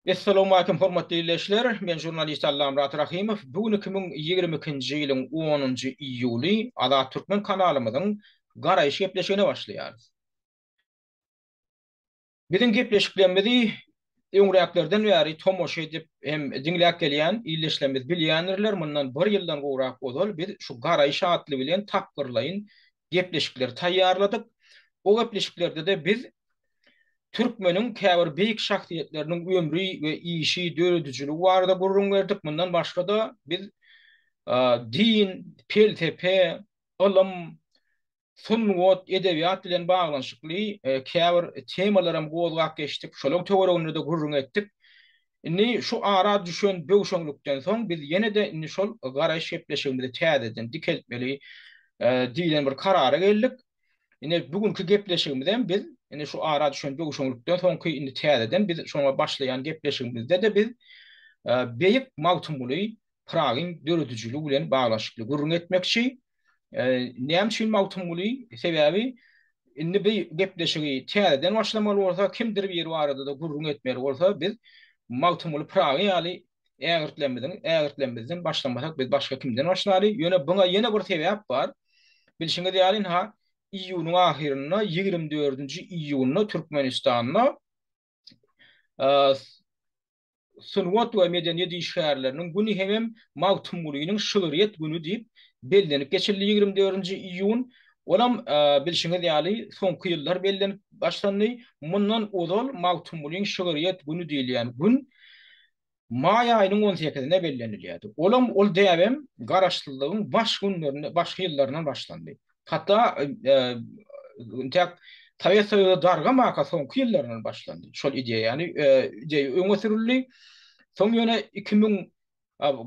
Assalamu alaikum hormatly izleyiciler. Ben jurnalist Allam Murat Rahimov. Bugün 2022-nji ýylyň 10-njy iýuly Azat Türkmen kanalymyzyň garaýşy gepleşigine başlaýarys. Biziň gepleşiklerimizi öňräklerden bäri tomoşa edip hem diňläp gelýän, ýyleşlerimiz bilýänler mundan 1 ýyldan gowrak bolal biz şu garaýşy atly bilen takbirlaýyn gepleşikler taýýarladyk. O gepleşiklerde de biz Türkmenin käbir beýik şahsiýetleriniň ömri we işi, döredijiligi barada gurrun berdik. Bundan başga da biz din, felsefe, ilim, sunwat, edebiýat bilen baglanşykly käbir temalarym gozgap geçdik. Şolaň töwereginde de gurrun etdik. Inni şu ara düşen böwşeňlikden soň biz ýene de inni şol garaýş gepleşigimizi täzeden dikeltmeli diýen bir karara geldik. Yine bugünkü gepleşigimizden biz yine şu ara düşen böwşeňlikden soňky indi täzeden biz şoňa başlayan gepleşigimizde de biz beýik mawtumly Pragyň döredijiligi bilen baglaşykly gurrun etmekçi. Näme üçin mawtumly? Sebäbi indi bir gepleşigi täzeden başlamaly bolsa kimdir bir ýeri barada da gurrun etmeli bolsa biz mawtumly Pragy ýaly ägirtlemizden başlamasak biz başga kimden başlary? Ýöne buňa ýene bir sebäp bar. Bilşiňiz ýalyn ha iýunyň ahirine 24-nji iýuny Türkmenistanyň sunwat we medeniýet işgärleriniň güni hem mawtumlygynyň şöhret güni diýip bellenip geçildi 24-nji iýun. Olam bilşiňiz ýaly soňky ýyllar bellenip başlandy. Mundan ozal mawtumlygyň şöhret güni diýilýän gün may aýynyň 18-ine bellenilýärdi. Olam ol däwem garaşdyrlygyň baş günlerine, başga ýyllaryndan başlandy. Hatta tek taýýa darga maka soňky ýyllaryndan başlandy. Şol ideýa ýani öňe sürildi. Soň ýöne 2000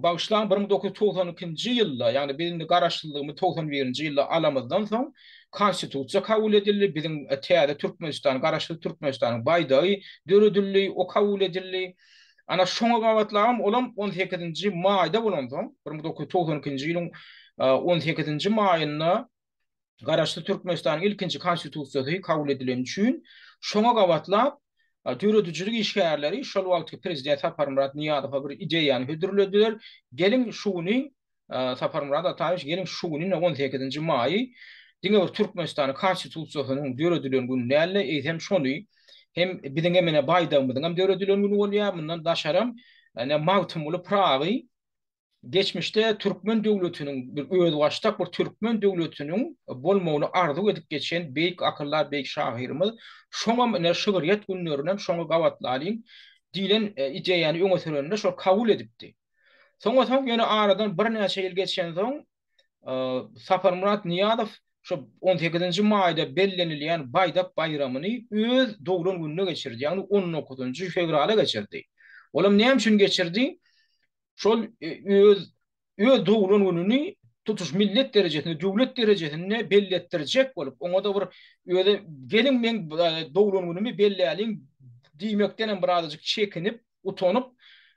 bagşlan 1992-nji ýylda, ýani biziň garaşdyrlygymyz 91-nji ýylda alamyzdan soň konstitusiýa kabul edildi. Biziň täze Türkmenistan, garaşdyr Türkmenistanyň baýdagy döredildi, o kabul edildi. Ana şoňa gawatlarym olam 18-nji maýda bolan soň 1992-nji ýylyň 18-nji maýynda Garaşdy Türkmenistanyň ilkinji konstitusiýasy kabul edilen üçin şoňa gawatlap döredijiligi işgärleri şol wagtky prezident Saparmurat Niýazow bir ideýany hödürlediler. Gelin şuny Saparmurat Ataýew gelin şuny 18-nji maýy diňe Türkmenistanyň konstitusiýasynyň döredilen günlerle hem şony hem biziň emine baýdamyzyň hem döredilen güni bolýar. Mundan daşaram mawtumly Pragy geçmişte Türkmen döwletiniň bir öz başdak bir Türkmen döwletiniň bolmagyny arzu edip geçen beýik akyllar, beýik şahyrymyz şoňa mene şöhret günlerinem şoňa gawatlaryň diýilen ideýany öňe süreninde şol kabul edipdi. Soňra soň ýene aradan bir näçe ýyl geçen soň Saparmurat Niýazow şu 18-nji maýda bellenilýän baýdak baýramyny öz dowlan gününe geçirdi. Ýani 19-njy fevrala geçirdi. Olam näme üçin geçirdi? Şol öz dowlan gününi tutuş millet derejesinde, döwlet derejesinde belletdirjek bolup, oňa da bir öýde gelin men dowlan günümi belläliň diýmekden bir azajyk çekinip, utanyp,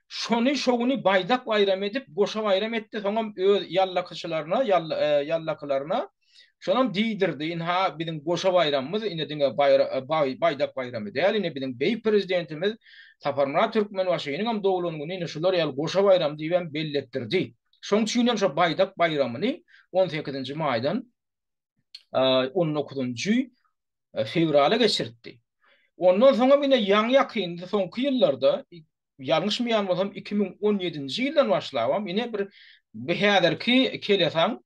şony şoňuny baýdak bayram edip, goşa bayram etdi. Soňam öz yallakylaryna şonam diýdirdi. Inha biziň goşa bayramymyz ine diňe baýdak bayramy däl, ine biziň beýik prezidentimiz Saparmurat Türkmen başynyň hem dowlan güni ine şular ýaly goşa bayram diýip belletdirdi. Şoň üçin hem şo baýdak bayramyny 18-nji maýdan 19-njy fevrala geçirdi. Ondan soňra ine ýaňy ýakyndy soňky ýyllarda ýalňyşmyýan bolsam 2017-nji ýyldan başlap ine bir häzirki kelesaň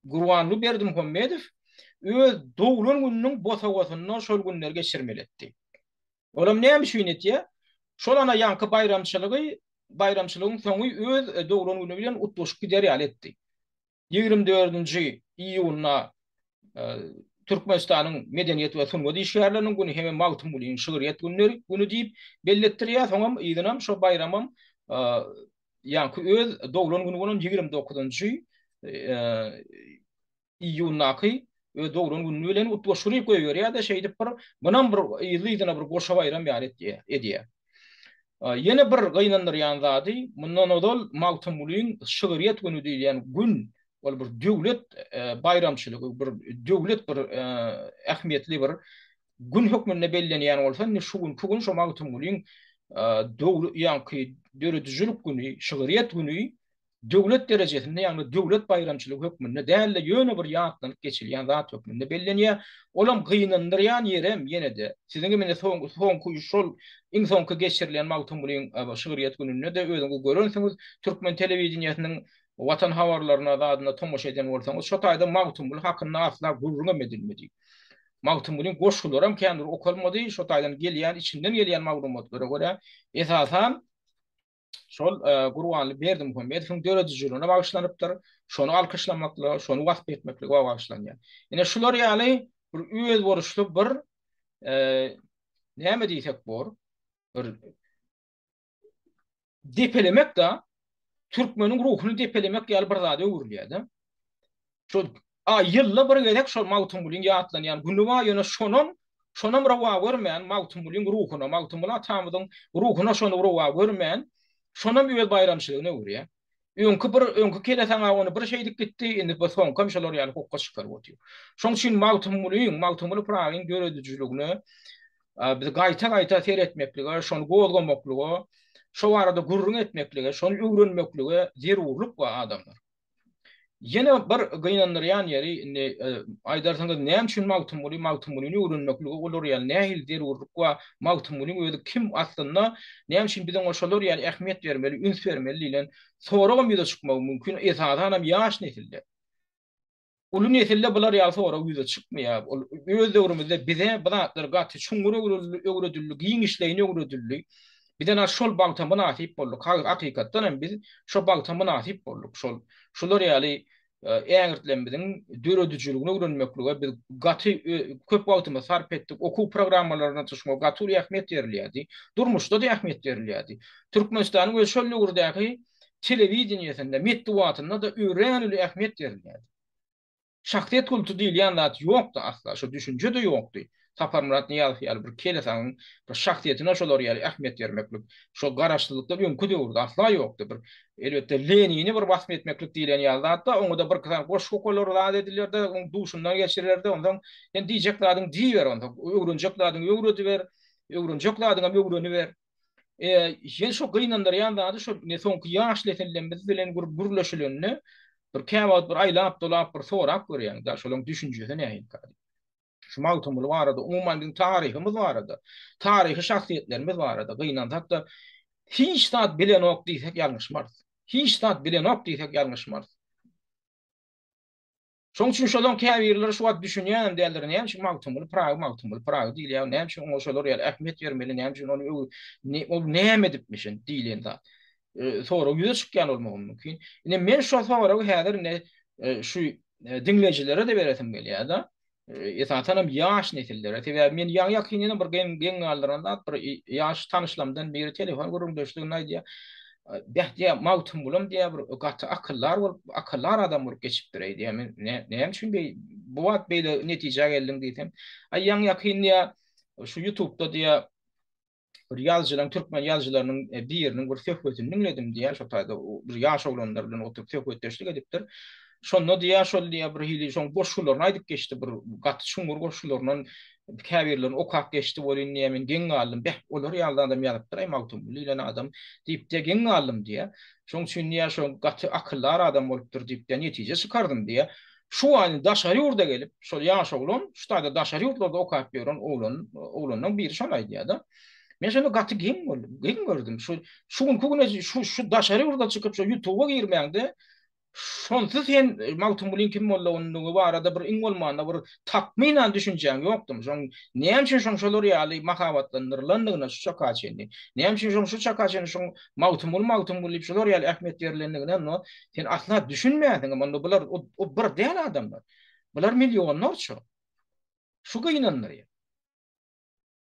Gurbanly Berdimuhammedow öz dowlan gününiň bosawasyny şol günler geçirmeli etdi. Olam näme üçin etdi? Şol ana ýanky bayramçylygyň soňy öz dowlan güni bilen utlaşyk derýal etdi. 24-nji iýunda Türkmenistanyň medeniýet we sunwat işgärleriniň güni hem mawtumlygyň şöhret günleri güni diýip belletdirýär. Soňam ýygyram şo bayramam ýanky öz dowlan güni bolan 29-njy iýundaky dowlan günü bilen utlaşyryp goýýar da şeýdip bir munam bir ýylyna bir goşa bayram ýar edýär. Ýene bir gynandyrýan zady mundan odal mawtumlygyň şöhret güni diýilýän gün ol bir döwlet bayramçylygy, bir döwlet bir ähmiýetli bir gün hükmünde bellenýän bolsa, ne şu gün bugün şu magtumulyň döwlet ýa-ni döredüjilik güni, şygyryýet güni döwlet derejesinde ýa-ni döwlet bayramçylyk hökmünde däl ýöne bir ýatlanyp geçilýän zat hökmünde bellenýär. Olam gyýnandyrýan ýerem ýene-de siziň mene soňky şol iň soňky geçirilen magtumulyň şygyryýet gününe de özüňiz görürsiniz. Türkmen telewizionynyň watan habarlaryna zadyna tomoşa eden bolsaňyz, şo taýda magtumul hakynda asla gurrun edilmedi. Magtumulyň goşgulary hem kendir okulmady, şo taýdan gelýän, içinden gelýän maglumatlara görä esasan şol Gurbanly Berdimuhammedowyň döredijiliğine bagşlanypdyr. Şonu alkışlamakla, şonu wasp etmekle bagşlanýar. Ine şular ýaly bir öz borçly bir näme diýsek bor, bir depelemek da Türkmeniň ruhuny depelemek ýaly bir zat öwürlýär. Şol ýylla bir gedek şol magtumulyň ýatlanýan günü wa ýöne şonam rawa görmän magtumulyň ruhuny, magtumul atamydyň ruhuny şonu rawa görmän şonam ýöl bayramçylygyna öwürýär. Öňkü kelesen ony bir şeýdik gitdi, indi bu soň komşular ýaly hokka çykaryp otýar. Şoň üçin magtumuly pragyň döredijligini biz gaýta seretmeklige, şonu gowulgamaklygy, şo arada gurrun etmeklige, şonu öwrenmekligi zerurlyk we adamlar. Yine bir gyýnandyrýan ýeri aýdarsaňyz näme üçin magtumulyny öwrenmekligi olar ýaly nähil zerurlyk we magtumulyň özi kim aslynda näme üçin biziň oşalar ýaly ähmiýet bermeli, üns bermeli dilen soraga ýüze çykmagy mümkin. Esasan hem ýaş nesilde. Ulu nesilde bular ýaly soraga ýüze çykmaýar. Öz döwrümizde bize bu zatlar gaty çuňgury öwredildi, giň işleýini öwredildi. Bizden şol bagta münasip bolduk. Hakykatdan hem biz şo bagta münasip bolduk. Şolar ýaly eňirtlenmediň döredijiliğine öwrenmeklige biz gaty köp wagtymy sarp etdik. Okuw programmalaryna tuşma gaty ähmiýet berilýärdi. Durmuşda da ähmiýet berilýärdi. Türkmenistanyň we şol ýurdaky telewizionyasynda, medeniýetinde da öwrenli ähmiýet berilýärdi. Şahsiýet kultu diýilýän zat ýokdy asla, şo düşünje de ýokdy. Sapar Murat Niýazow ýaly bir kelesaň bir şahsiýetine şolar ýaly ähmiýet bermeklik, şo garaşdyrlykda öňkü döwürde asla ýokdy. Bir elbetde Lenini bir basm etmeklik diýilen ýaly zatda oňda bir kysan goş hokollar zat edilýärde, oň duşundan geçirilerde, ondan sen diýjeklädiň diýber, ondan öwrenjeklädiň öwrediber, öwrenjeklädiň öwreniber. Ýen şo gyýnandyrýan zady şo ne soňky ýaş nesilden biz bilen gurleşilenini bir käwat bir aýlap dolap bir sorak görýän da şolaryň düşünjesi nähil kady. Şu magtumul barada umuman bizim tarihimiz barada. Tarihi şahsiýetlerimiz barada. Gynan hatda hiç zat bilen ok diýsek ýalňyşmaz. Hiç zat bilen ok diýsek ýalňyşmaz. Şoň üçin şolaryň käbirleri şu wagt düşünýän däldir, näme üçin magtumul Prag diýilýär, näme üçin oşalar ýaly ähmiýet bermeli, näme üçin ony näme edipmişin diýilen zat. Sonra ýüze çykýan bolmagy mümkin. Ine men şu soragy häzir şu dinlejilere de beresim gelýär da. Esatanam ýaş nesillere, tebe men ýa-ýakynyň bir geň aldyranda bir ýaş tanışlamdan beri telefon gurulmuşlygyny aýdýar. Bähdiýä magtum bolam diýä bir gaty akyllar adam bolup geçipdir diýär. Men näme üçin bu wagt beýle netije geldim diýsem, ýa-ýakynýa şu YouTube'da diýä bir ýazgylaryň, türkmen ýazgylarynyň biriniň bir söhbetini dinledim diýär. Şo taýda bir ýaş oglanlar bilen oturup söhbetleşdik edipdir. Şonda diýär şol diýär bir hili şoň goşgularyny aýdyp geçdi, bir gaty şuňgur goşgularynyň käbirlerini okap geçdi bolýan nämen geň alym. Bäh, olar ýaldan adam ýalypdyr, magtum bilen adam diýip de geň alym diýär. Şoň üçin diýär şo gaty akyllar adam bolupdyr diýip de netije çykardym diýär. Şu an daşary ýurda gelip, şol ýaş oglan, şu taýda daşary ýurtlarda okap beren oglanyň biri şol aýdýar da. Men şonu gaty geň gördüm. Şu gün şu daşary ýurda çykyp şu YouTube'a girmäňde şonsuz sen magtumulyň kim bolýanlygy barada bir iň bolmanda bir takminan düşünjäň ýokdym. Şoň näme üçin şolar ýaly mahawatlandyrlandygyna şu çakaçyny. Näme üçin şu çakaçyny şoň magtum diýip şolar ýaly ähmiýet berilendligine no sen asla düşünmäýäň. Manda bular o bir däl adamlar. Bular millionlar ço. Şu gyýnanlar.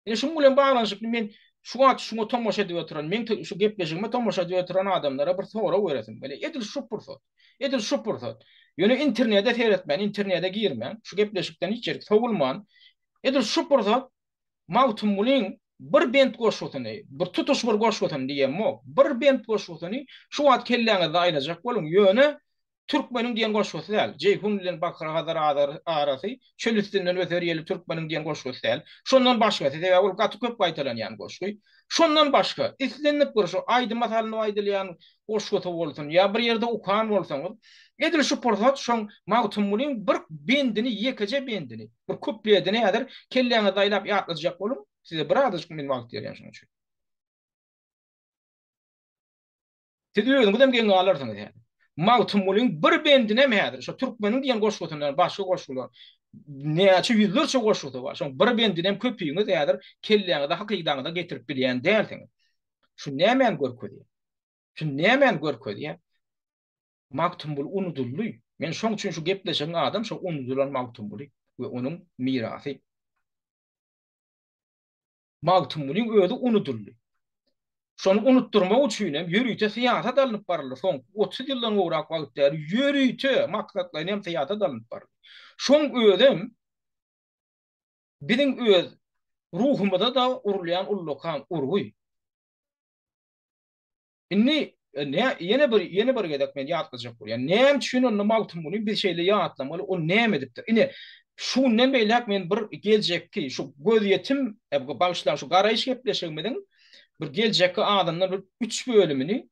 Şoň bilen baglanyşyp men şu wagt şuňa tomoşa edip oturan, men şu gepleşigime tomoşa edip oturan adamlara bir sora beresim. Bele edil şu pursat. Ýöne internetde seretmän, internetde girmän, şu gepleşikden hiç ýerik sowulman. Edil şu pursat magtumulyň bir bent goşgutyny, bir tutuş bir goşgutyny diýem mo. Bir bent goşgutyny şu wagt kelläňizde aýlajak bolun ýöne Türkmenin diyen goşgosu däl. Ceyhun bilen Bakara kadar arasy çölüstinden öter ýeli Türkmenin diyen goşgosu däl. Şondan başga tebe ol gaty köp gaýtalanýan goşgoy. Şondan başga islenip bir şu aýdy masalyny aýdylýan goşgosu bolsun ýa bir ýerde ukan bolsaňyz edil şu porsat şoň magtumulyň bir bendini ýekeje bendini bir kupletini ýa-da kelleňe daýlap ýatlyjak bolum size bir adyş men wagt berýän şoň üçin. Siz özüňizem geň alarsyňyz ýa. Magtumulyň bir bendine mädir. Şo türkmeniň diýen goşgutyndan başga goşgular näçe ýüzlerçe goşguty bar. Şo bir bendinem köpüýüňiz ýa-da kelleňizde hakykydaňyza getirip bilýän dälsiňiz. Şu nämen görkezýär? Şu nämen görkezýär? Magtumul unudully. Men şoň üçin şu gepleşen adam şo unudulan magtumuly we onuň mirasy. Magtumulyň özü unudully. Şonu unutturmak üçin hem ýörüýte syýasat alınıp baryldy. Soň 30 ýyldan gowrak wagtlar ýörüýte maksatlaryny hem syýasat alınıp baryldy. Şoň özüm biziň öz ruhumyzda da urulýan ullukan urguy. Inni ýene bir gedek men ýatgyjak bolýar. Näme üçin onu magtumulyň bir şeýle ýatlamaly, o näme edipdir? Ine şundan beýlek men bir geljekki şu göz ýetim bagyşlan şu garaýyş gepleşigimiň bir geljekki adamdan bir 3 bölümini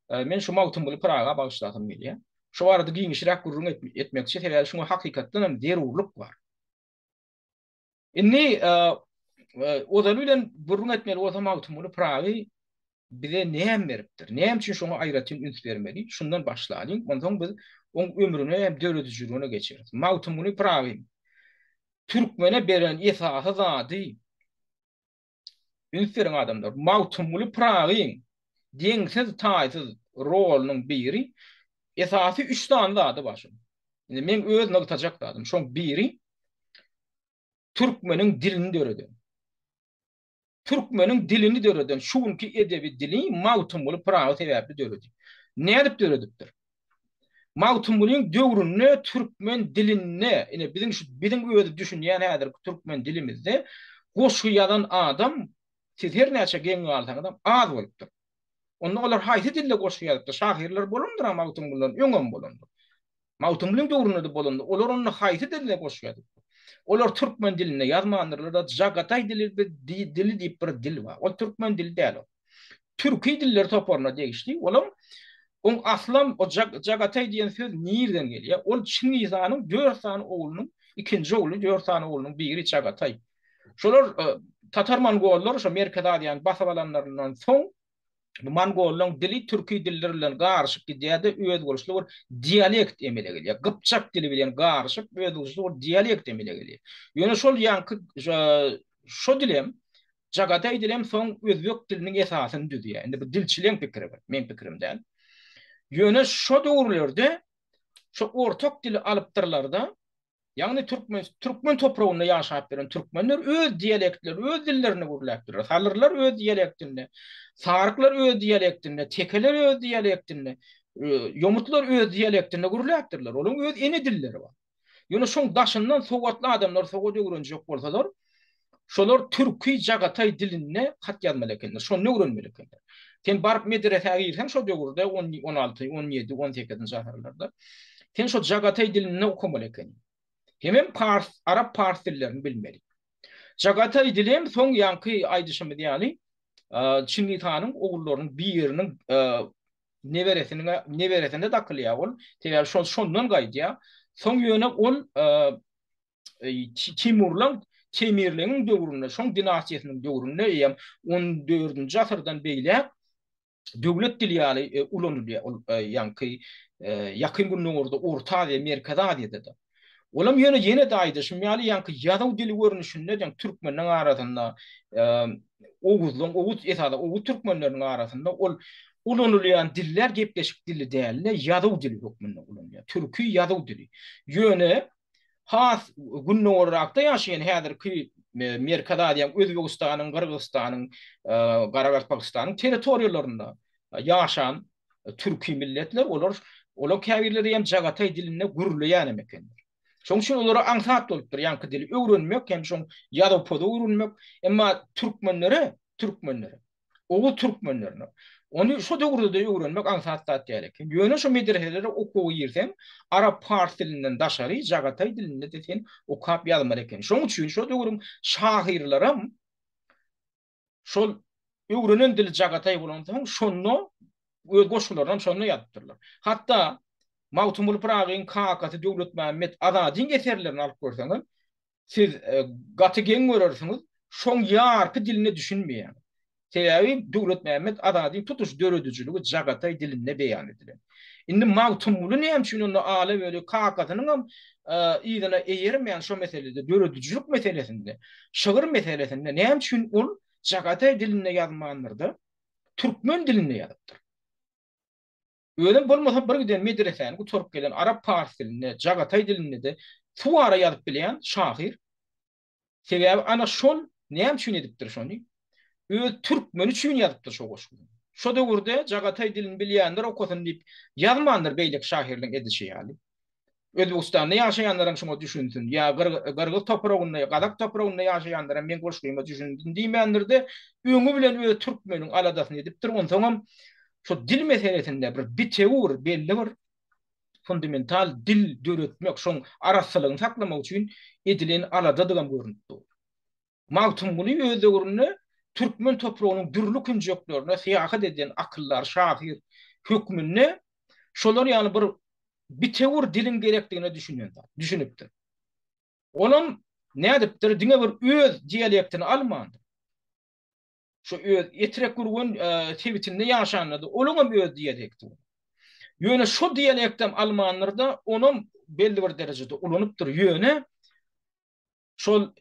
men şu magtumuly Praga bagyşladym gelýär. Şu arada giňişirek gurrun etmekçi sebäbi şuňa hakykatdan hem derurluk bar. Inni odan bilen gurrun etmeli o magtumuly Praga bize näme beripdir? Näme üçin şoňa aýratyn üns bermeli? Şundan başlaýyn. Ondan biz oň ömrüne hem döredijirine geçeriz. Magtumuly Praga Türkmene beren esasy zady üns beren adamlar. Magtumuly Praga deňsiz taýsyz rolunyň biri esasy 3 tane zady başy. Indi men öz nagtajak dadym. Şoň biri Türkmeniň dilini döredi. Türkmeniň dilini döreden şuňky edebi dili Magtumuly Praga sebäpli döredi. Nädip döredipdir? Magtumulyň döwrüne türkmen diline, ine biziň öz düşünýän häzir türkmen dilimizde goşuýadan adam siz her näçe geň alsaňyz az bolupdyr. Onda olar haýsy dille goşuýardyr? Şahirler bolundyr, Magtumulyň öňem bolundyr. Magtumulyň döwründe de bolundy. Olar onu haýsy dille goşuýardyr? Olar türkmen diline ýazmanlyrlar da Jagatay dili diýip bir dil bar. O türkmen dili däl. Türki dilleri toparına degişdi. Olam on aslan o Jagatay diýen söz nirden gelýär? Ol Çingizanyň 4 tane oğlunyň ikinji oğlu 4 tane oğlunyň biri Jagatay. Şolar Tatar Mongollar şo Merkezde diýen basabalanlaryndan soň Mongollyň dili türki dilleri bilen garşyk diýerde öz boluşly bir dialekt emele gelýär. Gypçak dili bilen garşyk öz boluşly bir dialekt emele gelýär. Ýöne şol ýanky şo dilem Jagatay dilem soň özbek diliniň esasyny düzýär. Indi bu dilçiliň pikiri bar, men pikirim däl. Ýöne şo döwürlerde şo ortak dili alypdyrlarda ýagny türkmen toprağynda ýaşap beren türkmenler öz dialektleri, öz dillerini gurulapdyr. Salyrlar öz dialektinde, saryklar öz dialektinde, tekeler öz dialektinde, ýomutlar öz dialektinde gurulapdyrlar. Olaryň öz ene dilleri bar. Ýöne şoň daşyndan sowatly adamlar sowat öwrenjek bolsalar, şolar türki Jagatay diline hat ýazmaly ekenler. Şonu öwrenmeli ekenler. Sen barıp medresege girsen şo döwürde 16, 17, 18-nji asarlarda sen şo Jagatay dilini okamaly eken. Hemem Arap Pars dillerini bilmeli. Jagatay dilim soň ýanky aýdyşymy diýäli Çingiz Hanyň ogullarynyň biriniň neberesinde dakylýar ol. Teger şondan gaýdýar. Soň ýöne ol Temirliň döwründe, şoň dinastiýasynyň döwründe ýa 14-nji asyrdan beýle döwlet dili ýaly ulanylýar. Ýanky ýakyn günlerde Orta Aziýa, Merkez Aziýada da. Olam ýene de aýdyşym ýaly ýanky ýazyw dili görnüşinde ýa türkmenliň arasynda Oğuz esada Oğuz türkmenleriň arasynda ol ulanylýan diller gepleşik dili däl, ýazyw dili hökmünde ulanýar. Türki ýazyw dili. Ýöne has günnorakda ýaşaýan häzirki Merkez Aziýa, Özbegistanyň, Kyrgyzstanyň, Garaz Pakistanyň territoriýalarynda ýaşan türki milletler olar käbirleri hem Jagatay diline gurulýan emekendir. Şoň üçin olara aňsat bolupdyr, ýanky dili öwrenmek hem şoň ýazyw poda öwrenmek, emma türkmenleri o Türkmenlerine. Onu şu döwürde de öwrenmek ansatdat diýerek. Ýöne şu medreselere okuwy ýersem, Arap fars dilinden daşary, Jagatay dilinde desen okap ýazmar eken. Şoň üçin şu döwürüm şahyrlaram şol öwrenen dil Jagatay bolansoň şonu öz goşularyna şonu ýatypdyrlar. Hatda Mawtumul Pragyň kakaty Döwlet Mähmet Azadyň eserlerini alyp görseňiz, siz gaty geň görersiňiz, şoň ýarky diline düşünmeýän. Sebebi Döwlet Mähmet Azadyň tutuş döredijiligi Jagatay dilinde beýan edilen. Indi Mawtumul näme üçin onu ala böyle kakatynyň hem ýygyna eýermeýän şo meselede döredijilik meselesinde, şygyr meselesinde näme üçin ol Jagatay dilinde ýazmanlyrdy, türkmen dilinde ýazypdyr. Öyle bolmasa bir giden medresen guturup gelen Arap fars dilinde, Jagatay dilinde de tuara ýazyp bilen şahyr. Sebebi ana şol näme üçin edipdir şonu? Türkmen üçin ýazypdyr şo goşgy. Şo döwürde Jagatay dilini bilýänler okasyn diýip ýazmandyr beýlek şahyrlyň edişi ýaly. Özbekistanda ýaşaýanlaryň şoňa düşünsin. Ya Gırgız topragynda, Gadak topragynda ýaşaýanlara men goşgyma düşündüm diýmendir de öňü bilen türkmeniň aladasyny edipdir. Onsoňam şu dil meselesinde bir bitewur belli bir fundamental dil döretmek, şoň araçsylygyny saklamak üçin edilen alada diýen görnüpdi. Mawtumly öz döwründe türkmen topragynyň dürlü künjeklerine syýahat eden akyllar, şahyr hökmünde şolar ýani bir bitewur dilin gerekdigine düşünüpdir. Olam ne edipdir? Diňe bir öz dialektini almandy. Şu öz etrek gurgun tebitinde ýaşandy. Olaňa bir öz dialekti. Ýöne şu dialektem almanlarda onun belli bir derecede ulanypdyr. Ýöne şol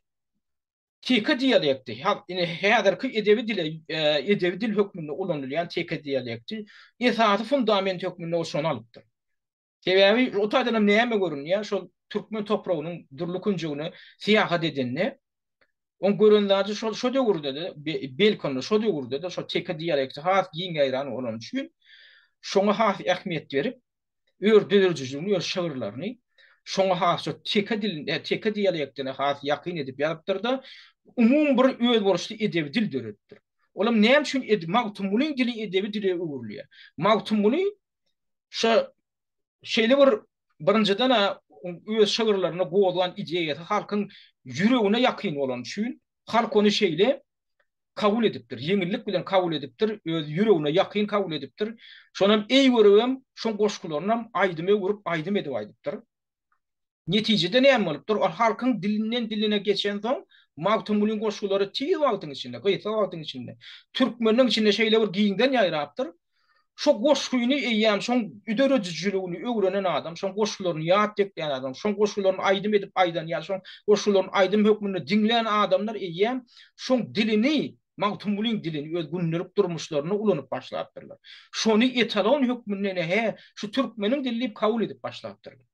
teka dialekti. Häzirki edebi dil hökmünde ulanylýan teka dialekti esasy fundament hökmünde oşany alypdyr. Sebebi o taýdanam näme görünýär? Şol türkmen topragynyň dürlükünjegini syýahat edenler on görünýär şo döwürde de belkony şo döwürde de şo teka dialekti has giň gaýran olan üçin şoňa has ähmiýet berip öwrdedirjigini, şagyrlaryny şoňa has şo teka dilinde, teka dialektine has ýakyn edip ýazypdyrda umum bir öz boluşly edebi dil döretdir. Olam näme üçin Mawtumlyň dili edebi dile öwrülýär? Mawtumly şo şeýle birinciden öz şagyrlaryna goýulan ideýasy halkyň ýüregine ýakyn bolan üçin halk onu şeýle kabul edipdir. Ýeňillik bilen kabul edipdir, öz ýüregine ýakyn kabul edipdir. Şonam eýwerem şoň goşgularyna aýdymy gurup aýdym edip aýdypdyr. Netijede näme bolupdyr? O halkyň dilinden diline geçen soň Mawtumlyň goşgulary tiz wagtyň içinde, gysa wagtyň içinde türkmeniň içinde şeýle bir giňden ýaýrapdyr. Şo goşguny eýýän, şoň üderejigini öwrenen adam, şoň goşgularyny ýat dekleýän adam, şoň goşgularyny aýdym edip aýdan ýa şoň goşgularyny aýdym hökmünde diňleýän adamlar eýýän, şoň dilini, Mawtumlyň dilini öz günlük durmuşlaryna ulanyp başlapdyrlar. Şonu etalon hökmünde şu türkmeniň dilini kabul edip başlapdyrlar.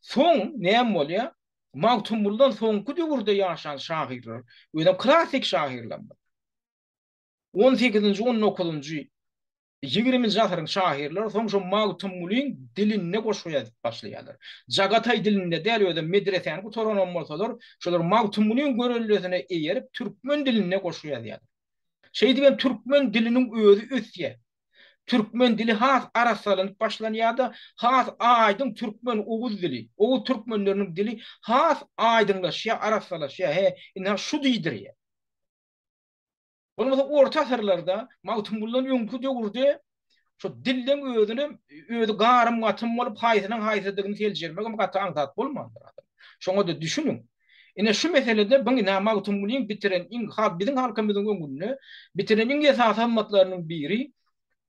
Soň näme bolýar? Mawtumlydan soňky döwürde ýaşan şahyrlar, öňe klassik şahyrlar. 18-nji 19-njy 20-nji asyryň şahyrlary soň şu Mawtumlyň diline goşuýar başlaýarlar. Jagatay dilinde däl öýde medreseni gutaran bolsalar, şolar Mawtumlyň görelmesine eýerip türkmen diline goşuýar. Şeýdi diýen türkmen diliniň özü ösýär. Türkmen dili has araçsalanyp başlanýarda, has aýdyň türkmen owuz dili, o türkmenläriniň dili has aýdyňlaşýar, araçsalaşýar. Ina şu diýdir. Bolmasa orta asyrlarda Mawtumlyň öňkü döwürde şu dilden özüni özü garym gatym bolup haýsynyň haýsydygyny seljermek gaty aňdat bolmandyr. Şoňa da düşünüň. Ine şu meselede buňa Mawtumlyň bitiren biziň halkymyzyň öňünde bitiren esas hammatlarynyň biri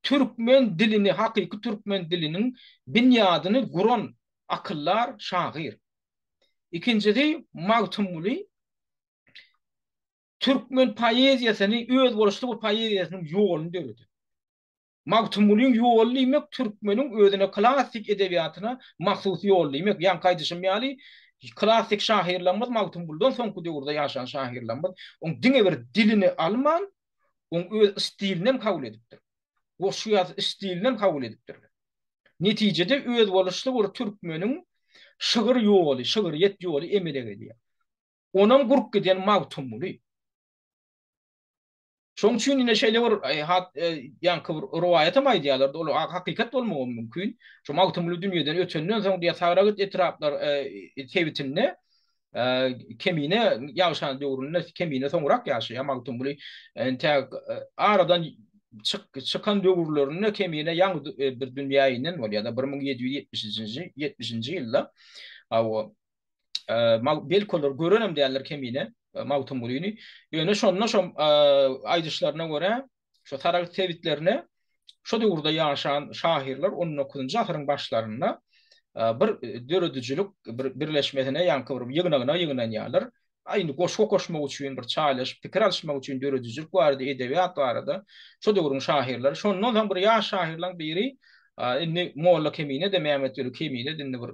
türkmen dilini, hakyky türkmen diliniň binýadyny guran akyllar, şahyr. İkincisi Mawtumly türkmen poeziýasyny öz boluşly bir poeziýasynyň ýoluny döredip. Mawtumlyň ýolu diýmek türkmeniň özüne klassik edebiýatyna mahsus ýol diýmek. Ýani gaýdyşym ýaly klassik şahyrlanmaz Mawtumlydan soňky döwürde ýaşan şahyrlanmaz. Oň diňe bir dilini alman, oň öz stilinem kabul edipdir. O şu ýaz stilinem kabul edipdir. Netijede öz boluşly bir türkmeniň şygyr ýoly, şygyryýet ýoly emeleg edýär. Onam gurup giden Mawtumly. Şoň üçin ine şeýle bir ýanky bir rowayat hem aýdýarlar. Ol hakykat bolmagy mümkin. Şu magtymly dünýeden ötenden soň diýe sagaragyt etraplar tebitinde kemine ýaşan döwründe kemine soňrak ýaşaýar magtymly ente aradan çıkan döwürlerinde kemine ýaňy bir dünýäýinden bolýar da 1770-nji 70-nji ýylda belkolar görenem diýerler kemine mawtym bulyny. Ýöne şonda şo aýdyşlaryna göre şo tarak tebitlerine şo döwürde ýaşaýan şahirler 19-njy asyryň başlarynda bir döredüjülük birleşmesine ýanky bir ýygnagyna aýyny koşmak üçin bir çalyş, pikir alşmak üçin döredüjülük bardy, edebiýat bardy. Şo döwürüň şahirleri şondan soň bir ýaş şahirlaryň biri inni Molla Kemine de Mehmet Yolu Kemine dinni bir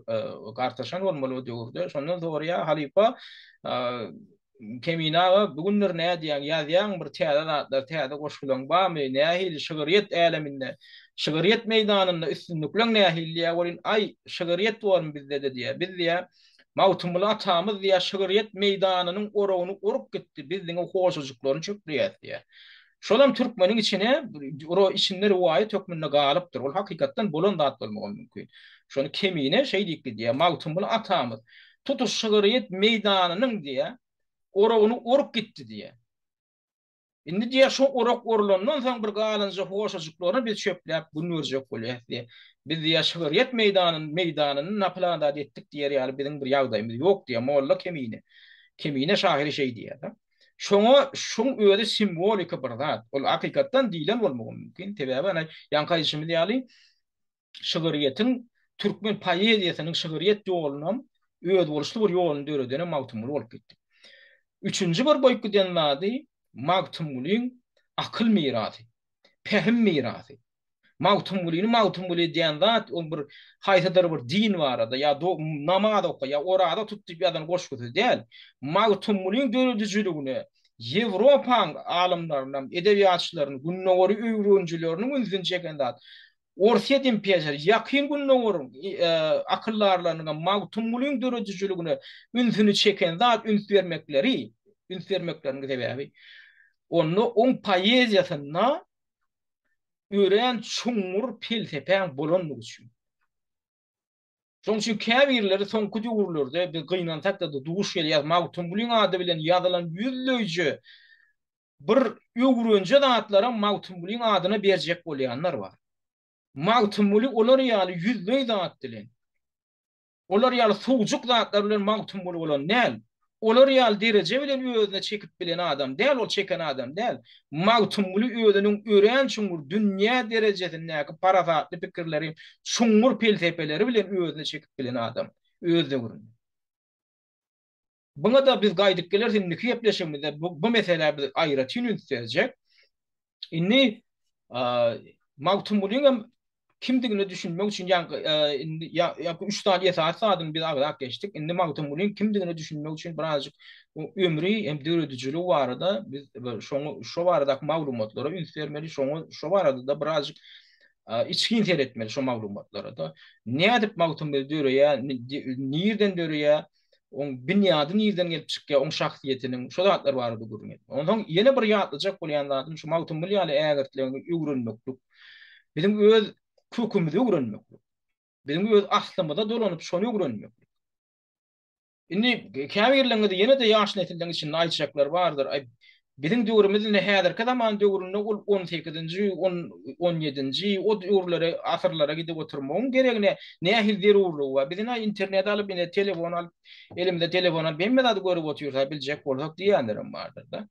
gartaşan bolmaly o döwürde. Şondan soňra halifa Kemina bugünler näde diýen ýazýan bir täze goşulan bamy nähili şygyryet äleminde şygyryet meýdanynda üstünlüklen nähili bolin ay şygyryet bormy bizde de diýe biz diýe mawtymly atamyz diýe şygyryet meýdanynyň oragyny urup gitdi bizdiň hoşajyklaryny çökdiýär diýe. Şolam türkmeniň içine oro içinde riwayet hökmünde galypdyr. Ol hakykatdan bolan zat bolmagy mümkin. Şonu Kemine şeý diýip diýe mawtymly atamyz tutuş şygyryet meýdanynyň diýe oragyny urup gitdi diýe. Indi diýe şu urak urulandan soň bir galynja hoşajyklaryny biz çöpläp günürjek bolýar diýe. Biz diýe şygyryet meýdanyny naplanda etdik diýer ýaly biziň bir ýagdaýymyz ýok diýe Molla Kemine. Kemine şahiri şeý diýer da. Şoňa şoň öýde simbolika bir zat. Ol hakykatdan diýilen bolmagy mümkin. Sebäbi ana ýanky işimi diýäli şygyryetiň türkmen poeziýasynyň şygyryet ýolunam öýde boluşly bir ýoluny döredene mawtymly bolup gitdi. Üçüncü bir boyku denmadi, mawtymlyň akıl mirasy, pehm mirasy. Mawtymly diýen zat, ol bir haýtadyr bir din barada, ýa namaz oka, ýa orada tutdyp ýadan goşgudy däl. Mawtymlyň döredijligini Ýewropaň alimlarynyň, edebiýatçylarynyň, günnägori öwrenjileriniň özüň çeken zat. Orsiýet imperiýasy ýakyn günnägori akyllarlaryň mawtymlyň döredijligini ünsüni çeken zat üns vermeklerini sebäbi onu on poeziýasyna ören çuňur pelsepäň bolanlygy üçin. Şoň üçin käbirleri soňky döwürlerde bir gynansak da duş gelýär mawtymlyň ady bilen ýazylan ýüzlöýje bir öwrenji zatlara mawtymlyň adyny berjek bolýanlar bar. Mawtymly olar ýaly ýüzlöý zat dilen. Olar ýaly suwjuk zatlar bilen mawtymly bolan näl? Olar ýaly derece bilen özüne çekip bilen adam däl, ol çeken adam däl. Mawtymly özüniň ören çuňur dünýä derejesindäki parasatly pikirleri, çuňur pelsepeleri bilen özüne çekip bilen adam. Özde görün. Buna da biz gaýdyp geler indiki ýepleşimizde bu mesele bir aýra tününsejek. Inni mawtymlyň kimdigini düşünmek için yani 3 tane esas adım bir agak geçtik. Indi mawtymlyň kimdigini düşünmek için birazcık ömrü hem döredijiligi barada biz şo barada maglumatlara üns bermeli, şo barada da birazcık içkin seyretmeli şo maglumatlara da. Nädip mawtymly döreýär, nirden döreýär, on binýady nirden gelip çykýar, on şahsiýetiniň şo zatlar barada görünýär. Ondan ýene bir ýatlyjak bolýan zatym şu mawtymly ýaly ägertlerini öwrenmeklik. Bizim öz kökümüzü öwrenmeklik. Bizim öz aslymyza dolanyp şonu öwrenmeklik. Indi käbirlerinde ýene de ýaş nesilden için aýtjaklar bardyr. Bizim döwrümizde häzirki zaman döwründe 18-nji, 17-nji o döwürlere, asyrlara gidip oturmagyň geregine nähil zerurlygy bar. Bizim internet alyp, telefon alyp, elimde telefon alyp, ben de görüp oturýar, biljek bolsak diýenlerim bardyr da.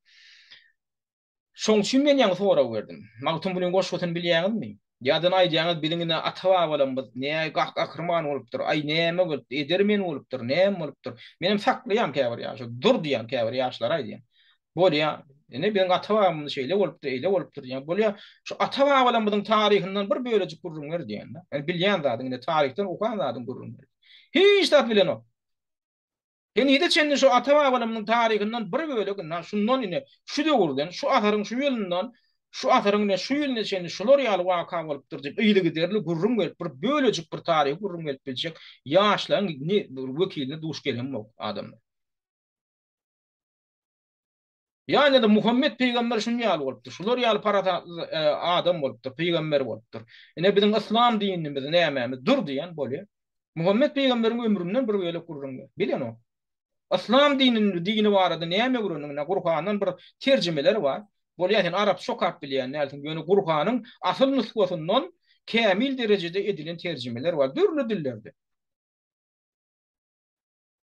Şoň üçin men ýa-ni sorak berdim. Mawtymlyň goşgutyny bilýäňizmi? Ýadan aýdýaňyz bilingine atawa bolanmyz, näme gahrman bolupdyr, ay näme bolup, edermen bolupdyr, näme bolupdyr. Menim saklaýan käbir ýaşy, dur diýen käbir ýaşlar aýdýan. Bolýa, benim atawamyň şeýle bolupdyr, eýle bolupdyr diýen. Bolýa, şu atawa bolanmyzyň taryhyndan bir bölejik gurrun ber diýen. Yani bilýän zadyň taryhdan okan zadyň gurrun ber. Hiç zat bilen o. Eni de çenni şu atawa bolanmyzyň taryhyndan bir bölegi, şundan ine şu döwürden, şu asaryň şu ýylyndan şu asaryň şu ýylyny çenni şular ýaly waka bolupdyr diýip ýyly giderli gurrun gelip bir bölejik bir taryh gurrun gelip biljek ýaşlaryň ne wekilini duş gelenmok adamlar. Yani de Muhammed peygamber şunu ýaly bolupdyr. Şular ýaly para adam bolupdyr, peygamber bolupdyr. Ene biziň islam dinimiz nämämiz dur diýen bolýar. Muhammed peygamberiň ömründen bir öýle gurrun. Bilen o. İslam dininin dini barada näme gurrun? Kur'an'dan bir terjümeleri var. Bolýar Arap şokap bilýän näçe ýöne Kur'anyň asyl nusgatyndan kämil derejede edilen terjümeler var. Dürli dillerde.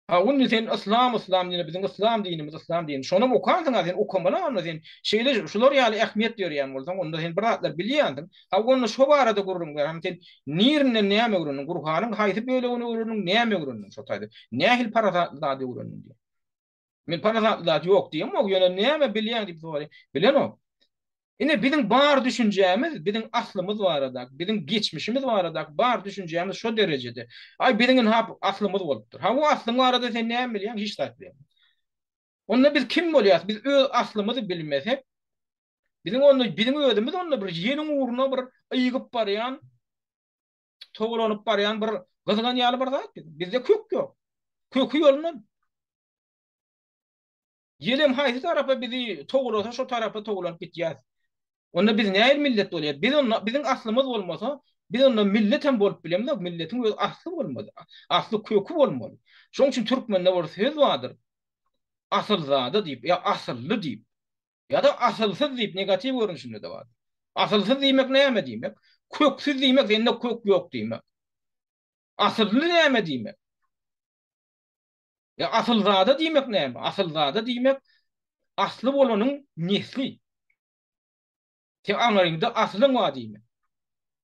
Ha onu sen İslam dini bizim İslam dinimiz İslam dini. Şonu okansan sen okumana ama sen şeyle şular ýaly ähmiýet berýän bolsaň onda sen biratlar bilýändin. Ha onu şu barada gurrun ber. Hem sen nirne näme gurrun? Gurhanyň haýsy böyle onu gurrun näme gurrun? Şo taýda. Nähil para da gurrun diýär. Men para da ýok diýem, o ýöne näme bilýän diýip soraý. Bilen o. Ine bizim bar düşünjämiz, bizim aslymyz barada, bizim geçmişimiz barada, bar düşünjämiz şo derejede. Ay bizim hap aslymyz bolupdyr. Ha bu aslyň barada sen näme bilýän? Hiç taýdan. Onda biz kim bolýas? Biz öz aslymyzy bilmesek, bizim özümüz onda bir ýeniň uğruna bir ýygyp barýan, togranyp barýan bir gyzygan ýaly bir zat. Bizde kök ýok. Kökü ýolundan. Ýelem haýsy tarafa bizi tograsa şo tarafa togranyp gitýär. Onda biz näil millet bolýar? Bizim aslymyz bolmasa, biz onda millet hem bolup bilemdi, milletiň öz asly bolmady. Asly kökü bolmaly. Şoň üçin türkmende bir söz bardyr. Asylzada diýip, ya asylly diýip, ya da asylsyz diýip negativ görünüşinde de bar. Asylsyz diýmek näme diýmek? Köksiz diýmek, ende kök ýok diýmek. Asylly näme diýmek? Ya asylzada diýmek näme? Asylzada diýmek asly bolanyň nesli. Sen aňaryňda aslyň wa diýmek.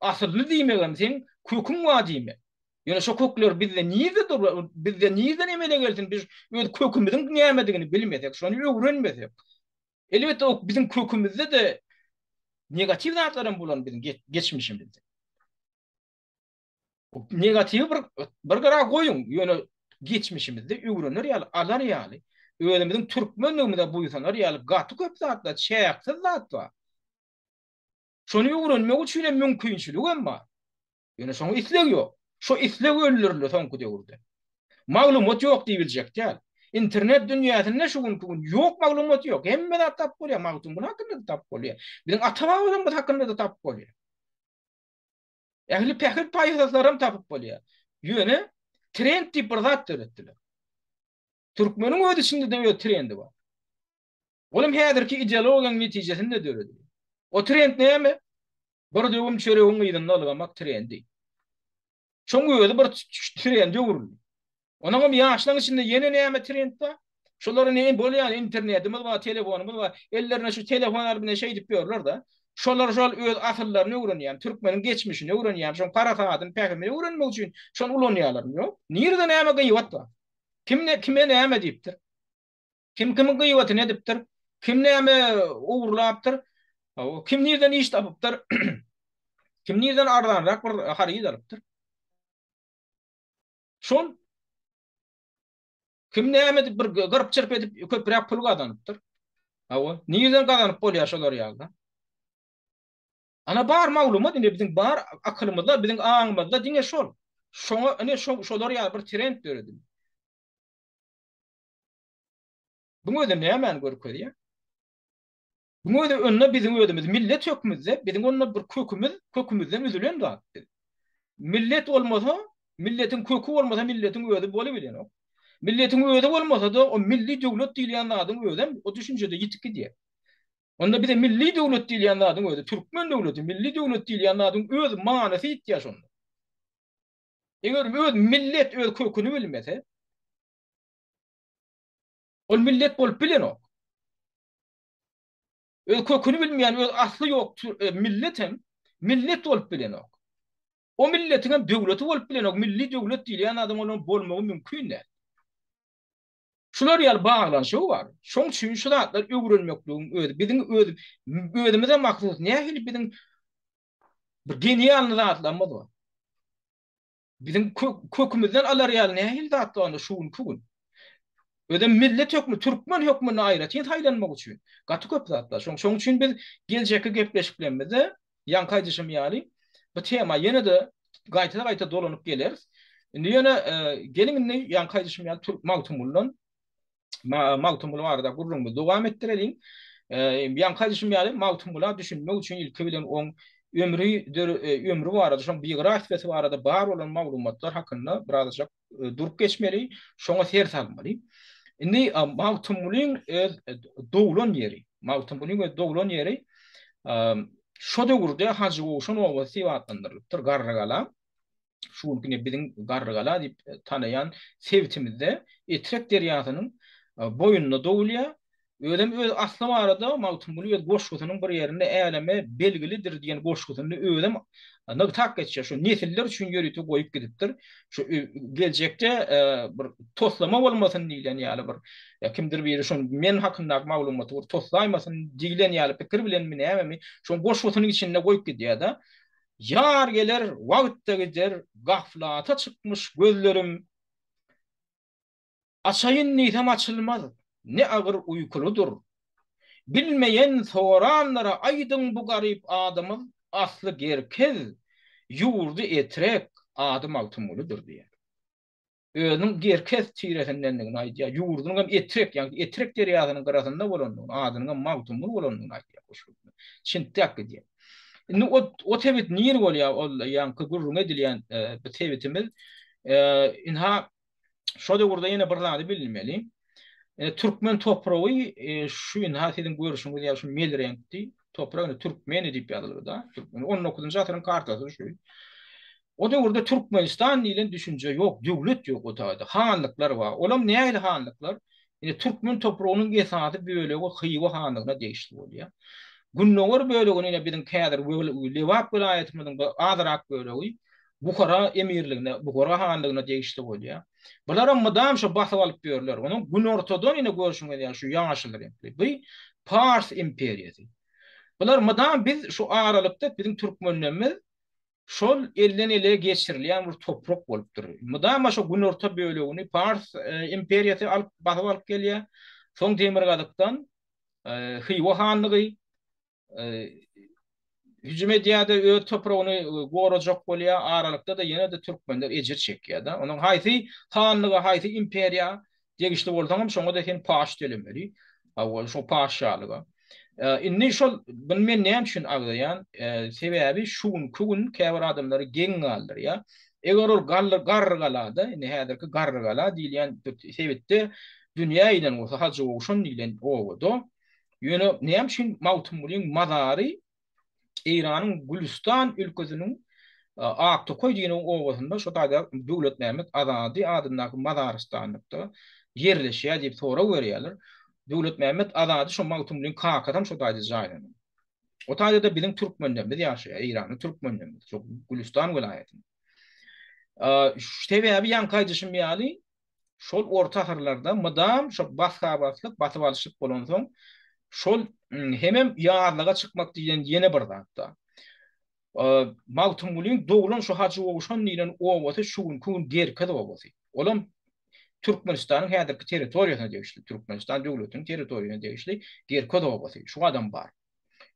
Asıllı diýmegem sen köküň wa diýmek. Ýöne şo kökler bizde niýe dur, bizde niýe emele gelsin biz öz kökümizin nämedigini bilmesek, şonu öwrenmesek. Elbetde o bizim kökümizde de negativ zatlarym bolan bizim geçmişimizde. O negativ bir gara goýun, ýöne geçmişimizde öwrenir ýaly, alar ýaly. Özümizin türkmenligimizde buýsanar ýaly gaty köp zatlar, şähersiz zatlar. Şonu öwrenmek üçin mümkinçilik hem bar. Ýöne şoňa isleg ýok. Şo isleg öldürüldi soňky döwürde. Maglumat ýok diýiljek däl. İnternet dünýäsinde şu gün ýok maglumat ýok. Hemme de tap bolýar, maglumat bu hakynda da tap bolýar. Biziň ata-babadan bu hakynda da tap bolýar. Ähli pähir paýhazlarym tapyp bolýar. Ýöne trend diýip bir zat töretdiler. Türkmeniň öz içinde de bir trendi bar. Olam häzirki ideologiýaň netijesinde döredil. O trend näme? Bir döwüm çöregiň ýygyny algamak trendi. Şoňa öýle bir trend ýöwürli. Onaňam ýaşlaryň içinde ýene näme trend bar? Şolary näme bolýan internetimiz bar, telefonumyz bar. Ellerine şu telefonlar bilen şey diýip ýörler da. Şolar öz asyllaryny öwrenýär, türkmeniň geçmişini öwrenýär, şoň para sanatyny, pähmini öwrenmek üçin şonu ulanýarlar. Ýok. Nirde näme gyýbat bar? Kime näme diýipdir? Kim kimin gyýbaty ne diýipdir? Kim näme owurlapdyr? Kim nirden iş tapypdyr? Kim nirden ardanrak bir haryý alypdyr? Şol kim näme bir gyryp çyrp edip köpräk pul gazanypdyr. Hawa nirden gazanyp bolýar şolar ýagda. Ana bar maglumat ine biziň bar akylymyzda, biziň aňymyzda diňe şol. Şoňa ine şolar ýaly bir trend döredil. Buňa da näme görkezýär? Buňa da önne biziň özümiz millet hökümizde, biziň onunla bir kökümizden üzülen zat. Millet olmasa, milletin kökü olmasa milletin özü bolup bilen o. Milletin özü bolmasa da o milli döwlet diýilen zadyň özü o düşünjede ýitip gidýär. Onda bize milli döwlet diýilen zadyň özü, türkmen döwleti, milli döwlet diýilen zadyň öz manasy ýitýär şonda. Eger öz millet öz kökünü bilmese, ol millet bolup bilen o. Öz kökünü bilmeýän, öz asly ýok milletem, millet bolup bilen o. O milletiň döwleti bolup bilen o, milli döwlet diýilen adam onuň bolmagy mümkin däl. Şular ýaly baglanşygy bar. Şoň üçin şu zatlar öwrenmekligiň özü, biziň özümize maksat nähili biziň bir genial zatlarymyz bar. Biziň kökümizden alar ýaly nähili zatlar şuň kugün. Öde millet hökmü, türkmen hökmüne aýratyn taýlanmak üçin. Gaty köp zatlar. Şoň üçin biz geljekde gepleşiklerimizde ýan kaýdyşym ýaly bu tema ýene de gaýta dolanyp geler. Indi ýene gelin ýan kaýdyşym ýaly Türk magtumuldan Mawtumul arada gurrungu dowam ettirelim. Yan kaçışım yani mawtumula düşünmek için ilki bilen on ömrü var arada şon biyografiyası var arada bar olan maglumatlar hakkında birazcık durup geçmeli. Şoňa ser salmaly. Indi mawtumulin dowlan yeri. Mawtumulin dowlan yeri şo döwürde Hacı Oğuşan Obasy wagtlandyrlypdyr Garrygala. Şuňkine biziň Garrygala diýip tanayan Sebtimizde Etrek derýasynyň boyunna dowlya ödem öz asly barada Mawtumul öz goşgutynyň bir ýerinde äleme belgilidir diýen goşgutyny ödem nyktak geçýär. Şu nesiller üçin ýörüti goýup gidipdir. Şu geljekde bir toslama bolmasyn diýilen ýaly bir kimdir biri şol men hakynda maglumaty bir toslaýmasyn diýilen ýaly pikir bilen mi näme şol goşgutynyň içinde goýup gidýär-da. Yar gelir, wagtda gider, gaflata çıkmış gözlerim. Açayın nitem açılmaz, ne ağır uykuludur. Bilmeyen soranlara aydın bu garip adamın aslı gerkez, yurdu etrek adım altımuludur diye. Önün gerkez tiresinden aydiya, yurdunun etrek, yani etrek deriyatının karasında olanın, adının mağtumul olanın aydiya. Çintak diye. O tebit nir bolýar ol ýanky gurrun edilýän bu tebitimiz inha şoda gurda ýene bir zady bilinmeli. Türkmen topragy şu inha siziň görüşiňiz ýa şu mel renkdi topragyny Türkmen edip ýazylyr da. 19-njy asyryň kartasy şu. O da gurda Türkmenistan diýilen düşünje ýok, döwlet ýok o taýda. Hanlyklar bar. Olam näme hanlyklar? Türkmen topragynyň esasy bölegi Hywa hanlygyna degişli bolýar. Günnoğur bölüğüne bizim kädir Lewap vilayetimizin adarak bölüğü Bukhara emirligine, Bukhara hanlygına degişli bolýar. Bular madam şu basyp alyp berler. Onu gün ortadan ine görüşüňe ýa şu ýaşylar empli. Bu Pars imperiýasy. Bular madam biz şu aralykda bizim türkmenlerimiz şol elden ele geçirilýän bir toprak bolupdyr. Madam şu gün orta bölüğüni Pars imperiýasy alyp basyp alyp gelýär. Soň Demirgadykdan Hywa hanlygy hücum edýärde öz topragyny gorajak bolýar, aralykda da ýene de türkmenler ejir çekýär-da. Onuň haýsy hanlygy, haýsy imperiýa degişli bolsaňam şoňa da sen paş delemeli. Awal şo paşalygy. Inni şol bilmen näme üçin agdaýan sebäbi şuň kugun käbir adamlary geň galdyr ýa. Eger ol garrgalada, indi häzirki garrgala diýilen sebetde dünýä ýylan bolsa Hacı Oğuşan diýilen owodo. Ýöne näme üçin Mawtumulyň mazary İran'ın Gülistan ülkesinin Aktokoy diýen owasynda şu taýda döwlet nämet azady adyndaky Mazarstanlykda yerleşýär diýip sora berýärler. Döwlet nämet azady şu Mawtumulyň kakadan şu taýda jaýlanyr. O taýda da biziň türkmenlerimiz ýaşaýar, İran'yň türkmenlerimiz, şu Gülistan vilayetinde. Şeýle bir ýan kaýdyşym ýaly şol orta ahyrlarda madam şu basgabatlyk, batyp alyşyp bolan soň şol hemem ýarlyga çykmak diýen ýene bir zatda. Mawtumulyň dowlan şu Hacı Oğuşan diýilen owasy şuň kun derkez owasy. Olam Türkmenistanyň häzirki territoriýasyna degişli, Türkmenistan döwletiniň territoriýasyna degişli derkez owasy. Şu adam bar.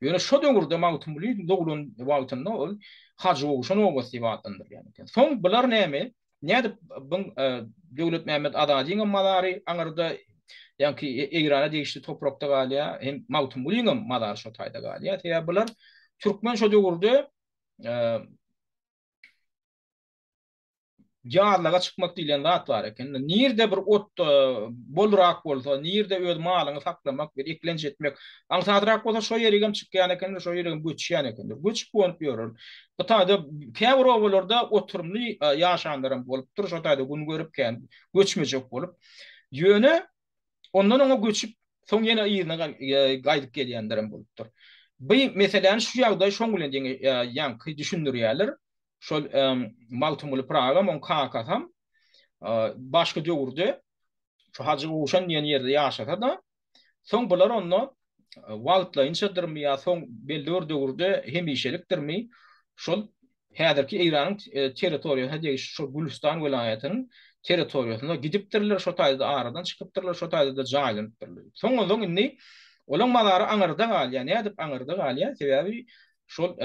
Ýöne şo döwürde Mawtumulyň dowlan wagtynda ol Hacı Oğuşan owasy wagtyndyr ýani. Soň bular näme? Näde bu döwlet Mehmet Adadyň malary aňyrda ýa-ki Egrana degişli toprakda galýar, hem Mawtumulyň malary şo taýda galýar. Täze bular türkmen şo döwürde ýarlyga çykmak diýilen zat bar eken. Nirde bir ot bolrak bolsa, nirde öz malyny saklamak, bir eklenç etmek, aňsadrak bolsa şo ýerigem çykýan eken, şo ýerigem göçýän eken. Göçüp bolup ýörür. Bu taýda käbir owalarda oturumly ýaşandyran bolupdyr, şo taýda gün görüp kän, göçmejek bolup. Ýöne ondan ona göçüp soň ýene ýygyna gaýdyp gelýändirim bolupdyr. Bu meseleni şu ýagdaý şoň bilen ýanky düşündirýärler. Şol Mawtumuly Pragam on kakasam başga döwürde şu Hacı Oğuşan diýen ýerde ýaşasa da soň bular onu wagtlaýynçadyr ýa soň belli bir döwürde hemişelikdirmi şol häzirki Iranyň territoriýasyna degişli şu Gülistan vilayetynyň territoriýasyna gidipdirler, şo taýda aradan çykypdyrlar, şo taýda da jaýlanypdyrlar. Soň indi olan malary aňyrda galýar, nädip aňyrda galýar? Sebäbi şol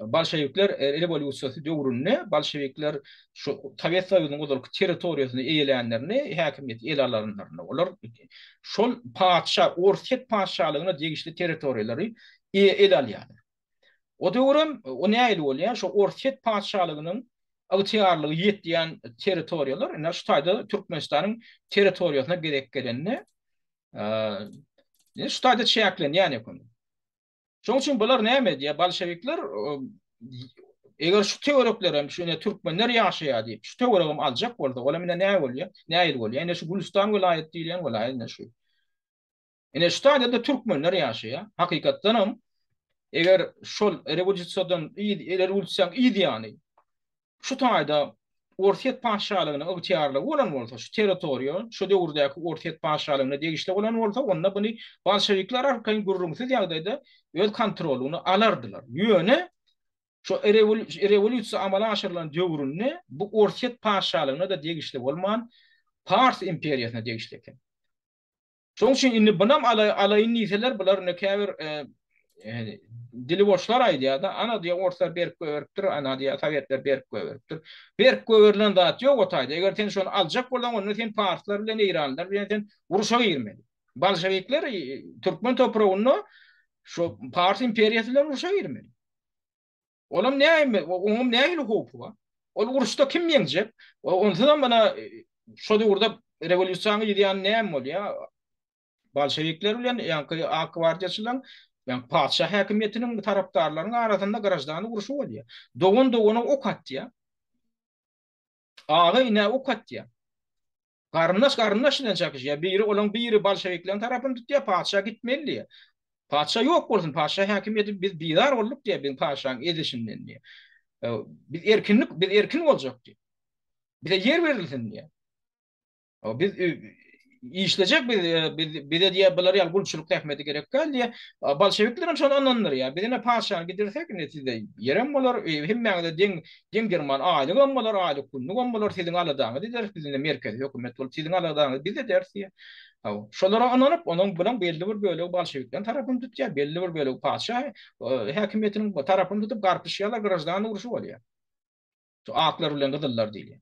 Bolşevikler revolüsiyası döwründe Bolşevikler şu Sovet Soýuzynyň ozalky territoriýasyny eýleýänlerini, häkimiýeti ele alanlaryny olar şol padşa, Orset padşalygyna degişli territoriýalary ele alýar. O döwrüm o näýil bolýar? Şu Orset padşalygynyň agtyarlygy ýetdiýän territoriýalar, ina şu taýda Türkmenistanyň territoriýasyna gerek gelenini şu taýda çäklenýän ýani. Şoň üçin bular näme diýär? Bolşevikler eger şu teoreklerim şuna Türkmenler ýaşaýar diýip şu teoregim aljak boldy. Ola mine näme bolýar? Näýil bolýar? Ene şu Gulistan welaýet diýilen welaýet şu. Ene şu taýda da Türkmenler ýaşaýar. Hakykatdan hem eger şol rewolýusiýaň ideýany şu taýda Orset paşalygyny ygtyarlygy bolan bolsa, şu territoriýa, şu döwürdäki Orset paşalygyna degişli bolan bolsa, onda buny bolşevikler arkaň gurrumsuz ýagdaýda öz kontroluny alardylar. Ýöne şu rewolýusiýa amala aşyrylan döwründe bu Orset paşalygyna da degişli bolman Pars imperiýasyna degişli eken. Şoň üçin indi bunam alaýyn niseler bular näkäbir dili boşlar aýdýar da, ana diýär Orslar berip goýberipdir, ana diýär Sowetler berip goýberipdir. Berip goýberilen zat ýok o taýda. Eger sen şonu aljak bolan, onu sen Parslar bilen Eýranlar bilen sen uruşa girmeli. Bolşevikler Türkmen topragyny şu Pars imperiýasy bilen uruşa girmeli. Olam näme? Oňum nähili hopy bar? Ol uruşda kim ýeňjek? Ondan bana şu döwürde rewolýusiýany ýetýän näme bolýar? Bolşevikler bilen ýa-ni AK partiýaçylaryň yani padşah häkimiýetiniň tarapdarlarynyň arasynda garajdan uruşy bolýar. Dogun ok atýar. Agy ine ok atýar. Garyndaş bilen çakışýar. Biri bolşeviklerin tarapyny tutýar, padşah gitmeli. Padşah ýok bolsun, padşah häkimiýeti biz bidar bolduk diýär, biz padşahyň edişinden diýär. Biz erkin boljak diýär. Bize yer berilsin diýär. Biz işleyecek bir de diye bunları yal gulçuluk tehmeti gerek gal diye Bolşeviklerim şonu anlanır ya. Bir de paşa gidersek neticede yerem bolar hem de den German aýlyk bollar aýlyk kunluk bollar sizin aladağını diýer bizin merkez hökümet bol sizin aladağını biz de dersi. Şolara anlanıp onun bilen belli bir bölegi Bolşeviklerin tarapyny tutýar, belli bir bölegi paşa häkimiýetiniň tarapyny tutup garpyşýarlar, garajdan uruşy bolýar. Şu aklar bilen gydyllar diýilýär.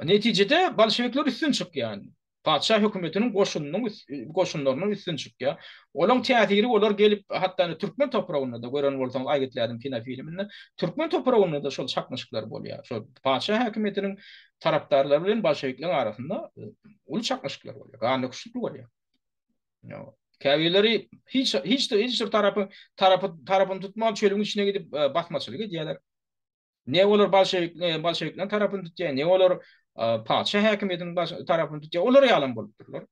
Neticede Bolşevikler üstün çık yani. Padşah hökümetiniň goşunlarynyň üstün çykýar. Olaň täsiri olar gelip hatda Türkmen topragyna da gören bolsaň aýdytladım kino filminde. Türkmen topragyna da şol çakmışyklar bolýar. Şol padşah hökümetiniň tarapdarlary bilen bolşevikleriň arasynda ul çakmışyklar bolýar. Gany güçlü bolýar. Käbileri hiç tarapyny tutmak çölüň içine gidip basmaçylyk edýärler. Ne olur bolşeviklerin tarapyny tutýar, ne olur padşah häkimiýetiniň tarapyny tutýar, olar ýalan bolupdurlar.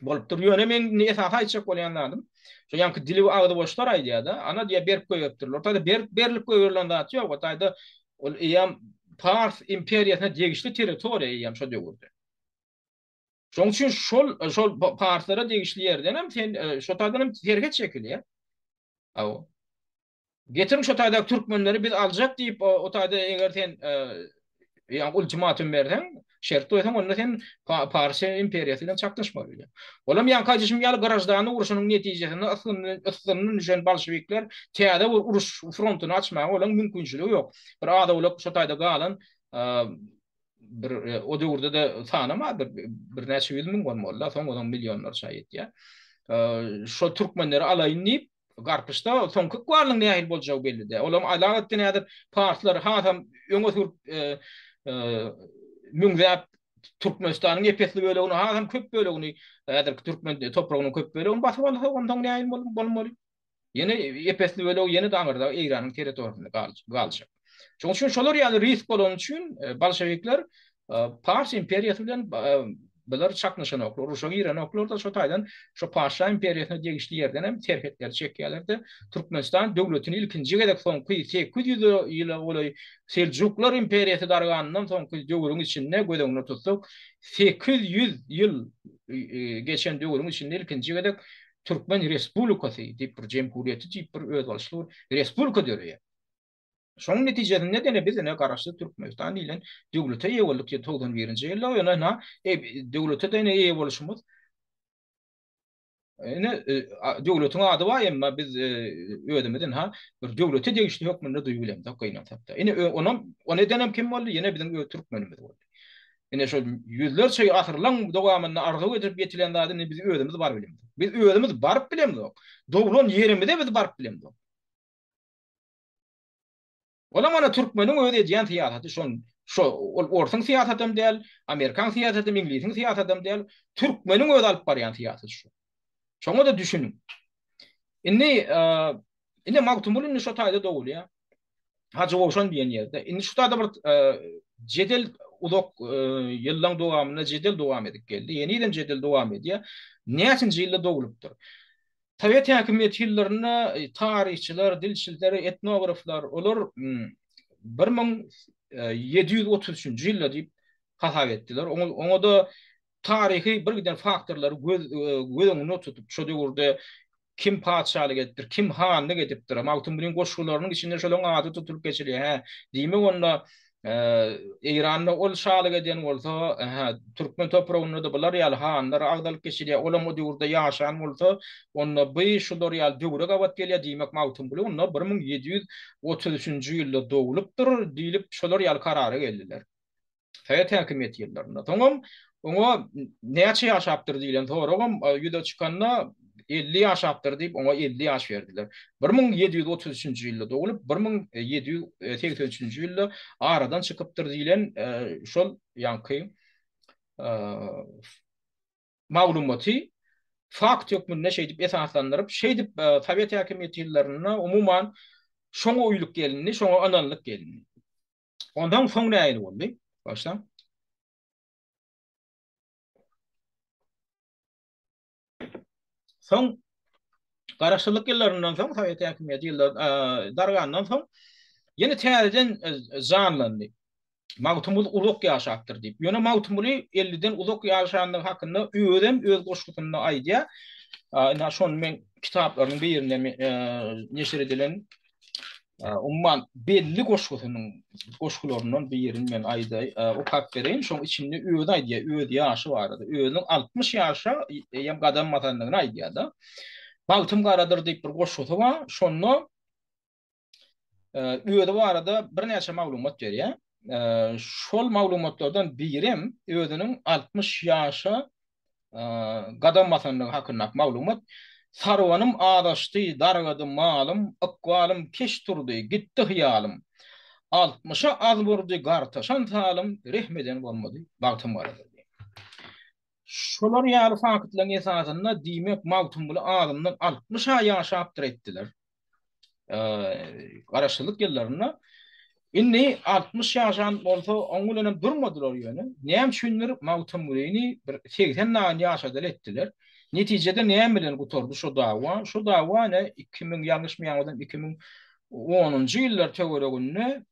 Bolupdur. Ýöne men esas aýtjak bolýanlarym. Şu ýanky dili agdy boşlar aýdýar da, ana diýär berip goýupdurlar. Taýda berilip goýurylan zat ýok. Taýda ol ýam Pars imperiýasyna degişli territoriýa ýam şo döwürde. Şoň üçin şol Parslara degişli ýerden hem sen şo taýdan hem terket çekilýär. Getirin şo taýda Türkmenleri biz aljak diýip o taýda eger sen ýa ultimatum berden, şert goýsaň onda sen Pars imperiýasy bilen çaklaşmaly. Olam ýa kaçyşym ýaly garajdan uruşynyň netijesinde aslynda düşen bolşevikler täze uruş frontuny açmagy olan mümkinçiligi ýok. Bir ada ulak şo taýda galan bir o döwürde de sanama bir näçe ýüz ming bolmaly, soň odan milyonlar şaýet ýa. Şo türkmenleri alaýyn diýip garpyşda soňky gwarlyň nähil boljak belli. Olam alagatda nädir Parslar hasam öňe sürüp müňzäp Türkmenistanyň epesli bölegini hasam köp bölegini nädir Türkmen topragynyň köp bölegini basyp alsa ondan nähil bolmaly. Ýene epesli bölegi ýene daňyrda Eýranyň territoriýasynda galjak. Şoň üçin şolar ýaly risk bolan üçin bolşevikler Pars imperiýasy bilen bular çaknaşan oklar, uruşa giren oklar da şo taýdan şo Paşa imperiýasyna degişli ýerden hem terhetler çekýärlerdi. Türkmenistan döwletini ilkinji gedek soňky 800 ýyla bolay Seljuklar imperiýasy darganynyň soňky döwrüň içinde gödüňi tutsak 800 ýyl geçen döwrüň içinde ilkinji gedek Türkmen Respublikasy diýip bir jemhuriýeti diýip bir özbaşly respublika döwrüýär. Şoň netijesinde dene biz ene garaşly Türkmenistan diýilen döwlete ýa bolduk 91-nji ýylda ýa-ni döwlete de ene ýa boluşymyz ine döwletiň ady var emma biz ödemeden ha bir döwlete degişli hökmünde duýulýar da goýnan tapda. Ine ona denem kim boldy? Ýene biziň türkmenimiz boldy. Ine şol yüzlerçe asyrlaň dowamyny arga götürüp ýetilen zady biz ödemiz bar bilemdik. Biz ödemiz barıp bilemdik. Dowlan ýerimizde biz barıp bilemdik. Ola mana türkmeniň öde diýen siýasaty şo ortaň siýasatym däl, Amerikan siýasatym, Inglisiň siýasatym däl, türkmeniň öde alyp barýan siýasaty şu. Şoňa da düşünün. Indi magtumulun şu taýda dowulýar. Hacı Oşan diýen ýerde. Indi şu taýda bir jedel uzak ýyllaň dowamyna jedel dowam edip geldi. Ýeniden jedel dowam edýär. Näçinji ýylda dowulupdyr? Sovet häkimiýeti ýyllaryna tarihçiler, dilçiler, etnograflar olar 1733-nji ýylda diýip hasap etdiler. Oňa da tarihi bir giden faktorlary göz tutup şo döwürde kim padşahlyk etdir, kim hanlyk edipdir. Magtumlyň goşgularynyň içinde şolaň ady tutulup geçilýär. Diýmek onda İran'da ol şalyk eden bolsa, Türkmen toprağynda da bular ýaly hanlar agdalyp geçilýär. Olam o döwürde ýaşan bolsa, onda bu şular ýaly döwre gawat gelýär diýmek Magtumly onda 1733-nji ýylda dowulupdyr diýilip şolar ýaly karara geldiler. Sovet häkimiýeti ýyllarynda. Toňam oňa näçe ýaşapdyr diýilen soragam ýüde çykanda 50 ýaşapdyr diýip oňa 50 ýaş berdiler. 1733-nji ýylda dowulup 1783-nji ýylda aradan çykypdyr diýilen şol ýanky maglumaty fakt ýokmunda şeýdip esaslandyryp şeýdip Sovet häkimiýeti ýyllaryna umuman şoňa uýulyp gelindi, şoňa analyk gelindi. Ondan soň näme boldy? Başla. Son garaşçylyk ýyllaryndan soň Sovet häkimiýeti dargandan soň ýene täzeden zanlandy. Magtumul uluk ýaşapdyr diýip. Ýöne Magtumly 50-den uluk ýaşanlyk hakynda öz goşgusyna aýdýar. Ina şonu men kitaplaryň birinde neşir edilen umman belli goşgularyndan bir ýerini men aýday okap bereyim. Şoň içinde öz aýdýar, öz ýaşy bar edy. Özüň 60 ýaşa ýam gadam matanlygyny aýdýar da. Magtum garadyr diýip bir goşgusy bar. Şonu özü barada bir näçe maglumat berýär. Şol maglumatlardan birim özüniň 60 ýaşa gadam matanlygy hakynda maglumat. Sarwanım adaşdy, dargady malym, aqwalym keş turdy, gitdi hyalym. 60-a az burdy, gartaşan salym, rehmeden bolmady, bagtym baradyr. Şolar ýaly faktlaryň esasynda diýmek Magtumly adamdan 60-a ýaşapdyr etdiler. Garaşçylyk ýyllaryna. Indi 60 ýaşan bolsa oňa bilen durmadylar ýöne. Näme üçindir Magtumlyny 80 ýaşa etdiler. Neticede näme bilen gutordy şu dawa? Şu dawa ne 2000 ýalňyş ýaňydan 2010-njy ýyllar töwereginde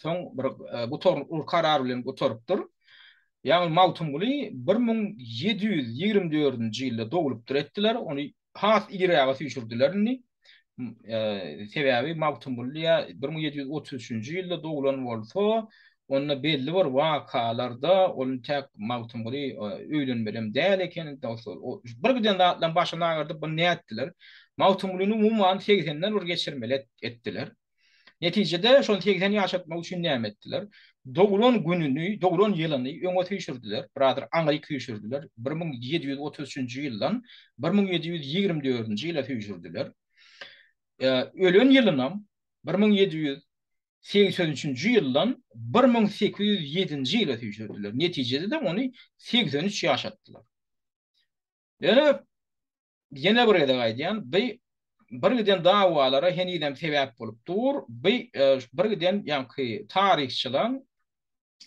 soň bir gutor karar bilen gutorupdyr. Ýani Magtumly 1724-nji ýylda dowulupdyr etdiler. Ony has ýere düşürdiler. Sebebi Magtumly 1733-nji ýylda dowulan bolsa, onda belli bir wakalarda onun tek Magtumly öýlenmelem däl eken. Bir giden zatdan başyna agardyp bu näme etdiler? Magtumlyny umuman 80'den bir geçirmeli etdiler. Neticede şol 80 ýaşatmak üçin näme etdiler? Dowulan gününi, dowulan ýylyny öňe düşürdiler. Birader aňryk düşürdiler. 1733-nji ýyldan 1724-nji ýyla düşürdiler. Ölen ýylynam 1783-nji ýyldan 1807-nji ýyla düşürdiler. Neticede de ony 83 ýaşatdylar. Ýene bir ýerde gaýdýan, bir giden dawalara heniden sebäp bolupdyr. Bir giden ýanky tarihçiler,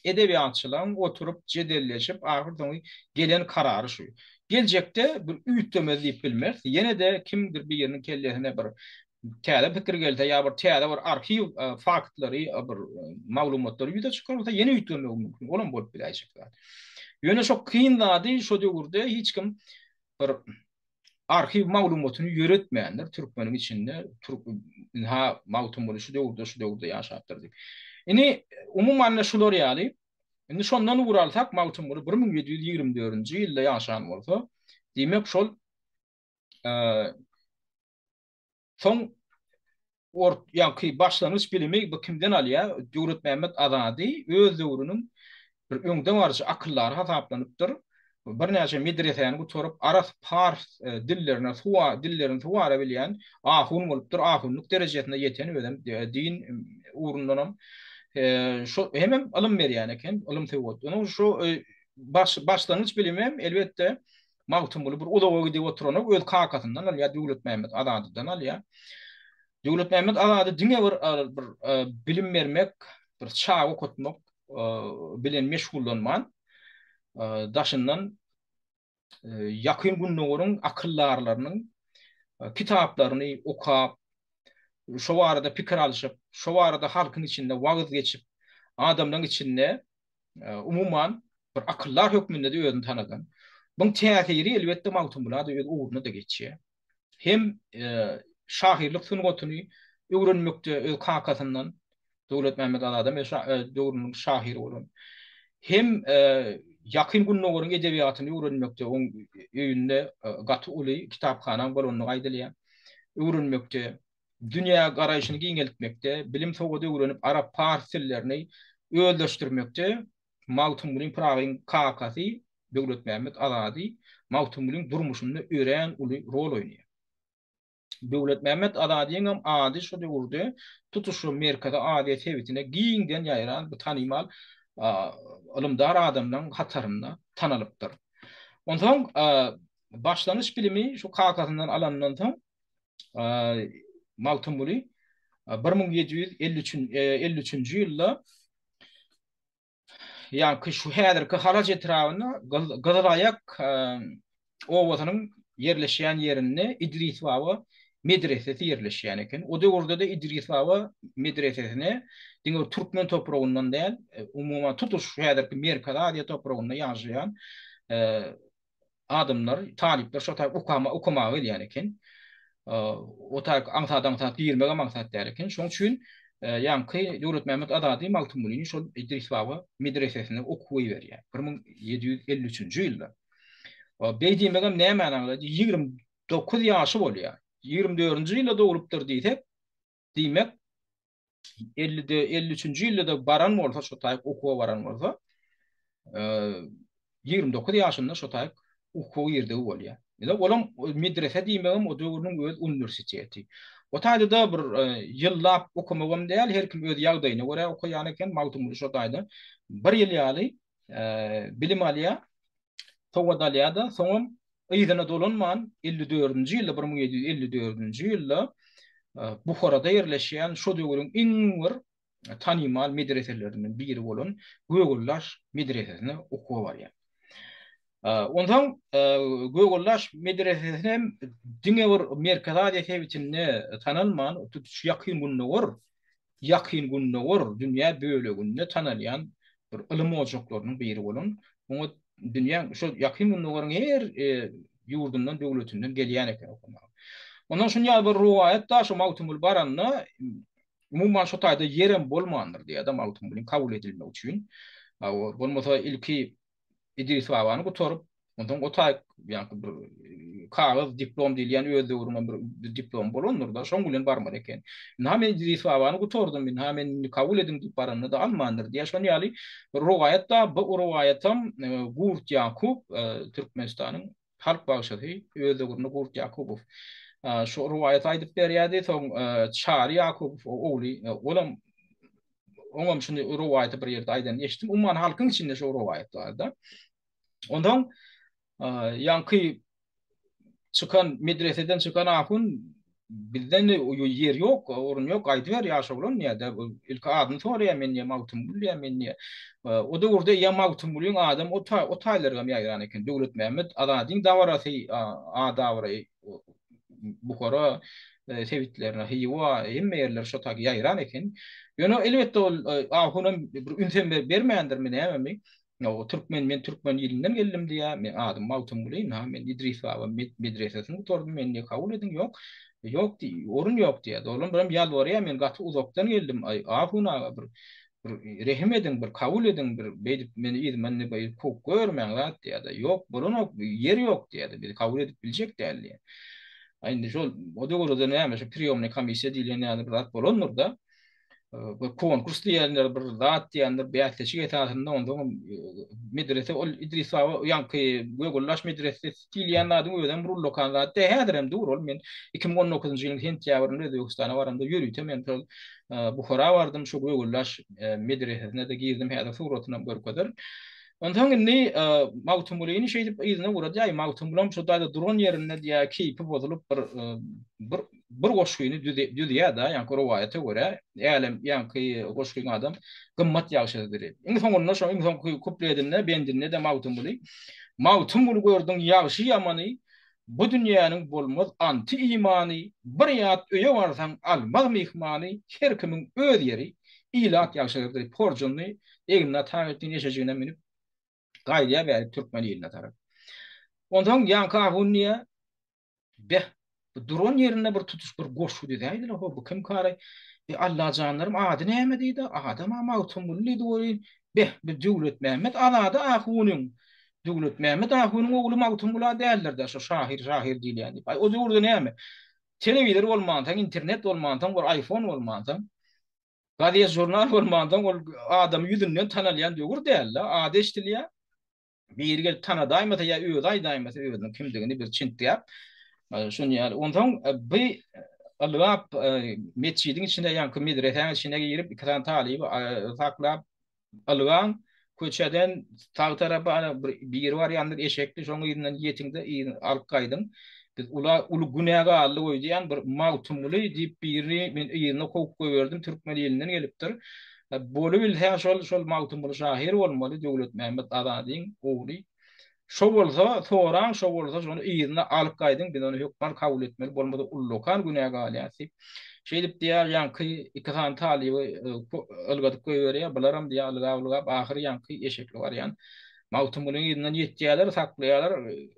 edebiýatçylar oturup jedelleşip ahyrda gelen karary şu. Geljekde bir üýtdeme diýip bilmez. Ýene de kimdir bir ýeriniň kellesine bir täze pikir gelse ýa bir täze bir arhiw faktlary, bir maglumatlary ýüze çykarsa ýene üýtdeme mümkin. Olam bolup biläjek. Ýöne şo kyn zady şo döwürde hiç kim bir arhiw maglumatyny ýöretmeýänler türkmeniň içinde Magtumly şu döwürde ýaşapdyr diýip. Indi umuman şular ýaly. Indi şondan uralsak Magtumly 1724-nji ýylda ýaşan bolsa, diýmek şol Son yankı başlangıç bilimi bu kimden alya? Döwlet Mehmet Azadi öz döwrünün bir öňden barjy akyllar hasaplanıpdyr. Bir näçe medreseýäni guturup aras pars dillerini suwara bilýän ahun bolupdyr. Ahunlyk derejesine ýeten ödem din urundanam şo hemem alym berýän eken, alym tewot. Onu şo başlangıç bilimim elbette magtym bolup bir ulawa gidip oturanyp öz kakatyndan alýa Döwlet Mehmet Azadydan alýa. Döwlet Mehmet Azady diňe bir bilim bermek, bir çağa okutmak bilen meşgullanman daşyndan yakyn günnäwiriň akyllarlarynyň kitaplaryny okap, şo barada pikir alşyp, şo barada halkyň içinde wagt geçip, adamlaryň içinde umumyň bir akyllar hökmünde de özüni tanadan. Buň täsiri elbetde magtym bolady, öz uğruna da geçýär. Hem şahirlik sungatyny öwrenmekde öz kakatyndan Döwlet Mehmet Azady döwrüniň şahiri bolan. Hem yakyn günnäwiriň edebiýatyny öwrenmekde, oň öýünde gaty uly kitapxanaň bolanyny aýdylýar. Öwrenmekde, dünýä garaýşyny giňeltmekde, bilim sowgady öwrenip arap fars dillerini özleşdirmekde Magtymyň pragyň kakasy Döwlet Mehmet Azady Magtymyň durmuşynda ören uly rol oýnaýar. Döwlet Mehmet Azadyň hem ady şo döwürde tutuşy Amerikada ady sebitine giňden ýaýran bu tanymal alımdar adamdan hatarında tanalypdyr. Ondan başlanış bilimi şu kakasından alandan soň Magtym Buly 1753-nji ýylda ýa-ni şu häzirki Haraç etrawyna Gazaraýak owasynyň yerleşýän yerinde İdris Baba medresesi yerleşýän eken. O döwürde de İdris Baba medresesine diňe Türkmen toprağından däl, umuma tutuş häzirki Amerikada ady toprağynda ýaşaýan adamlar, talipler şo taýp okuma bilýän eken. O taýp aňsat ýermege maksat däl eken. Şoň üçin ýa-ni Döwlet Mehmet Azady Magtym Bulyň şo İdris Baba medresesine okuwy berýär 1753-nji ýylda. Beýdimegem näme anaňla 29 ýaşy bolýar. 24-nji ýylda dogulupdyr diýsek, diýmek 53-nji ýylda baran bolsa, şo taýp okuwa baran bolsa, 29 ýaşynda şo taýp okuwy ýerde bolýar. Olam medrese diýmegem o döwrüniň öz universiteti. O taýda bir ýyllap okumagam däl, her kim öz ýagdaýyna görä okuýan eken. Magtym Buly şo taýda bir ýyl ýaly bilim alýar, sowgat alýar da, soňam ýygyna dolanman 54-nji ýylda 1754-nji ýylda Buharada yerleşýän şo döwrüň iň bir tanymal medreselerinden biri bolan Gögüllaş medresesine okuwa barýar. Ondan Gögüllaş medresesine diňe bir Amerikada ýeşeýän tanalman, şu yakyn günnäwir dünýä böleginde tanalýan bir ilim ojaklarynyň biri bolan. Oňa dünýä şu yakyn günnäwiriň her ýurdundan, döwletinden gelýän eken okumak. Ondan şonňa bir ruwayat da şu Magtym Buly baranna umumyň şo taýda ýerem bolmandyr diýär da Magtym Bulyň kabul edilmek üçin. Bolmasa ilki İdris Babany guturup, ondan o taýp ýa-ni bir kagaz diplom diýilýän öz döwründen bir diplom bolandyr da şoň bilen barmar eken. Men İdris Babany guturdum, men kabul ediň diýip barany da almandyr diýär. Şoň ýaly bir ruwayat da bu ruwayatam Gurt Ýakup Türkmenistanyň halk bagşasy öz döwründe Gurt Ýakupow şu ruwayat aýdyp berýärdi, soň Çar Ýakup ogly olam oňam şunu ruwayaty bir ýerde aýdan eşitdim. Umman halkyň içinde şu ruwayat barda. Ondan ýanky çıkan medreseden çıkan ahun bizden yer yok, orun yok, aýdyber ýaşaglan ýa-da ilki adyny soraýar men ýa Magtym Buly ýa men ýa. O da orada ýa Magtym Bulyň adam o taýlarga ýaýran eken. Döwlet Mehmet Azadyň dawarasy dawary Buhara sebitlerine hiwa hemme ýerler şo taýy ýaýran eken. Ýöne elbetde ol ahunam bir ünsen bermeýändir meni hemmi. O men Türkmen ýylynden geldim diýär. Men adym Magtym Buly, men İdris Baba medresesini guturdum, men kabul ediň ýok. Ýok diýär, orun ýok diýär. Olam bilen ýalbarýar, men gaty uzakdan geldim. Ahuna bir rehim ediň, bir kabul ediň, bir beýdip meni ýyzmanny beýip kok görmeň diýär. Ýok, bolany ýer ýok diýär. Bir kabul edip biljek däl diýär. Aýdy şol o döwürde näme şu priyomny komissiýa diýilen ýaly bir zat bolandyr da. Bu konkurs diýenler bir zat diýenler beýatçy etasynda onda medrese ol İdris Ağa ýanky Gögüllaş medresesi diýilen adyň öýden bir lokal zat häzirem dur ol men 2019-njy ýylyň sentýabrynda Özbekistana baranda ýürüýtem men şol Buhara bardym şu Gögüllaş medresesine de girdim häzir suratyny görkezdir. Ondan indi mawtumlygyny şeýdip ýyzyna gurady ýa mawtumlym şu da duran ýerinde diýä keypi bozulyp bir bir goşgyny düzýär da ýa-ni rowaýata görä ýalem ýa-ni goşgyň adam gymmat ýagşydyr. Iň soňunda şo iň soňky kupledinde bendinde de mawtumly. Mawtumly gördüň ýagşy ýamany bu dünýäniň bolmaz anti imany bir ýat öýe barsaň almaz mehmany her kimiň öz ýeri ilak ýagşydyr. Porjunly egimna taýytyn ýeşejigine minip gaýdya berip türkmen ýeline tarap. Ondan ýanky ahunniýe be bu duran ýerine bir tutuş bir goşu diýdiler. Bu kim kary? Allah canlarym ady näme diýdi? Adam mawtumly diýdi. Be bir Döwlet Mehmet alady ahunyň. Döwlet Mehmet ahunyň ogly mawtumly däldir de şu şahir diýilýär. Ay o döwürde näme? Telewizor bolmandan, internet bolmandan, bir iPhone bolmandan, gaziýe jurnal bolmandan ol adam ýüzünden tanalýan döwür däl. Ady eşdilýär. Bir gel tanadaýmata ýa öýdaýmata öýdüň kimdigini bir çintýär. Şunu ýaly ondan bir alap meçidin içinde ýanky medreseň içine girip iki tane talyp saklap algan köçeden tag tarapy bir ýeri bar ýandy eşekli şoň ýerinden ýetiňde alyp gaýdym. Biz ulu günäge aldy goýdyan bir mawtumly diýip birini men ýerine koyup goýberdim türkmen ýelinden gelipdir. Bolu bilse şol mawtumly şahir bolmaly Döwlet Mehmet Azadyň ogly. Şo bolsa soran şo bolsa şonu ýerine alyp gaýdym biz onu hökmar kabul etmeli bolmady ullokan günäge alýasy. Şeýdip diýär ýanky iki tane talyby ılgadyp goýberýär bularam diýär alga ahyry ýanky eşekli bar ýan. Mawtumlyň ýerinden ýetýärler saklaýarlar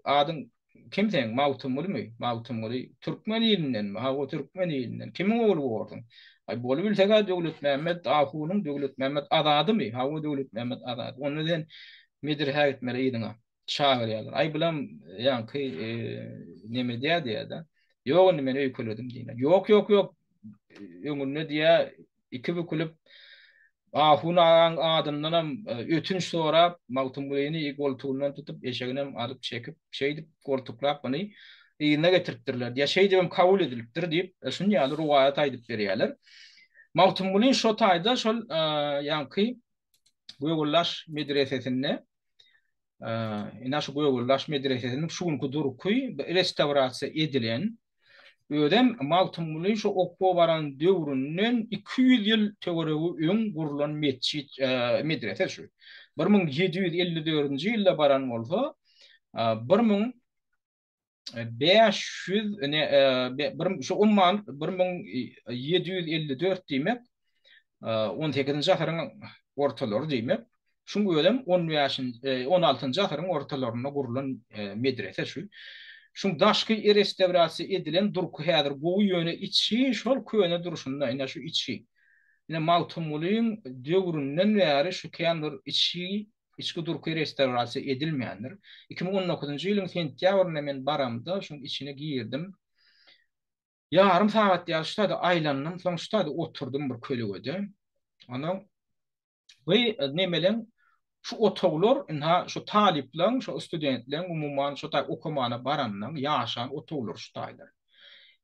adyň kimseň mawtumlymy? Mawtumly türkmen ýerinden ha o türkmen ýerinden kimiň ogly bordun? Ay bolu bilsek Döwlet Mehmet ahunyň Döwlet Mehmet Azadymy? Ha o Döwlet Mehmet Azady. Onu den medrese etmeli ýydyňa. Şair ýalar. Ay bilen ýanky neme diýär da. Ýok men öýkeledim diýler. Ýok. Öňünde diýär iki bükülüp ahunyň adyndan ötünç sorap mawtumlygyny goltuğundan tutup eşeginem alyp çekip şeýdip goltuklap bany ýyna getiripdirler. Ýa şeý diýip kabul edilipdir diýip şunu ýaly ruwaýat aýdyp berýärler. Mawtumlyň şo taýda şol ýanky Gögüllaş medresesinde ina şu Gögüllaş medresesiniň şuňky durky restaurasiýa edilen ödem mawtumly şu okpo baran döwründen 200 ýyl töweregi öň gurulan meçit medrese şu. 1754-nji ýylda baran bolsa 1500 şu umman 1754 diýmek 18-nji asyryň ortalary diýmek. Şuňa ödem 16-njy asyryň ortalaryna gurulan medrese şu. Şuň daşky restaurasiýa edilen durky häzir gowy ýöne içi şol köne duruşunda ina şu içi. Ina mawtumlyň döwründen bäri şu kändir içki durky restaurasiýa edilmeýändir. 2019-njy ýylyň sentýabrynda men baramda şuň içine girdim. Yarım saat ýaşda aýlanyň soňçda oturdum bir kölegede. Ana we nemelen şu otoglar inha şu talipleň şu studentleň umumyň şu taý okumana baranlaň ýaşan otoglar şu taýlar.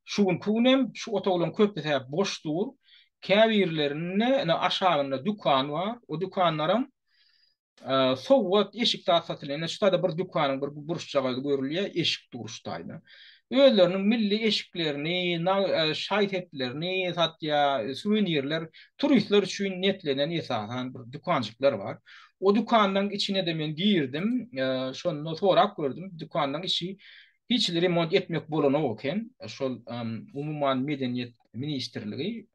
Şuň kunem şu otoglaryň köpde boş dur. Käbirlerine aşagynda dükkan bar. O dükkanlarym sowat eşik taýsatylyna şu taýda bir dükkanyň bir burçjaga görülýär eşik duruşdaýdy. Öýleriniň milli eşiklerini, şaýt heplerini satýa suvenirler, turistler üçin netlenen esasan bir dükkanjyklar bar. O dükkandan içine de men girdim. Şonu sorap gördüm. Dükkandan içi hiç remont etmek bolana oken. Şol umumyň medeniýet ministrligi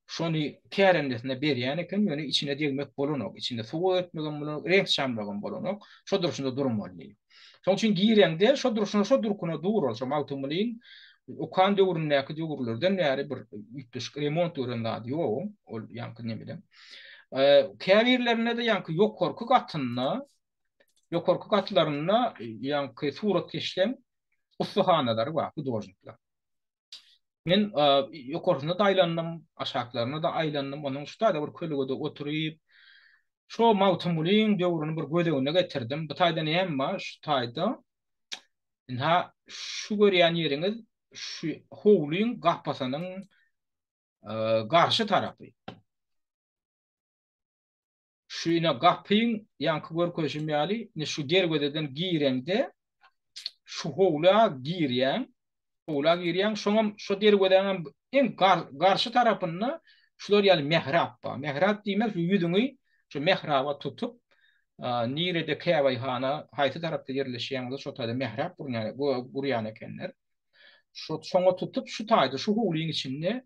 şonu kärendesine berýän eken, ýöne içine degmek bolana, içinde sowa etmegen bolana, renk şamlagan bolana. Şo duruşunda durmaly. Şoň üçin giýrende şo durkuna dur bolsa mawtumlyň o kan döwründäki döwürlerden näre bir remont görende ýok. Ol ýanky nemede. Käbirlerine de ýanky ýokarky gatlaryna ýanky surat geçlen ustahanalary bar, hudojniklar. Men ýokaryna da aýlandym, aşaklaryna da aýlandym. Onuň şuda bir kölgede oturyp şo mawtymlyň döwrüni bir gödegine getirdim. Bu taýda näme? Şu taýda ha şu görýän ýeriňiz şu howlyň gahpasynyň garşy tarapy. Şuna gapyň ýanky görkeşim ýaly, ne şu dergededen giýrende şu howla girýän, şoňa şu dergeden en garşy tarapyny şular ýaly mehrap ba. Mehrap diýmek şu ýüdüňi şu mehraba tutup nirede käwayhana haýsy tarapda ýerleşýände şu taýda mehrap burýan ekenler. Şu şoňa tutup şu taýda şu howlyň içinde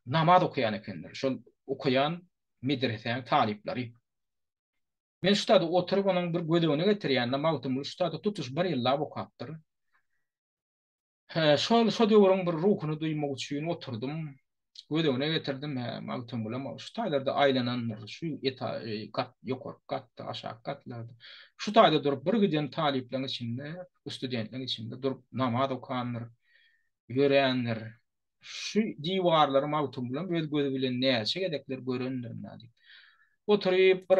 namaz okuyan ekenler. Şol okuyan medreseň talipleri. Men şu taýda oturup onuň bir gödegine getirýän namazymly şu taýda tutuş bir ýyllap okapdyr. Şol döwrüň bir ruhuny duýmak üçin oturdum. Gödegine getirdim. Magtym bulam. Şu taýlarda aýlananlar, şu kat ýokary katda, aşağı katlarda. Şu taýda durup bir giden taliplerin içinde, studentlerin içinde durup namaz okanlar, görenler. Şu diwarlary magtym bulam öz gözi bilen näçe gedekler görenler nädi. Oturup bir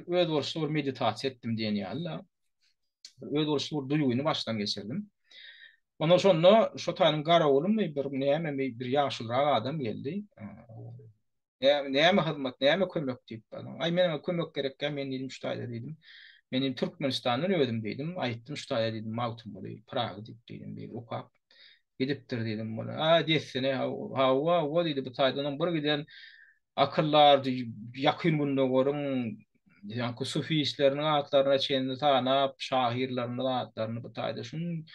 öz borçlu meditasiýa etdim diýen ýaly. Öz borçlu duýguny başdan geçirdim. Ondan sonra şu taýyň garawulym bir näme bir ýaşylyrak adam geldi. Näme hyzmat, näme kömek diýip balam. Ay mene kömek gerekkä, men diýdim şu taýda diýdim. Men Türkmenistanyň ödüm diýdim. Aýtdym şu taýda diýdim, magtym boly, Praga diýdim bir okap. Gidipdir dedim buna. Desene hawa diýdi bu taýdan bir giden akyllar ýakyn günde görüň ýa-ni sufistleriniň atlaryna çenli tanap, şahirleriň atlaryny bu taýda şun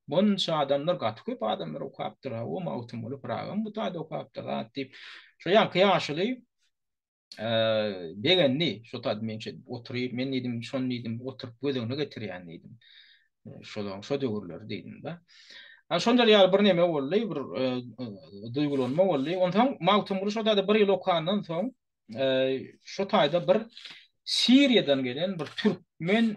bunça adamlar gaty köp adamlar okapdyr. O mawtym bolup Pragam bu taýda okapdyr diýip şu ýanky ýaşyly begenni şu taýda men oturyp men diýdim şonu diýdim oturup gödegine getirýän diýdim. Şo döwürler diýdim da. Şonda ýaly bir näme boldy, bir duýgulanma boldy. Ondan mawtym şu taýda bir ýyl okandan soň şu taýda bir Siriýadan gelen bir türkmen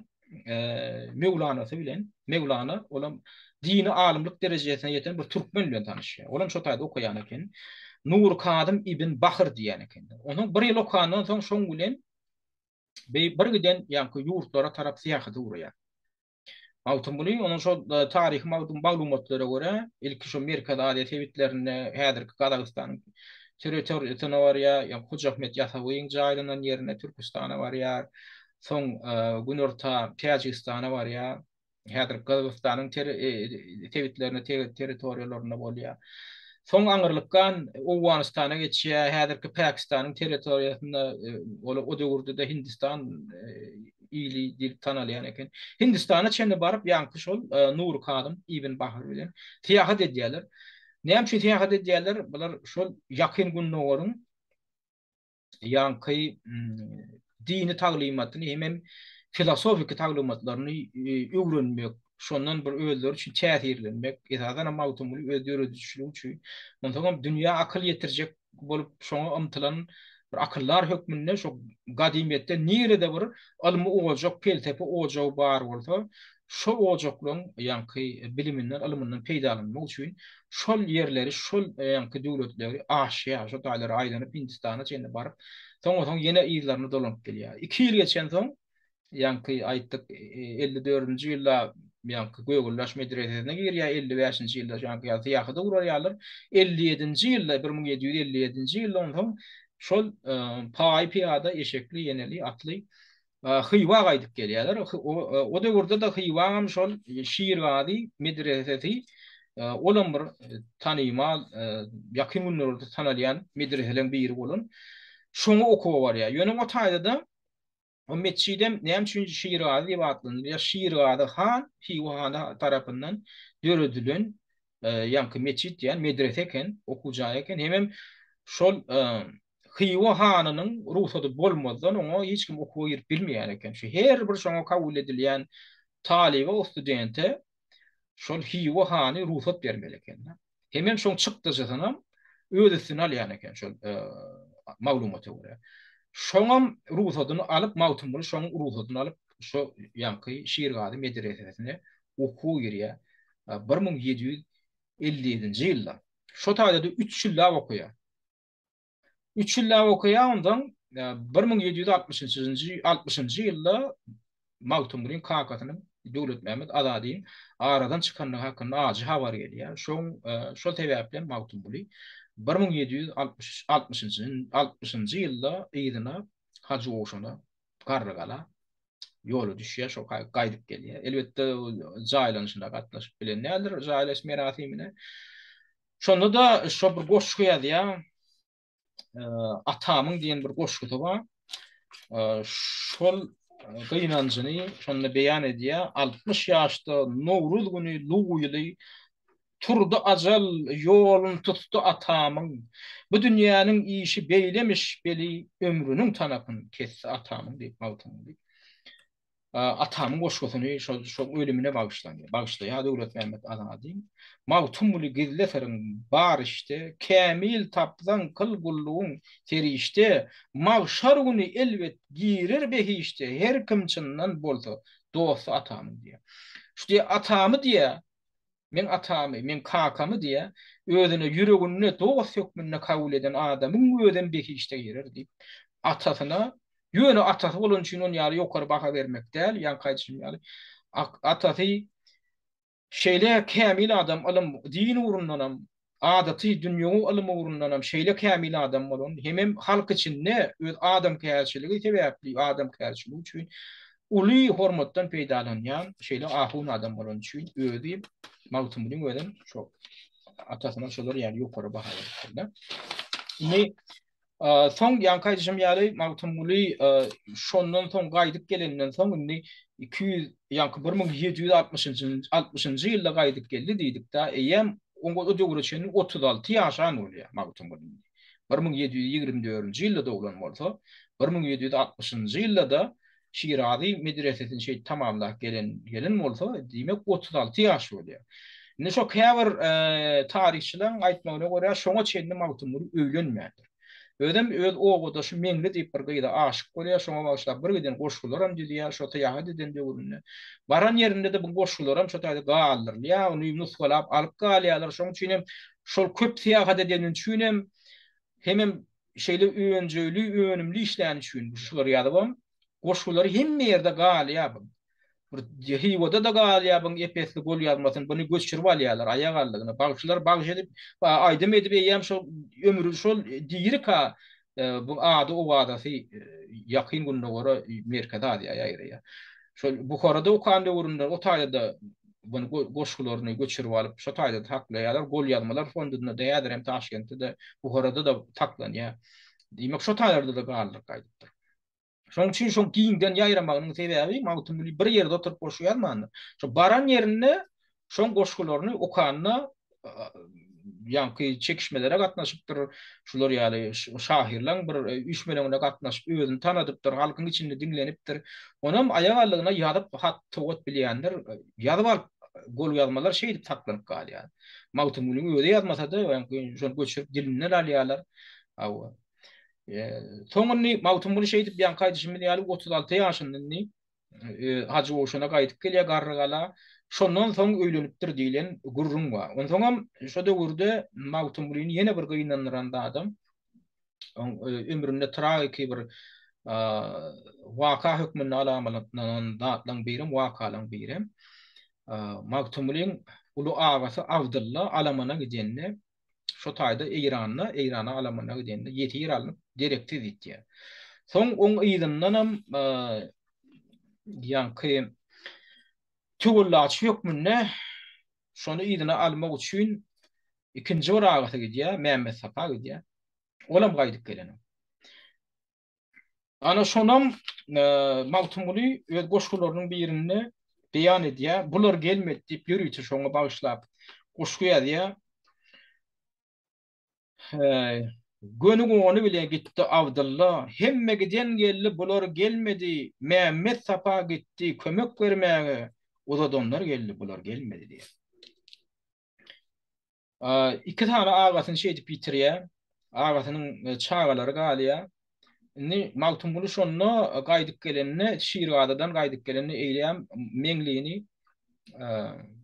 Mevlana'sı bilen, Mevlana olam dini alimlik derejesine ýeten bir türkmen bilen tanışýar. Olam şu taýda okuyan eken. Nur Kadim ibn Bahr diýen eken. Onuň bir ýyl okandan soň şoň bilen bir giden ýanky ýurtlara tarap syýahaty urýar. Mawtym buly onuň şo taryhy maglumatlara görä ilki şo Amerikada ady tebitlerine häzirki Kazakstanyň territoriýasyna barýar, ýa Hujahmet Ýasawyň jaýlanan ýerine Türkistana barýar. Soň günorta Täjikistana barýar. Häzir Kazakstanyň tebitlerine territoriýalaryna bolýar. Soň aňyrlykdan Owganistana geçýär, häzirki Pakistanyň territoriýasynda o döwürde de Hindistan ýyly dil tanalýan eken. Hindistana çenli baryp ýanky şol Nur Kadim ibn Bahr bilen tiýahat edýärler. Näme üçin tiýahat edýärler? Bular şol ýakyn günnäweriň ýanky dini taglimatyny hem filosofik taglimatlaryny öwrenmek, şondan bir özleri üçin täsirlenmek, esasen mawtym özleri düşürük üçin. Ondan dünýä akyl ýetirjek bolup şoňa ymtylan bir akyllar hökmünde şo gadimiýetde nirede bir almy ojak, peltepe ojak bar bolsa, şo ojaklaryň ýanky biliminden, alymyndan peýdalanmak üçin şol ýerleri, şol ýanky döwletleri Aşya, şo taýlary aýlanyp Hindistana çenli baryp, soň ýene ýyllaryny dolanyp gelýär. 2 ýyl geçen soň ýanky aýtdyk 54-nji ýylda ýanky Göýgüllaş medresesine girýär, 55-nji ýylda ýanky ýazyda urarýarlar. 57-nji ýylda 1757-nji ýyldan soň şol paý piýada eşekli, ýeneli, atly hyýwa gaýdyp gelýärler. O döwürde de hyýwam şol Şiirgady medresesi olan bir tanymal ýakyn günlerde tanalýan medreseleň biri bolan. Şoňa okuwa barýar. Ýöne o taýda da o meçhidem näme üçin Şiirgady diýip atlanýar? Ya Şiirgady han hyýwany tarapyndan döredilen ýanky meçhid diýen medrese eken, okujaý eken. Hem şol hyýwa hanynyň ruhsady bolmazdan oňa hiç kim okuwa girip bilmeýän eken. Şu her bir şoňa kabul edilýän talibe, studente şol hyýwa hany ruhsat bermeli eken. Hem şoň çykdyjysyna ödüsini alýan eken şol maglumaty görä. Şoňam ruhsatyny alyp mawtym boly şoň ruhsatyny alyp şo ýanky Şiirgady medresesine okuw girýär. 57-nji ýylda. Şo taýda 3 ýyl daha okuýar. 3 ýyl daha okuýar, ondan 1760-njy ýylda Magtumulyň kakatynyň Döwlet Mähmet Azadiň aradan çykanlygy hakynda ajy habar gelýär. Şol sebäple Magtumuly 1760-njy ýylda ýygyna Hacı Oşana garrygala ýoly düşýär, şo gaýdyp gelýär. Elbetde jaýlanyşynda gatnaşyp bilenler jaýlaş merasimine. Şonda da şo bir goşgy ýazýar. Atamyň diýen bir goşgy bar. Şol gynanjyny şonda beýan edýär. 60 ýaşda Nowruz güni luýly turdu ajal ýolun tutdu atamyň. Bu dünýäniň işi beýlemiş beli ömrüniň tanapyn kesse atamyň diýip Magtumuly. Atamyň goşgusyny şo ölümine bagışlaýar Döwlet Mähmet Azadiň. Magtumuly gizleferiň bar işte, kämil tapdan kıl gullugyň terişde, magşar güni elbet girer behişde, her kimçinden bolsa dost atamyň diýär. Şu diýär atamy diýär, men kakamy diýär, özüne ýüregine dost hökmünde kabul eden adamyň öden behişde girer diýip atasyna ýöne atasy bolan üçin on ýaly ýokary baha bermek däl, ýa gaýtşym ýaly atasy şeýle kämil adam alym din urundanam, adaty dünýäni alym urundanam şeýle kämil adam bolan hemem halk için ne öz adam kärçiligi sebäpli adam kärçiligi üçin uly hormatdan peýdalanýan şeýle ahun adam bolan üçin özi Magtumulyň öden şo atasyna şolar ýaly ýokary baha berdi. Soň ýankaýjym ýaly Magtumuly şondan soň gaýdyp gelenden soň 1760-njy ýylda gaýdyp geldi diýdik da, eýem oňa döwreçeni 36 ýaşan bolýar Magtumuly. 1724-nji ýylda dowlan bolsa, 1760-njy ýylda da Şirazi medresesini tamamlap gelen bolsa, diýmek 36 ýaş bolýar. Indi şo käbir tarihçiler aýtmagyna görä şoňa çenli Magtumuly öýlenmädir. Ödem öz oğuda şu meňli diýip bir gyýda aşyk bolýar, şoňa başlap bir giden goşgularam diýýär, şo taýýa deden döwründe. Baran ýerinde de bu goşgularam şo taýda galdyr. Ýa ony nusgalap alyp galýarlar, şoň üçin hem şol köp taýýa dedeniň üçin hem şeýle öňjeli, önümli işlän üçin şular ýadypam. Goşgulary hemme ýerde galýar. Bir hiwada da galýar, epesli gol ýazmasyn, bunu göçürip alýarlar aýak aldygyny. Bagçylar bagş edip, aýdym edip eýem şol ömrü şol diýirik bu ady o adasy ýakyn gününe görä merkeze aýýar. Şol Buharada okan döwründe o taýda bunu goşgularyny göçürip alyp, şo taýda taklaýarlar, gol ýazmalar fonduna däýär hem Taşkentde de Buharada da taklanýar. Diýmek şo taýlarda da galdyk gaýdypdyr. Şoň üçin şoň giňden ýaýramagynyň sebäbi Magtumuly bir ýerde oturup goşu ýazmandy. Şo baran ýerine şoň goşgularyny okanyna ýanky çekişmelere gatnaşypdyr. Şular ýaly şahirlaň bir üçmelerine gatnaşyp özüni tanadypdyr, halkyň içinde dinlenipdir. Onam aýak aldygyna ýazyp hat towat bilýändir. Ýazyp alyp gol ýazmalar şeýdip saklanyp galýar. Magtumulyň öýde ýazmasa da ýanky şonu göçürip dilinden alýarlar. Soňunny Magtumuly şeýdip ýan gaýdyşym ýaly 36 ýaşyndy. Hacı Oşana gaýdyp gelýär garrygala. Şondan soň öýlenipdir diýilen gurrun bar. Ondan soň şo döwürde Magtumulyň ýene bir gynanýan adam. Ömründe tragik bir waka hökmüne alamatlanan birim wakalaň birim. Magtumulyň ulu agasy Abdullah alamana gidende şo taýda Eýrana alamana gidende ýetir alyp direkti diýdi. Soň oň ýylyndanam ýanky tugulaç hökmüne şonu ýylyna almak üçin ikinji bir agasy gidýär, Mähmet Sapa gidýär. Olam gaýdyp gelenim. Ana şonam Magtumuly öz goşgularynyň birini beýan edýär. Bular gelmedi diýip ýürüýçi şoňa bagyşlap goşgu ýazýar. Gönü onu bile gitti Abdullah. Hemme giden geldi, bular gelmedi. Mähmet Sapa gitti, kömek vermäge. O da onlar geldi, bular gelmedi diye. İki tane ağasını edip bitirýär. Ağasının çağaları galýar. Magtumuly şonno gaýdyp gelenine, Şirgazydan gaýdyp gelenine eýleýän meňliğini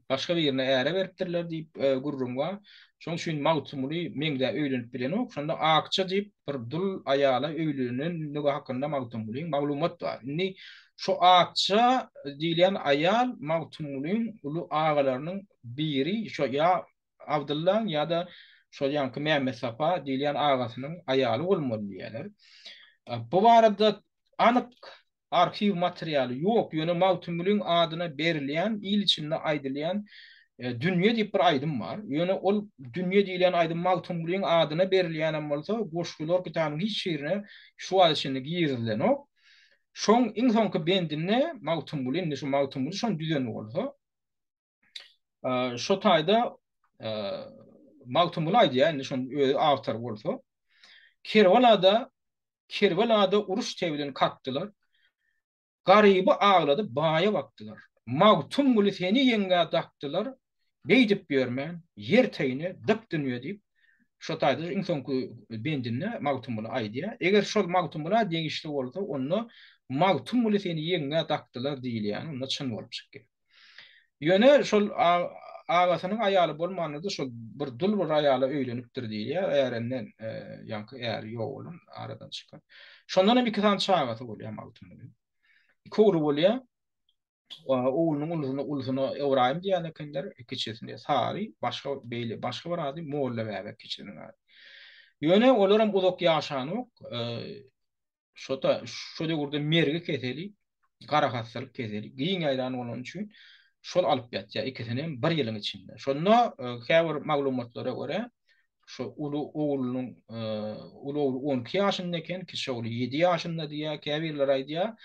başga bir ýerine äre beripdirler diýip gurrunga. Şoň üçin mawtumuly meňde öýlenip bilen ok. Şonda akça diýip bir dul aýala öýlenen nuga hakynda mawtumuly maglumat bar. Indi şo akça diýilen aýal mawtumulyň ulu agalarynyň biri şo ya Abdullah ýa-da şo ýanky Mehmet Safa diýilen agasynyň aýaly bolmaly diýerler. Bu barada anyk arkiv materialy ýok. Ýöne mawtumulyň adyna berilýän, il içinde aýdylýan dünýe diýip bir aýdym bar. Ýöne ol dünýe diýilen aýdym mawtumulyň adyna berilýän bolsa, goşgular kitanyň hiç şeýrine şu aýşyny giýirilden ok. Şoň iň soňky bendine mawtumulyň, şu mawtumuly şoň düzeni bolsa, şo taýda mawtumuly aýdy, ýani şoň awtar bolsa, Kerbalada uruş tebidini kaktılar. Garibi ağladı, bağa baktılar. Mawtum gulu seni yenge taktılar. Beydip görmen, yer teyini dık dönüyor deyip, şo taýda insonku bendinne mawtum gulu aýdýa. Eger şol mawtum gulu deňişli bolsa, onu mawtum gulu seni yenge taktılar diýilýän, onda çyn bolup çykýar. Ýöne şol agasynyň aýaly bolmanyny şol bir dul bir aýala öýlenipdir diýilýär. Ärenden ýanky ýok bolum aradan çykan. Şondan bir kitan çagasy bolýar mawtum gulu. Koru bolýar. Oğlunyň ulusyna Ibrahim diýen ekenler keçesinde sari başga beýle başga bir ady molla bäbä keçenler. Ýöne olaram uzak ýaşanyk şoda gurda merge keteli gara hassalyk keteli giň aýran bolan üçin şol alyp ýatýar ikisini bir ýylyň içinde. Şonda häzir maglumatlara görä şu ulu oğlunyň ulu 12 ýaşynda eken, kişi oğlu 7 ýaşynda diýär, käbirler aýdýar.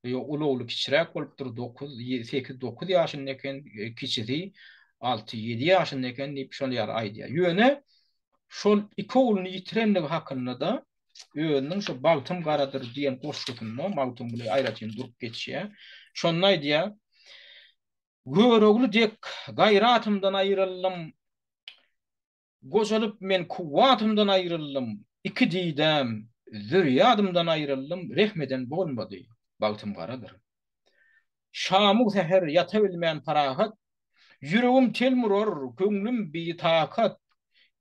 Ulu oğlu kiçirek bolupdyr 8-9 ýaşynda eken, kiçidi 6-7 ýaşynda eken diýip şol ýar aýdýar. Ýöne şol iki oğluny ýitirenligi hakynda da öýüniň şu baltym garadyr diýen goşgutunda mawtum bilen aýratyn durup geçýär. Şonu aýdýar. Görogly dek gaýratymdan aýryldym. Goşalyp men kuwwatymdan aýryldym. İki diýdem, zürýadymdan aýryldym, rehmeden bolmady. Baltym garadyr. Şamuň seher ýata bilmän parahat, ýüregim telmuror, köňlüm bitakat,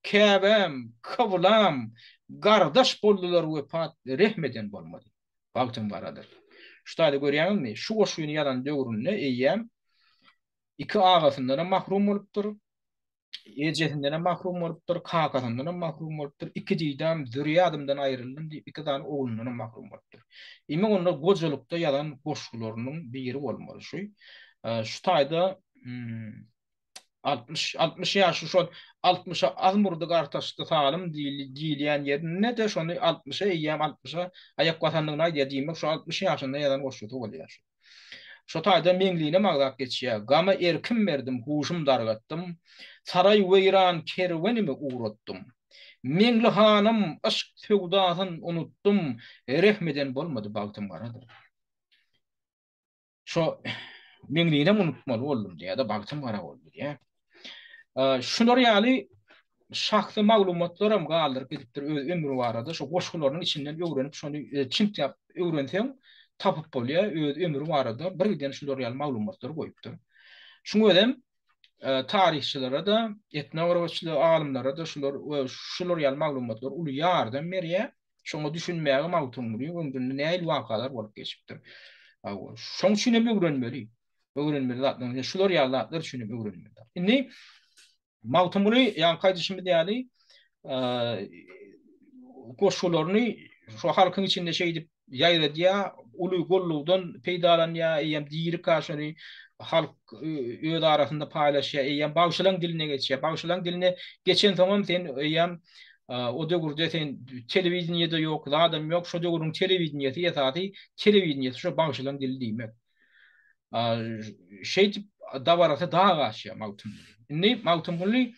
käbem, kıwlam, gardaş boldular wepat, rehmeden bolmady. Baltym garadyr. Şuňda görýänmi? Şu goşuny ýalan döwründe eýýäm iki agasyndan mahrum bolupdyr. Ejesinden mahrum bolupdyr, kakasyndan mahrum bolupdyr. İki diýdem, zürýadymdan aýryldym diýip iki tane oğlundan mahrum bolupdyr. Ime onlar gojulukda ýalan goşgularynyň biri bolmaly şu. Şu taýda 60 ýaşy şol 60-a azmurdy gartaşdy salym diýilýän ýerine de şonu 60-a eýýäm 60-a aýak basandygyna diýmek şu 60 ýaşynda ýalan goşguty bolýar. Şo taýda meňliğine magzak geçýär. Gama erkim berdim, huşum dargatdym. Saray weýran kerwenimi uğratdym. Meňli hanım aşk söwdasyn unutdum. Rehmeden bolmady baltym garadyr. Şo meňliğine unutmaly boldum diýär-de baltym gara boldy diýär. Şunlar ýaly şahsy maglumatlaram galdyryp gidipdir öz ömrü barada şo goşgularynyň içinden öwrenip şonu çimtap öwrenseň tapıp bolýar, öz ömrü barada birden şunlar ýaly maglumatlar goýupdyr. Şuňa edem tarihçilere de, etnografçylar, alimlere de şular ýaly maglumatlar uly ýardam berýär. Şoňa düşünmäge mawtum bolýar, öňünde näil wakalar bolup geçipdir. Şoň üçin öwrenmeli. Öwrenmeli zatlaryň şular ýaly zatlar üçin öwrenmeli. Indi mawtum boly ýa-ni gaýdyşymy diýäli goşgularyny şu halkyň içinde şey edip ýaýradýar, uly gollugdan peýdalanýar, eýem diýri kaşary halk öz arasynda paýlaşýar, eýem bagşylaň diline geçýär. Bagşylaň diline geçen tamam sen eýem o döwürde sen telewizionyada ýok, adam ýok, şo döwürüň telewizionyasy ýasaty, telewizionyasy şo bagşylaň dili diýmek. Şey dabarata daha gaşýar mawtum. Indi mawtum boly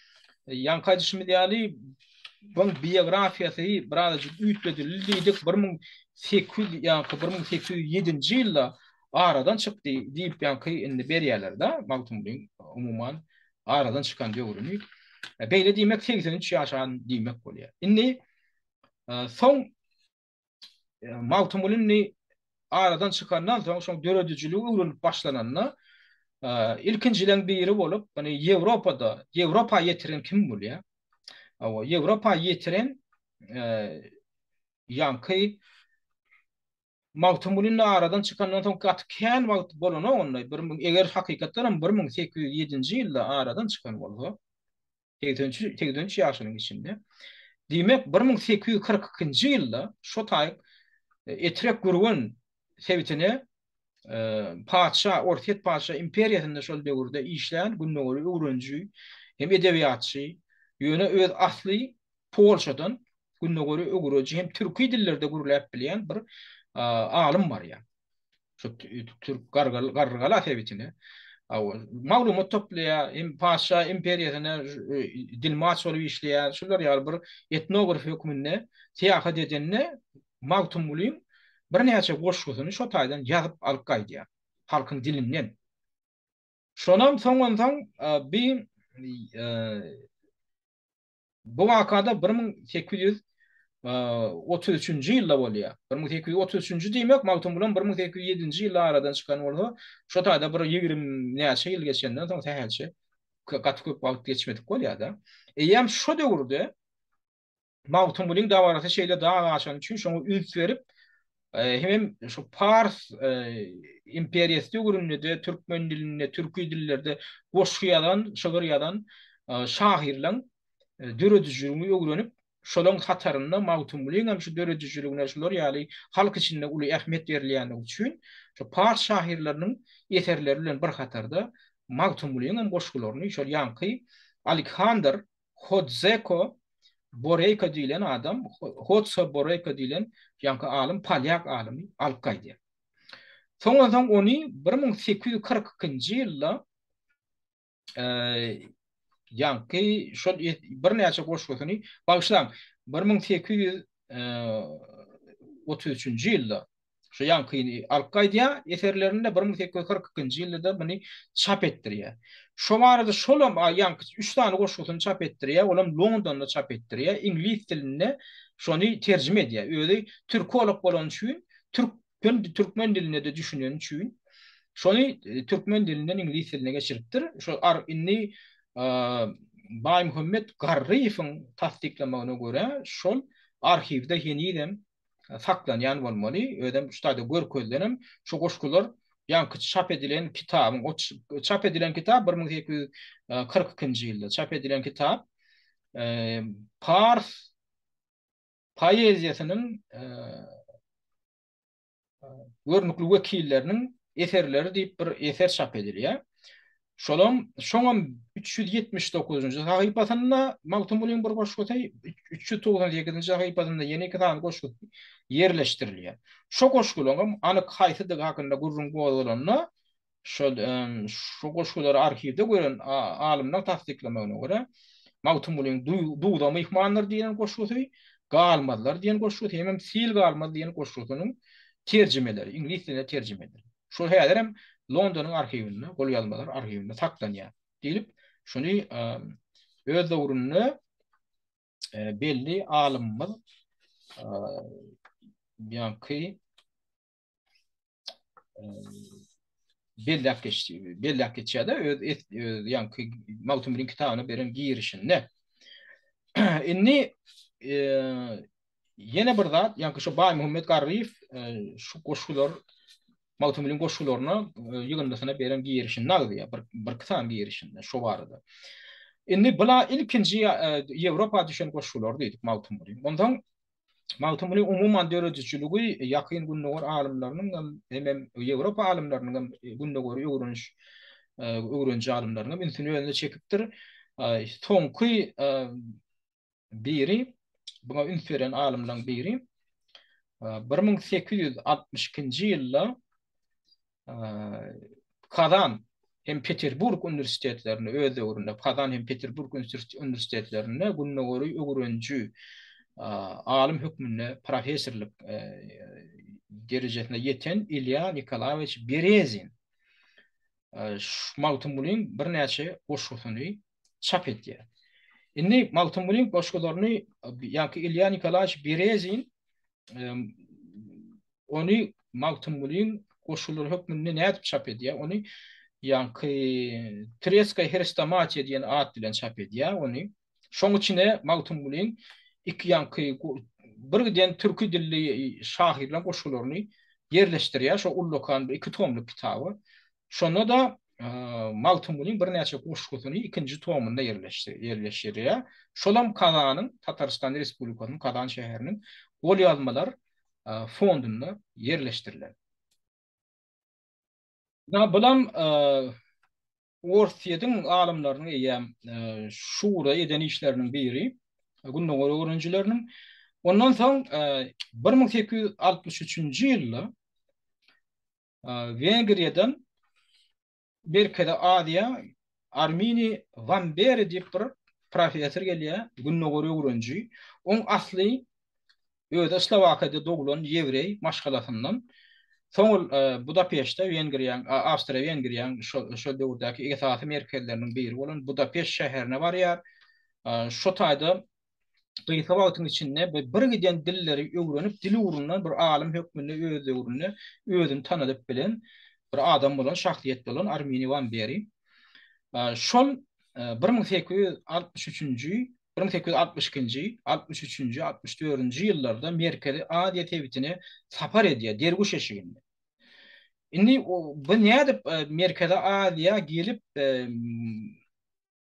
ýan gaýdyşymy diýäli bu biografiýasy biraz üýtledildik 1807-nji ýylda aradan çykdy diýip ýanky indi berýärler-de mawtum boly umumyň aradan çykan döwrüni. Beýle diýmek 83 ýaşan diýmek bolýar. Indi soň mawtum boly aradan çykandan soň şoň döredijiligi öwrenip başlananna İlkincilen biri bolup, hani Ýewropa ýetiren kim bolýar? O Ýewropa ýetiren ýanky Magtumulyň aradan çykandan soň gatken wagt bolany only eger hakykatdan 1807-nji ýylda aradan çykan bolsa 8-nji ýaşynyň içinde. Diýmek 1842-nji ýylda şo taýyk etrek gurgun sebitine paça, Orset paça imperiýasynda şol döwürde işlän günnägöri öwrenji hem edebiýatçy, ýöne öz asly Polşadan günnägöri öwrenji hem türki dillerde gurulap bilýän bir alim var ya. Şu Türk gargala sebitine. Maglumat toplaýar, hem paça imperiýasyna dilmaç bolup işleýär. Şular ýaly bir etnografi hökmünde tiýahat edenine Magtumulyň bir näçe goşgusyny şo taýdan ýazyp alyp gaýdýar halkyň dilinden. Şonam soňdan bir bu wakada 1833-nji ýylda bolýar. 1833-nji diýmek Magtumulyň 1807-nji ýylda aradan çykan bolsa, şo taýda bir 20 näçe ýyl geçenden soň tähäçe gat köp wagt geçmedik bolýar da. Eýem şo döwürde Magtumulyň dawarasy şeýle daha aşan üçin şoňa üns berip hem şu Pars imperiýasy görünmede türkmen dilinde, türkü dillerde goşguyadan, şygyryadan şahirleň döredijiligi öwrenip şolaň hatarynda Magtumulyň hem şu döredijligine şular ýaly halk içinde uly ähmiýet berilýänligi üçin şu Pars şahirleriniň eserleri bilen bir hatarda Magtumulyň hem goşgularyny şol ýanky Aleksandr Hodzeko Boreyko diýilen adam, Hodso Boreyko diýilen ýanky alim, polyak alimy alyp gaýdy. Soňradan ony 1842-nji ýylda ýanky şol bir näçe goşgusyny bagşlaň 1833-nji ýylda şu ýankyny alyp gaýdýar, eserlerinde 1842-nji ýylda muny çap etdirýär. Şo barada şolam ýanky 3 tane goşgusyny çap etdirýär, olam Londonda çap etdirýär, ingliz diline şonu terjime edýär. Öýle türk olup bolan üçin, türkmen diline de düşünen üçin şonu türkmen dilinden ingliz diline geçiripdir. Şo inni Bay Muhammed Garriýewiň tasdiklamagyna görä şol arhivde ýeniden saklanýan bolmaly. Ödem şutada görkezlenim şu goşgular ýanky çap edilen kitabyň, o çap edilen kitap 1842-nji ýylda çap edilen kitap Pars poeziýasynyň görnükli wekilleriniň eserleri diýip bir eser çap edilýär. Şoňam 379-njy sahypasynda Magtumulyň bir goşgusy 398-nji sahypasynda ýene iki tane goşgusy yerleşdirilýär. Şo goşgularyň anyk haýsydygy hakynda gurrun bolanyna şo goşgulary arhivde gören alimler tasdiklamagyna görä Magtumulyň duýda mehmanlar diýen goşgusy, galmadlar diýen goşgusy hem sil galmad diýen goşgusynyň terjimeleri, ingliz diline terjimeleri. Şo häzirem Londonyň arhivinde, gol ýazmalar arhivinde saklanýar. Diýilip, şunu öz döwründe belli alymymyz ýanky belli geçýärde öz ýanky Magtumulyň kitabyna beren girişinde. Inni ýene bir zat, ýanky şu Bay Muhammed Garriýew şu goşgular Magtumulyň goşgularyna ýygyndasyna beren girişinde agdýar, bir kısan girişinde şo barada. Inni bula ilkinji Ýewropa düşen goşgular diýdik Magtumulyň. Ondan Magtumulyň umuman döredijiligi ýakyn günnäger alimlarynyň hem Ýewropa alimlarynyň günnäger öwrenji alimlarynyň birisini ýönde çekipdir. Soňky biri, buna üns beren alimlaryň biri 1862-nji ýylda Kazan hem Peterburg üniversitetlerine öz döwründe Kazan hem Peterburg üniversitetlerine günnäger öwrenji alim hökmünde professorlyk derejesine ýeten Ilya Nikolaýewiç Berezin Magtumulyň bir näçe goşgusyny çap etdi. Indi Magtumulyň goşgularyny ýa-ki Ilya Nikolaýewiç Berezin ony Magtumulyň goşgulary hökmünde nädip çap edýär? Ony yankı Treska Hrestamatiya diýen at bilen çap edýär onu. Şoň içine Magtum Bulyň iki yankı bir giden türkü dilli şahirler goşularyny yerleşdirýär. Şo Ullukan iki tomluk kitabı. Şonu da Magtum Bulyň bir näçe goşgusyny ikinji tomunda yerleşdirýär. Şolam Kazanyň Tatarstan Respublikasynyň Kazan şäheriniň gol ýazmalar fondunda yerleşdiriler. Ya bulam Orsiýetin alymlaryny şuura eden işleriniň biri, gündoğar öwrenjileriniň. Ondan soň 1863-nji ýylda Wengriýadan Berkede Adia Armini Van Bere diýip bir professor gelýär, gündoğar öwrenji. Oň asly öýde Slowakiýada doglan ýewrey maşgalasyndan. Soňul Budapeşte Wengriýa, Awstria Wengriýa şol döwürdäki esasy merkezlerinden biri bolan Budapeşt şäherine barýar. Şo taýda gyýsa wagtyň içinde bir giden dilleri öwrenip dili urundan bir alim hökmünde öz öwrüne özüni tanadyp bilen bir adam bolan şahsiýet bolan Armini Van Beri. Şol 1863-nji 1862-nji, 63-nji, 64-nji ýyllarda Merkezi Adia tebitine sapar edýär derguş eşiginde. Indi bu nädip Merkezi Adia gelip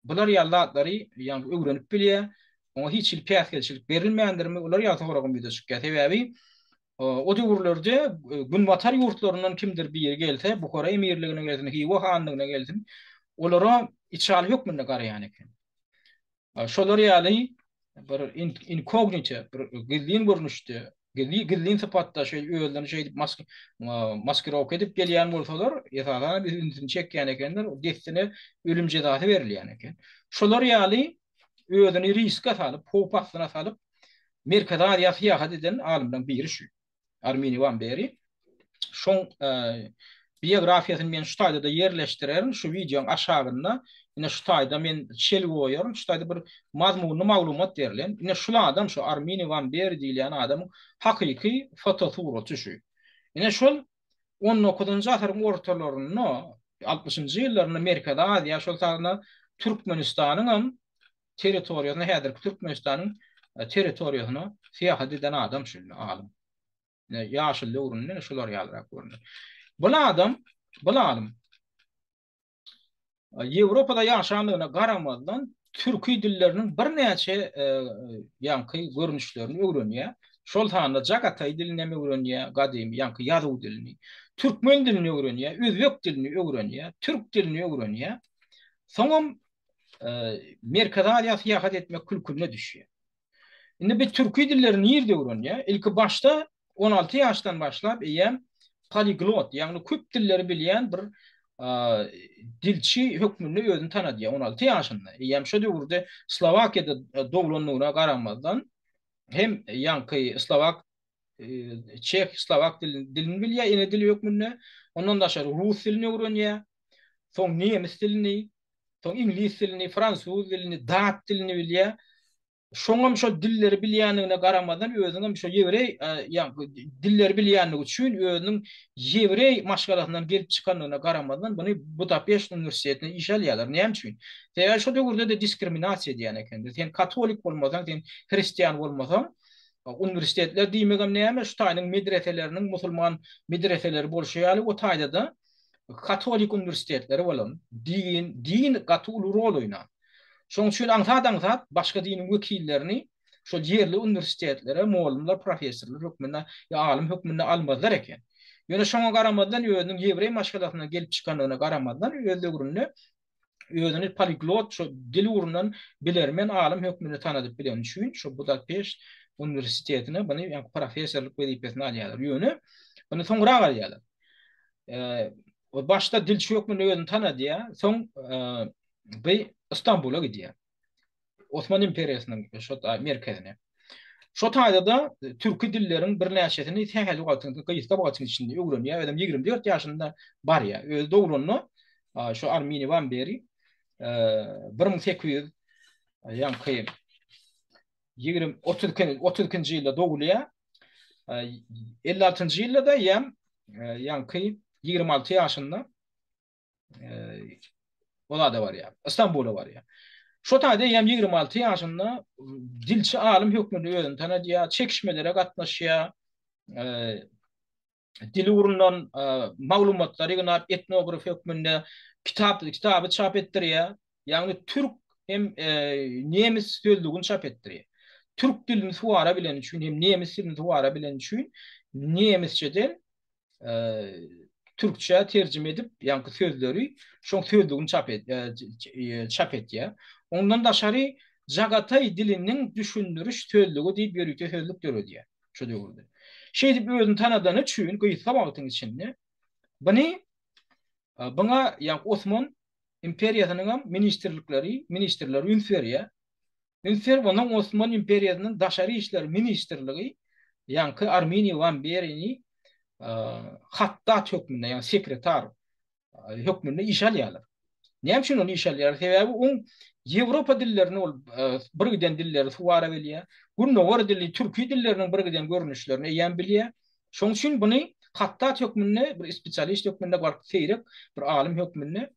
bular ýallatlary ýa-ni öwrenip bilýär. Oňa hiç il päsgelçilik berilmeýändirmi? Ular ýa-da horagyn bir düşükkä sebäbi o döwürlerde gün batar ýurtlaryndan kimdir bir ýere gelse, Buhara emirligine gelsin, Hiwa hanlygyna gelsin, olara içal hökmünde garaýan eken. Şolar ýaly bir inkognito, bir gizlin görnüşde, gizlin sypatda şey öýlerini şey maskerawk edip gelýän bolsalar, ýa-da birini çekýän ekenler, o destine ölüm jezasy berilýän eken. Şolar ýaly özüni riske salyp, popasyna salyp, Merkeza ýasyýat eden alimden biri şu. Armini Van Beri. Şoň biografiýasyny men şu taýda da yerleşdirerim. Şu videoň aşagynda ine şu taýda men şel goýarym. Şu taýda bir mazmunly maglumat berilen. Ine şu adam şu Armini Van Beri diýilen adamyň hakyky fotosuraty şu. Ine şol 19-njy asyryň ortalaryny 60-njy ýyllaryny Amerikada ýa şol taýda Türkmenistanyň territoriýasyna häzir Türkmenistanyň territoriýasyna seýahat eden adam şu alim. Ýaşyl öwründe şolar ýalyrak görünýär. Bu adam, bu alim Ýewropada ýaşanlygyna garamazdan türki dilleriniň bir näçe ýanky görnüşlerini öwrenýär. Şol taýda Jagatay dilini öwrenýär, gadymy ýanky ýazyw dilini, türkmen dilini öwrenýär, özbek dilini öwrenýär, türk dilini öwrenýär. Soňam Merkeza ýasyýat etmek külküne düşýär. Indi bir türki dillerini ýerde öwrenýär. Ilki başta 16 ýaşdan başlap poliglot, ýagny köp dilleri bilýän bir dilçi hökmünde özüni tanadýar 16 ýaşynda. Şo döwürde Slowakiýada doglanlygyna garamazdan hem ýanky Slovak, Çek, Slovak dilini bilýär, ene dil hökmünde. Ondan da rus dilini öwrenýär, soň nemis dilini, soň ingliz dilini, fransuz dilini, dat dilini bilýär. Şoňam şo dilleri bilýänligine garamadan özüňem şo ýewrey dilleri bilýänligi üçin özüniň ýewrey maşgalasynyň gelip çykanlygyna garamadan buny Budapeşt Üniversitetine işelýärler. Näme üçin? Täze şo döwürde de diskriminasiýa diýen ekendir. Sen katolik bolmasaň, sen hristiýan bolmasaň, üniversitetler diýmegem näme? Şu taýynyň medreseleriniň musulman medreseleri bolşýaly, o taýda da katolik üniversitetleri bolan, din gatul rol oýnar. Şoň üçin aňsat başga diniň wekillerini şol ýerli üniversitetlere mollumlar, professorlar hökmünde ýa alim hökmünde almazlar eken. Ýöne şoňa garamadan özüniň ýewrey maşgalasyna gelip çykanlygyna garamadan özüni poliglot şo dil urundan bilermen alim hökmünde tanadyp bilen üçin şo Budapeşt Üniversitetine buny professorlyk wezipesine alýarlar. Ýöne buny soňra alýarlar. O başta dilçi hökmünde özüni tanadýar, soň İstanbul'a gidiyor. Osmanlı İmperiýasynyň şo merkezine. Şo taýda da türki dillerin bir näçesini tähel wagtynda gyýyska wagtyň içinde öwrenýär. Adam 24 ýaşynda barýar. Öz dogruny şo Armini Van Beri 1800 ýanky 32-nji ýylda dogulýar. 56-njy ýylda da ýanky 26 ýaşynda Ola da var ya. İstanbul'a var ya. Şo taýda ýam 26 ýaşynda dilçi alim hökmünde özüni tanadýa, çekişmelere gatnaşýa, eee, dili urundan maglumatlary ýygnap etnografi hökmünde kitaby çap etdirýär. Ýagny türk hem nemis sözlügini çap etdirýär. Türk dilini suwara bilen üçin hem nemis dilini suwara bilen üçin nemisçeden eee, Türkçe tercüme edip yankı sözleri şoň sözlügini çap etýär. Ondan daşary Jagatay dilinin düşündürüş sözlügi diýip ýörükde sözlük döredýär. Şo döwürde. Şey diýip özüni tanadan üçin gyýsa wagtyň içinde buny buna ýa Osman imperiýasynyň ministrleri ünferýär. Ünfer bonan Osman imperiýasynyň daşary işler ministrligi ýa-ni Armeniýa van berini hattat hökmünde yani sekreter hökmünde iş alýarlar. Näme üçin onu iş alýar? Sebäbi on Ýewropa dillerini ol bir giden dilleri suwara bilýär. Gunnowar dili türki dilleriniň bir giden görnüşlerini ýa bilýär. Şoň üçin buny hattat hökmünde bir spesialist hökmünde garky seýrek bir alim hökmünde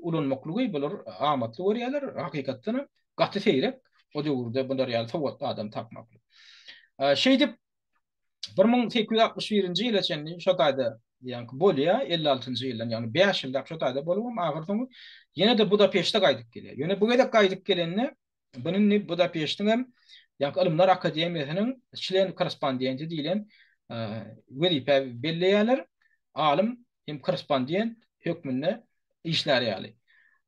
ulanmaklygy bolar amatly görýärler. Hakykatdan gaty seýrek o döwürde bunlar ýaly sowatly adam tapmakly. Şeýdip 1861-nji ýyla çenli şo taýda ýani bolýa 56-njy ýyldan ýani 5 ýylda şo taýda bolýar agyrsyň ýene de Budapeşte gaýdyp gelýär. Ýene bu gedek gaýdyp gelenni bunyň Budapeştiň hem ýani Ilymlar Akademiýasynyň çlen korrespondenti diýilen wezipe belleýärler. Alim hem korrespondent hökmünde işler ýaly.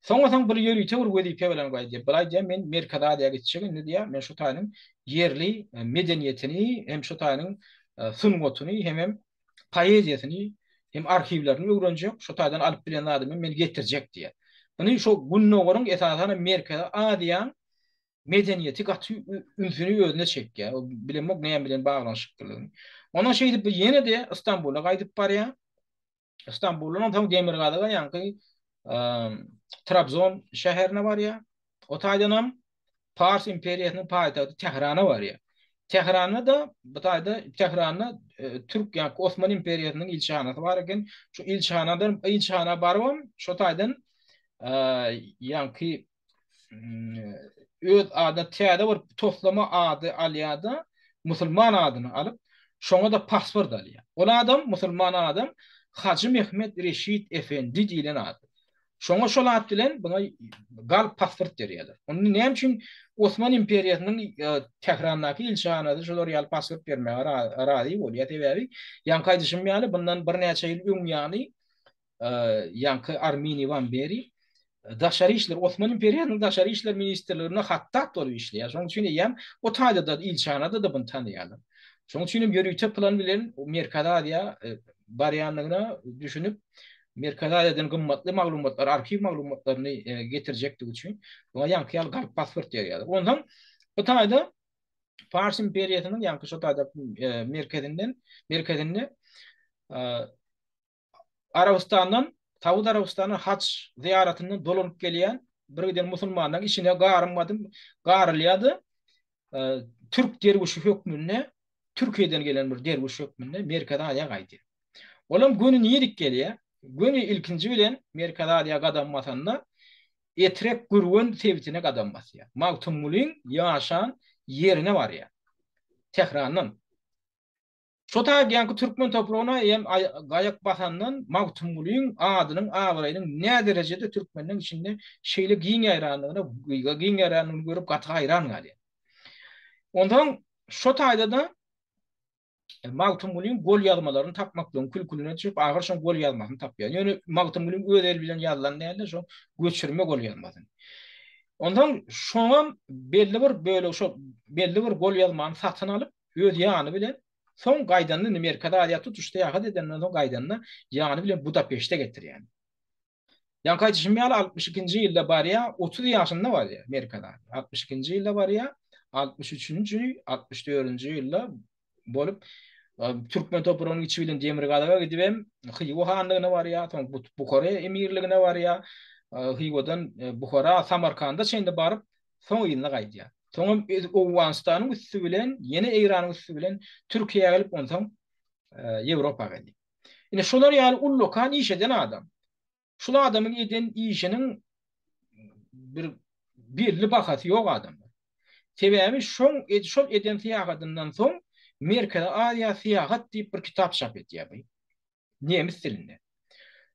Soňra bir ýörüýte bir wezipe bilen gaýdy. Bilaýda men Merkada gitjek indi diýär. Men şo taýynyň yerli medeniýetini hem şo taýynyň sungotuny hem poeziýasyny hem arhivlerini öwrenjek. Şo taýdan alyp bilen adamy meni getirjek diýär. Buny şo Gunnowryň esasany Merkada adyan medeniýeti gaty ünsüni özüne çekýär. O bilenmek näme bilen baglanyşyklygyny. Ona şeýdip ýene de İstanbul'a gaýdyp barýar. İstanbul'dan tam Demirgadaga ýanky Trabzon şäherine barýar. O taýdan hem Pars imperiýasynyň paýtagty Tehrana barýar. Tehrana da bu taýda Tehrana Türk ýa Osman imperiýasynyň ilçehanasy bar eken. Şu ilçehana barwam şo taýdan ýanky öz ada täze bir toslama ady alýada musulman adyny alyp şoňa da pasport alýar. Ol adam musulman adam Hacı Mehmet Reşit Efendi diýilen ady. Şoňa şol ad bilen buna gal pasport berýärler. Onu näme üçin Osman imperiýasynyň Tehrandaky ilçehanada şolar ýaly pasport bermäge rady bolýar sebäbi ýan gaýdyşym ýaly bundan bir näçe ýyl öň ýaly ýanky Armeniýa van beri daşary işler Osman imperiýasynyň daşary işler ministrligine hattat bolup işleýär. Şoň üçin ýam o taýda da ilçehanada da bunu tanýarlar. Şoň üçin ýörükçe plan bilen Merkada diýä barýanlygyna düşünüp Merkadaýadan gymmatly maglumatlar, arhiv maglumatlaryny getirjekdigi üçin buna ýanky ýaly galp pasport berýärler. Ondan bu taýda Fars imperiýasynyň ýanky şo taýda merkezinde Arabistandan Tawud Arabistanyň haç ziýaratyny dolanyp gelýän bir giden musulmanyň içine garylýady. Türk derwişi hökmünde Türkiýeden gelen bir derwiş hökmünde Merkadaýa gaýdy. Olam göni niýedik gelýär? Göni ilkinji bilen Merkadaýa gadanmasanda etrek gurgun sebitine gadanmasy. Magtumulyň ýaşan yerine barýar. Tehranyň. Şo taýda ýanky türkmen toprağına hem gayak basandan Magtumulyň adynyň awarynyň ne derejede türkmeniň içinde şeýle giň ýaranlygyny görüp gaty haýran galýar. Ondan şo taýda da Magtumulyň gol ýazmalaryny tapmaklygyň külkülüne çykyp agyr şo gol ýazmasyny tapýar. Ýöne Magtumulyň öz el bilen ýazylan näde şo göçürme gol ýazmasyny. Ondan şoňa belli bir gol ýazmany satyn alyp öz ýany bilen son gaýdanly Merkadaýa tutuşda ýa-da edenden son gaýdanly ýany bilen Budapeşte getirýär. Ýa gaýdyşym ýaly 62-nji ýylda barýa 30 ýaşynda barýa Merkada. 62-nji ýylda barýa 63-nji 64-nji ýylda bolup Türkmen toprağının içi bilen Demirgadaga gidip hem Hygo hanlygyna barýa, soň Bukhara emirligine barýa, Hygodan Bukhara, Samarkanda çeýinde baryp soň ýylyna gaýdýar. Soň Owganistanyň üstü bilen, ýene Eýranyň üstü bilen Türkiýeге gelip ondan Ýewropaga geldi. Ine şolar ýaly ulluka işeden adam. Şol adamın eden işinin bir belli bakatı yok adamda. Sebäbi şol eden tiýagatyndan soň Merkede Aziýa Syýahat diýip bir kitap çap etýär. Nemis dilinde.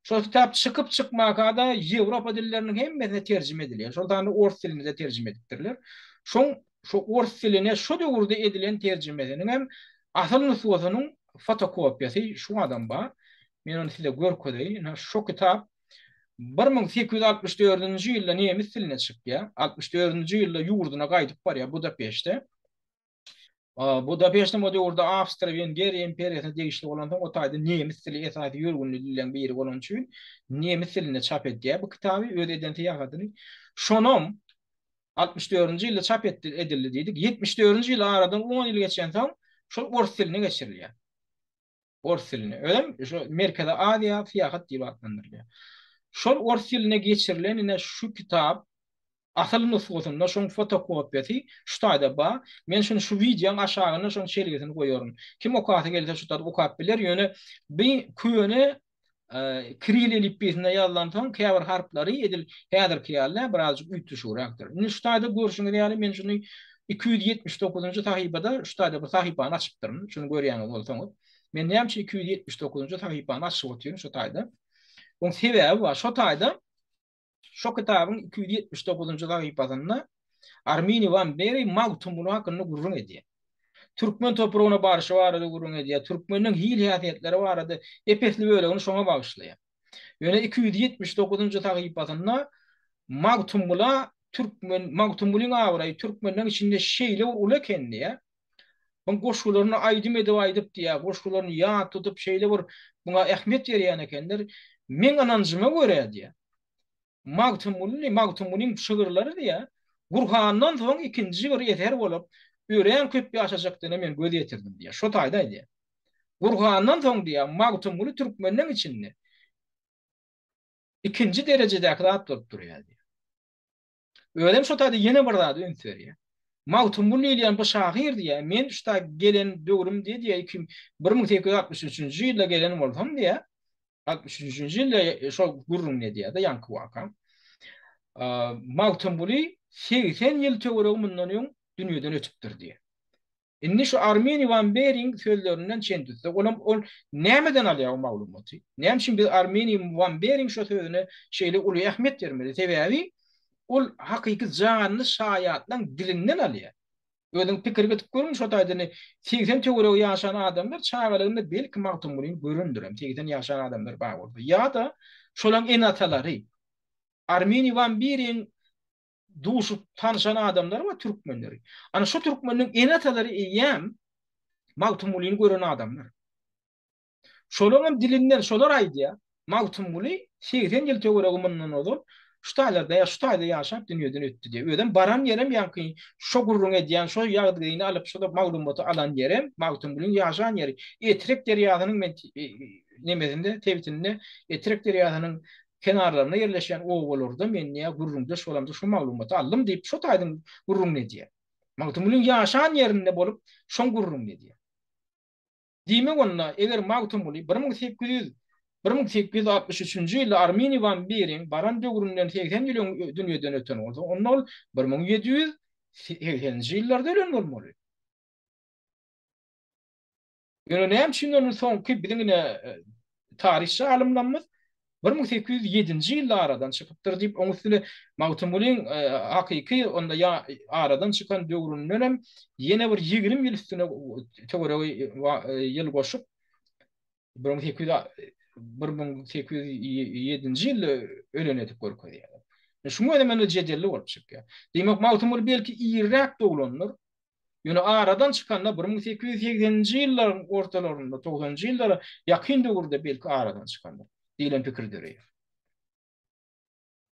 Şol kitap çıkıp çıkmakada Ýewropa dillerinin hemmesine terjime edilýär. Şoldan ors diline de terjime edipdirler. Şu ors diline şu döwürde edilen terjimesinin hem asl nüshasynyň fotokopiýasy şu adam bar. Men onu size görkezeyim. Şu kitap 1864-nji ýylda nemis diline çykýar. 64-nji ýylda ýurduna gaýdyp barýar Budapeşte. Budapeşte o döwürde Awstria-Wengeriýa imperiýasyna degişli bolandan o taýda nemis dili esasy ýörgünli dilden biri bolan üçin nemis diline çap edýär. Bu kitaby öz eden tiýagatyny şonom 64-nji ýylda çap edildi diýdik. 74-nji ýyl aradan 10 ýyl geçen soň şol ors diline geçirilýär. Ors diline. Öňe şu Merkede Aziýa Syýahat diýip adlandyrylýar. Şol ors diline geçirilen ine şu kitap asıl nüshasynda şoň fotokopiýasy şu taýda bar. Men şunu şu videoň aşagyna şoň şergesini goýarym. Kim okaty gelse şu taýda okap biler. Ýöne bir köýüne Kiril elipbesinde ýazylan soň käbir harflary edil häzirki ýaly birazjyk ütüşürekdir. Indi şu taýda görüşiňiz ýaly men şunu 279-njy sahypada şu taýda bir sahypany açypdyryn. Şunu görýäňiz bolsaňyz. Men näme 279-njy sahypany açyp otyryn şu taýda. Oň sebäbi bar. Şu taýda şu kitabyň 279-njy sahypasynda Armini van Beri mawtumuny hakyny gurrun edýär. Türkmen topragyna barşy barady gurrun edýär. Türkmeniň hil häsiýetleri barady. Epesli bölegini şoňa bagşlaýar. Ýöne 279-njy sahypasynda mawtumula mawtumulyň awraý türkmeniň içinde şeýle uly kendiýär. Bu goşgularyny aýdym edip diýär. Goşgularyny ýa tutup şeýle bir buňa ähmiýet berýän ekenler. Men ananjyma görä diýär. Mawtumulyň şygyrlary diýär. Gurhandan soň ikinji bir eser bolup, ören köp ýaşajakdyny men göz ýetirdim diýär. Şo taýda diýär. Gurhandan soň diýär, Mawtumuly türkmeniň içinde ikinji derejedäki zat bolup durýar diýär. Öýlem şo taýda ýene bir zat öňsürýär. Mawtumuly ýan bu şahyr diýär. Men şuta gelen döwrüm diýär 1863-nji ýylda gelen bolsam diýär. 63-nji ýylda şo gurrun diýär da ýanky wakam. Mawtumuly 80 ýyl töwereg mundan öň dünýeden ötüpdir diýär. Indi şu Armini van Bering sözlerinden çendüse, ol nämeden alýar o maglumaty? Näme üçin biz Armini van Bering şu sözüne şeýle uly ähmiýet bermeli? Sebäbi ol hakyky janly şaýatlaryň dilinden alýar. Özüň pikir getip görmüş o taýda 80 töwereg ýaşan adamlar çağalygynda belki Mawtumulyň göründirem. 80 ýaşan adamlar bar boldy. Ya da şolaň enatalary Armini van Bering duşup tanışan adamlar var Türkmenleri. Ana şu Türkmenlerin enatalary eýem Mawtumulyny gören adamlar. Şolaryň dilinden şolar aýdýar. Mawtumuly 80 ýyl töwereg mundan ozul şu taýlarda ýaşap dünýeden ötdi diýip. Öden baran ýerem ýanky şo gurrun edýän şo ýagdygyny alyp şo maglumaty alan ýerem Mawtumulyň ýaşan ýeri. Etrek derýasynyň men nemesinde tebitinde Etrek derýasynyň kenarlarına yerleşen ovalarda men niye gurrumda şolamda şu maglumaty aldım diýip şu taýdym gurrum edýär. Mawtumulyň ýaşan ýerinde bolup şoň gurrum edýär. Diýmek onda eger Mawtumuly 1863-nji ýylda Armini van Bering baran döwründen 80 ýyl dünýeden öten bolsa, onda ol 1780-nji ýyllarda ölen bolmaly. Ýöne näme üçin onu soňky biziňine tarihçi alymlarymyz 1807-nji ýylda aradan çykypdyr diýip oň üstüne Mawtumulyň hakyky onda aradan çykan döwründen hem ýene bir 20 ýyl üstüne töwereg ýyl goşup 1807-nji ýylda ölen edip görkezýär. Şuňa da meni jedelli bolup çykýar. Demek Mawtumuly belki ýerräk doglandyr. Ýöne aradan çykanda 1880-nji ýyllaryň ortalarynda 90-njy ýyllara ýakyn döwürde belki aradan çykandyr. Diýilen pikirdir.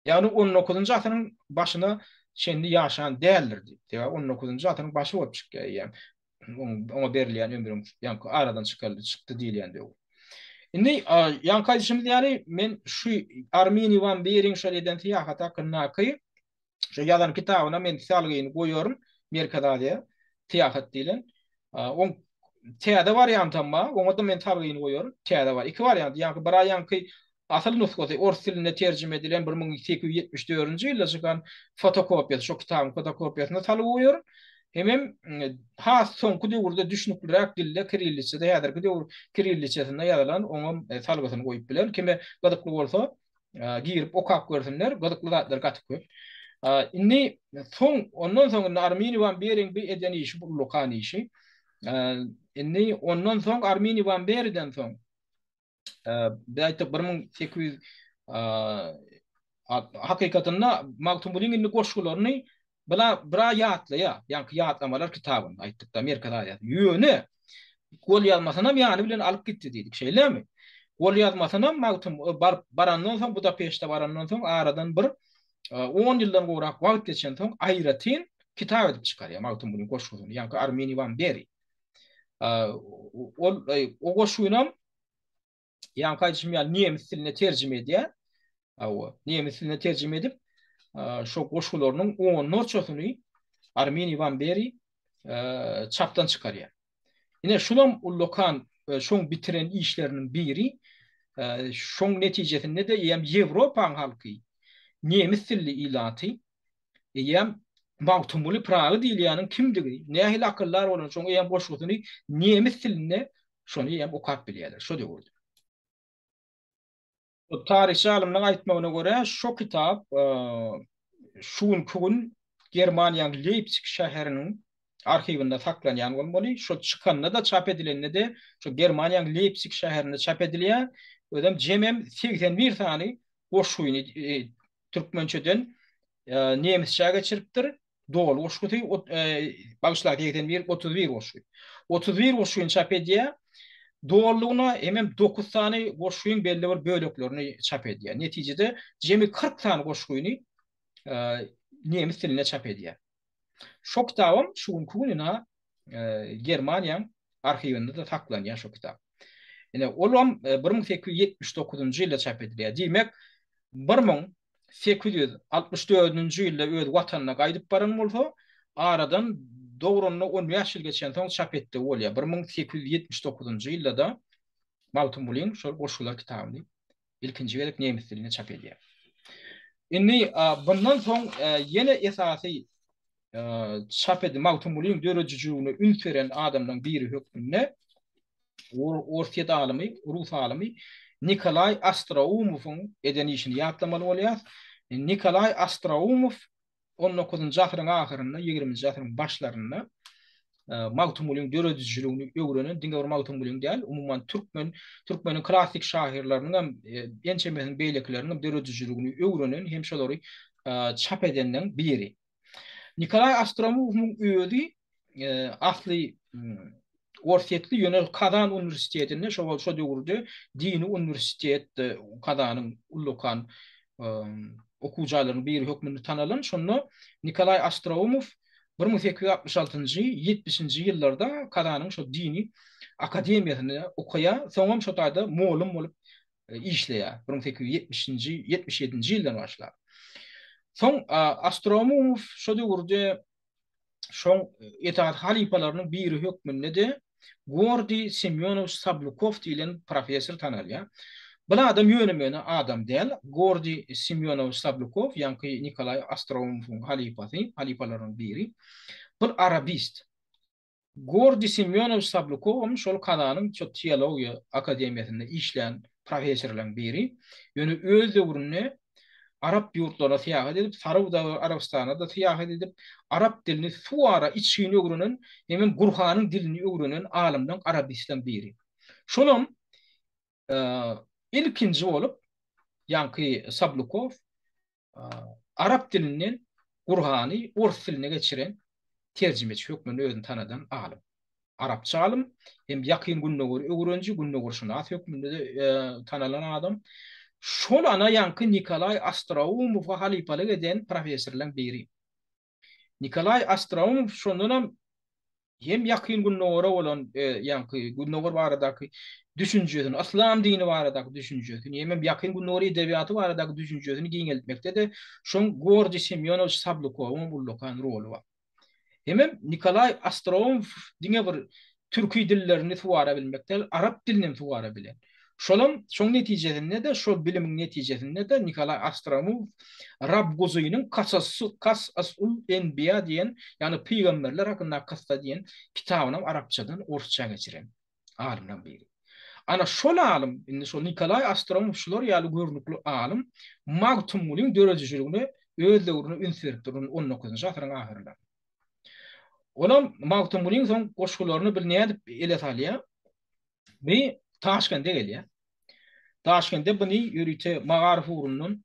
Yani 19-njy asyryň başyna şendi ýaşan däldir diýip. 19-njy asyryň başy bolup çykýar ýa. Ona berilýän ömrüm ýanky aradan çykdy diýilýän döwür. Indi ýanky aýdyşymyz ýaly men şu Armini van Bering şol eden tiýahat hakynda şu ýazan kitabyna men salgyny goýarym. Merkede Aziýa tiýahat diýilen. On täze variantam bar. Oňa da men salgyny goýarym. Täze bar. Iki variant. Ýanky bir ýanky asıl nüskası Ors diline tercüme edilen 1874-nji ýylda çykan fotokopiyasy, şu kitabyň fotokopyasyna salyp goýar. Hemem has soňky döwürde düşnükliräk dilde kirillisçede ýa-da döwür kirillisçesinde ýazylan oňa salgysyny goýup bilen. Kime gydykly bolsa girip okap görsinler, gydykly zatlar gatyp köp. Inni ondan soň Armeni van Bering bir edeni işi, bu lokani işi. Inni ondan soň Armeni van Beriden soň belki 1800 hakykatynda Maktum Bulinginni goşgularyny bira ýatlaya, ýa-ni ýatlamalar kitabyny aýtdykda Amerikada ýa. Ýöne gol ýazmasynam ýany bilen alyp gitdi diýdik, şeýlemi? Gol ýazmasynam Maktum barandan soň Budapeşte barandan soň aradan bir 10 ýyldan gorak wagt geçen soň aýratyn kitap edip çykarýar Maktum Bulingin goşgularyny, ýa-ni Armeni van Beri. O goşgunam yani kaçım yani Niyemis diline tercüme ediyor. Niyemis diline tercüme edip şu koşullarının o norçosunu Armeni van Beri çaptan çıkarıyor. Yine şunun lokan şun bitiren işlerinin biri şun neticesinde de yem Avrupa halkı Niyemis dilli ilatı yem Mautumuli Prağı değil yani kimdi? Ne hil akıllar olan şun yem boşluğunu Niyemis diline şunu yem okap biliyorlar. Şu diyor. Tarihçi alimlerin aýtmagyna görä şu kitap şuň kugun Germaniýanyň Leipzig şäheriniň arhivinde saklanýan bolmaly. Şu çykanda da çap edileninde de şu Germaniýanyň Leipzig şäherinde çap edilýär. Ödem jemem 81 sany goşguny türkmençeden nemisçe geçiripdir. Dol goşguty bagşlar 81 31 goşguny. 31 goşguny çap edýär. Doğruluğuna hemen 9 tane goşguyun belli bir bölüklerini çap ediyor. Neticede cemi 40 tane goşguyunu Nemis diline çap ediyor. Şu kitabım şu kununa Germaniýanyň arhivinde de saklanýan şu kitap. Yani olam 1879-njy ýylda çap edilýär. Diýmek 1864-njy ýylda öz watanyna gaýdyp baran bolsa, aradan doğrunlu 10 ýaş geçen soň çap etdi bolýar. 1879-njy ýylda da Maktum Buling şol goşgular kitabyny ilkinji berip Nemis diline çap edýär. Inni bundan soň ýene esasy çap edip Maktum Buling dörejijigine ün veren adamdan biri hökmünde Orsiýet alimy, Rus alimy Nikolay Ostroumow'un edeni işini ýatlamaly bolýar. Nikolay Ostroumov 19-njy asyryň ahyrynda 20-nji asyryň başlarynda Maktum Buling dörejijigini öwrenen diňe bir Maktum Buling däl, umumyň türkmeniň klassik şairleriniň ençemesiň beýlekleriniň dörejijigini öwrenen hem şolary çap edenden biri. Nikolay Ostroumow'un öýüdi asly Orsiýetli ýönel Kazan Universitetinde şo döwürde dini universitet Kazanyň ullukan okuwjalarynyň biri hökmünde tanalan. Şonu Nikolay Ostroumov 1866-njy 70-nji ýyllarda Kazanyň şo dini akademiýasyny okuýar, soňam şo taýda molum bolup işleýär. 1870-nji 77-nji ýyldan başlar. Soň Ostroumov şo döwürde şoň etaat halipalarynyň biri hökmünde de Gordi Semyonov Sablukov diýilen professor tanalýar. Bu adam ýönemene adam däl. Gordi Semyonov Sablukov, ýa-ni Nikolay Ostroumow'un halipalarynyň biri. Bir arabist. Gordi Semyonov Sablukov şol Kazanyň teologiýa akademiýasynda işleýän professorlaryň biri. Ýöne öz döwrüne Arap ýurtlaryna seýahat edip, Sarywda Arabistana da seýahat edip, Arap dilini suwara içini öwrenen, hem Gurhanyň dilini öwrenen alimden arabistden biri. Şonuň ilkinji bolup, ýa-ni Sablukov Arap dilinden Gurhany Ors diline geçiren terjümeçi hökmünde özüni tanadan alim. Arapça alim, hem ýakyn günnäger öwrenji, günnäger şunas hökmünde tanalan adam. Şol ana ýa-ni Nikolay Ostroumow'a halipalyk eden professorlaryň biri. Nikolay Ostroumov şondan hem ýakyn günnäger bolan ýa-ni günnäger baradaky düşünjesini, islam dini baradaky düşünjesini, hem ýakyn günnäger edebiýaty baradaky düşünjesini giňeltmekde de şoň Gordi Semyonov Sablukov'un bullukan rolu bar. Hem Nikolay Ostroumov diňe bir türki dillerini suwara bilmekde, Arap dilini suwara bilen. Şoň netijesinde de şol bilimin netijesinde de Nikolay Astromov Rab Guzynyň Kasasul Enbiya diýen, ýani peýgamberler hakynda kassa diýen kitabyny arapçadan orusça geçiren alymdan biri. Ana şol alym, indi şol Nikolay Astromov şular ýaly görnükli alym magtumulyň dörejiligini öz döwrüne ünsürtdirýän 19-njy asyryň ahyrynda. Olam magtumulyň soň goşgularyny bilnädip ele salýar. Bir Taşkent'e gelýär. Taşkent'te bunu yürüte Magarif uğrunun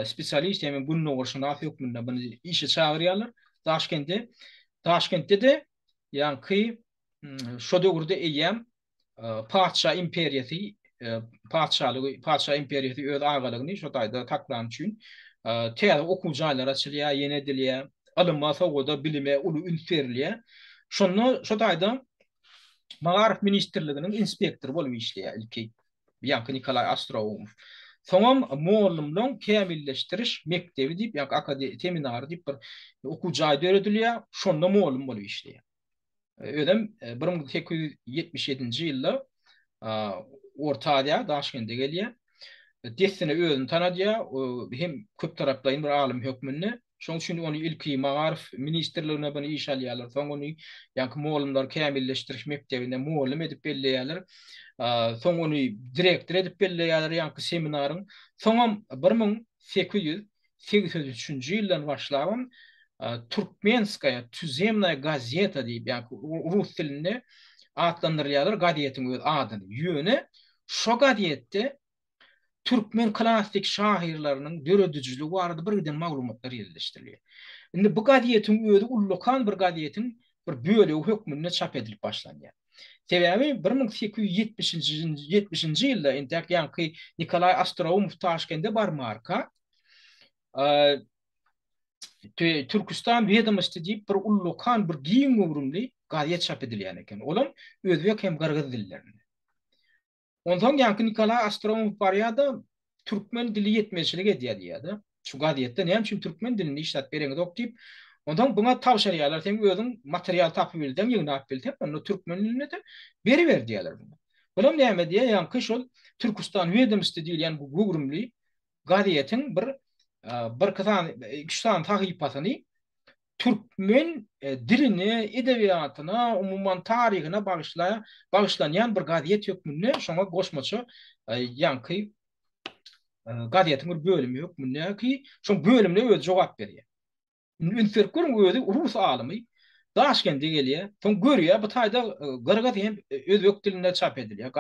spesyalist hemen bunun uğraşına hükmünde bunu işe çağırıyorlar. Taşkent'te de yani şu dövrde eyyem Padşah imperiyeti Padşah imperiyeti öz ağalığını şu tayda taklan için teğer okuyucular açılıyor, yeni ediliyor, alınmasa o da bilime ulu ün veriliyor. Şu tayda Magarif Ministerliğinin inspektörü bolup işliyor ilki. Yankı Nikolay Astromov. Soňam muallimliň kämilleşdiriş mektebi diýip ýa-ni akademik seminary diýip bir okujaý öğretilýär. Şonda muallim bolup işleýär. Ödem 1877-nji ýylda ortaýa Daşkentde gelýär. Destine özüni tanadýar, hem köp tarapdaýyn bir alim hökmünde. Şoň üçin onu ilki Magarif Ministerligine bunu iş alýarlar. Soň onu ýa-ni muallimler kämilleşdiriş mektebinde muallim edip belleýärler. Soň onu direktor edip belleýärler ýa-ni seminaryň. Soňam 1883-nji ýyldan başlawan Turkmenskaya tuzemnaya gazeta diýip ýa-ni rus dilinde adlandyrylýar gazetyň öz adyny. Ýöne şo gazetde Türkmen klasik şairlerinin dörediciliği barada birden maglumatlar ýerleşdirilýär. Indi bu gazetyň özü ullukan bir gazetyň bir bölegi hökmünde çap edilip başlanýar. Sebäbi 1870-nji ýylda intek ýa-ni Nikolay Astromov Taşkentde bar marka Türkistan Vedomosti diýip bir ullukan bir giň öwrümli gazet çap edilýän eken. Olam özbek hem gyrgyz dillerinde. Ondan ýa-ni Nikolay Astromov barýada türkmen dili ýetmeçilik edýär. Şu gazetde näme üçin türkmen dilini işlet bereňiz ok diýip, ondan buňa tawşarýarlar. Sen özüň material tapyp bildiň, ýygnaپ bildiň, onu türkmen diline de beriber diýerler bunu. Olam näme diýär? Ýa-ni şol Türkistan Vedomosti diýilýän bu gurumly gazetyň bir kısan ikişan tahypasyny Türkmen dilini, edebiýatyna, umumyň taryhyna bagışlanýan bir gazet hökmünde şoňa goşmaça ýa-ni gazetyň bir bölümi hökmünde ki şoň bölümle öz jogap berýär. Ünsürkürün özü rus alymy Daşkentde gelýär. Soň görýär bu taýda gyrgyz hem özbek dilinde çap edilýär,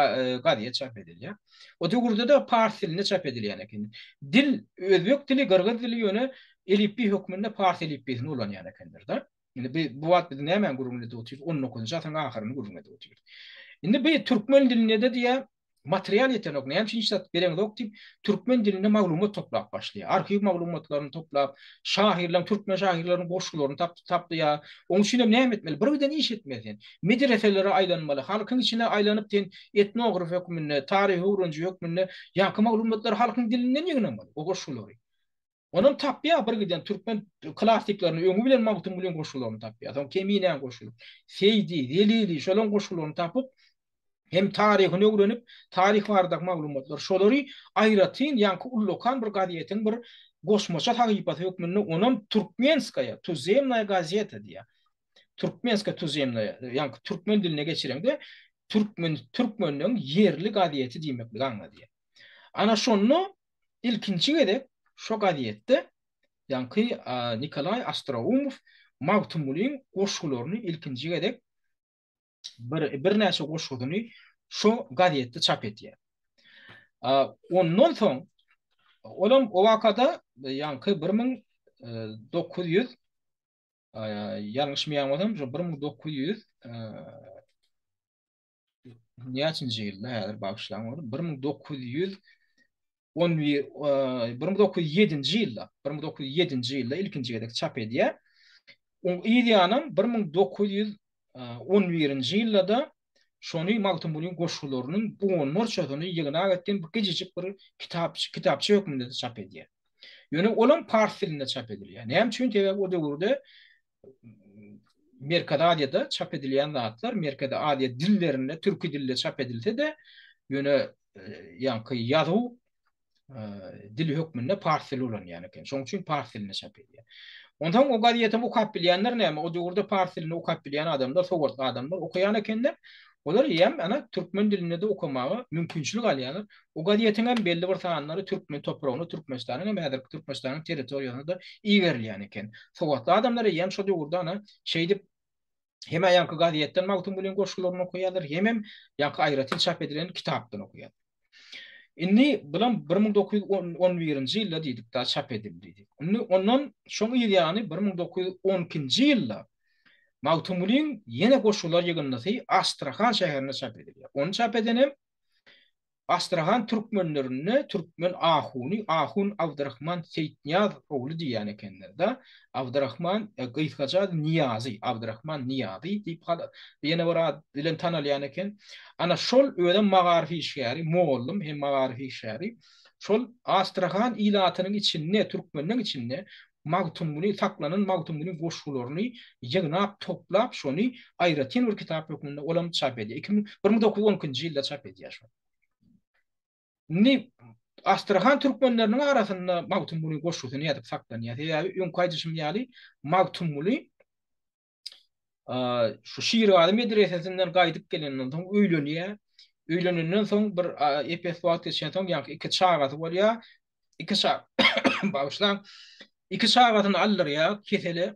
gazet çap edilýär. O döwürde de fars dilinde çap edilýän eken. Dil özbek dili, gyrgyz dili ýöne elipbi hökmünde fars elipbisini ulanýan ekendir da. Indi bu wagt biz näme gurumda oturyp 19-njy asyryň ahyryny gurumda oturyp. Indi bu türkmen diline de diýär material ýeten ok, näme üçin işlet bereňiz ok diýip türkmen dilinde maglumat toplap başlaýar. Arxiv maglumatlaryny toplap, şairler, türkmen şairleriň goşgularyny tapdy. Onuň üçin näme etmeli? Birden iş etmeli. Medreselere aýlanmaly, halkyň içine aýlanyp den etnograf hökmünde, tarih öwrenji hökmünde ýa-ni maglumatlar halkyň dilinden ýygnamaly. O goşgulary. Onun tapýa birden türkmen klassiklaryny öňü bilen magtym bilen goşgularyny tapýa. Soň Keminen goşul, Seydi, Zelili şolaryň goşgularyny tapyp hem tarihini öwrenip, tarih bardak maglumatlar şolary aýratyn, ýa-ni ullukan bir gazetyň bir goşmaça tahypasy hökmünde onuň Turkmenskaya tuzemnaya gazeta diýär. Turkmenskaya tuzemnaya, ýa-ni türkmen diline geçireňde türkmeniň yerli gazeti diýmeklik aňladyr. Ana şonu ilkinçi gedek şo gazetde ýa-ni Nikolay Astromov magtumulyň goşgularyny ilkinçi gedek bir näçe goşgulyny şo gazetde çap etýär. Ondan soň olam o wakada ýa-ni 1900 ýalňyşmaýansam 1900 näçinji ýylda häzir bagşlanýar 1907-nji ýylda ilkinji gedek çap edýär. O ideýanyň 1911-nji ýylda şonu magtumulyň goşgularynyň bu norçasyny ýygnap etden bir gejejik bir kitapçy hökmünde çap edýär. Ýöne olam fars dilinde çap edilýär. Näme üçin tebäk o döwürde Merkada Adya'da çap edilýän zatlar, Merkada Adya dillerinde, türkü dilinde çap edilse de ýöne yankı ýazyw dili hökmünde parsel bolan ýani eken. Şoň üçin parseline çap edýär. Ondan o gaziýeti okap bilýänler näme? O döwürde parselini okap bilýän adamlar, sowatly adamlar okuyan ekenler. Olar ýem ana türkmen dilinde de okumagy mümkinçilik alýarlar. O gaziýetiň hem belli bir sanlary türkmen topragyny, Türkmenistanyň hem häzirki Türkmenistanyň territoriýasyna da iýerilýän eken. Sowatly adamlar ýem şo döwürde ana şey dip hem ýanky gaziýetden magtym bilen goşgularyny okuýarlar, hem ýanky aýratyn çap edilen kitapdan okuýarlar. Inni bilen 1911-nji ýylda diýdik da çap edildi. Ondan şoň ýaly 1912-nji ýylda Mawtymlyň ýene goşgular ýygnasy Astrahan şäherine çap edildi. Onu çap edenem Astrahan Türkmenlerine Türkmen Ahun Abdurrahman Seyitniyaz oğlu diýen ekenler da Abdurrahman Gıyskaca Niyazi Abdurrahman Niyazi diýip ýene bir ad bilen tanalýan eken. Ana şol öýle magarify şäheri Mollum hem magarify şäheri şol Astrahan ilatynyň içinde Türkmenliň içinde Mawtymly saklanan Mawtymlyň goşgularyny ýygnap toplap şonu aýratyn bir kitap hökmünde olam çap edýär. 1912-nji ýylda çap edýär. Ni Astrahan Türkmenlerinin arasında Mawtymly goşgusyny ýadyp saklanýar. Ýa-da ýön kaýdyşym ýaly Mawtymly şu Şiraz medresesinden gaýdyp gelenden soň öýlenýär. Öýlenenden soň bir epes wagt geçen soň ýa-da 2 çagaty bolýar. 2 çag bagşlan 2 çagatyny aldyr ýa keseli.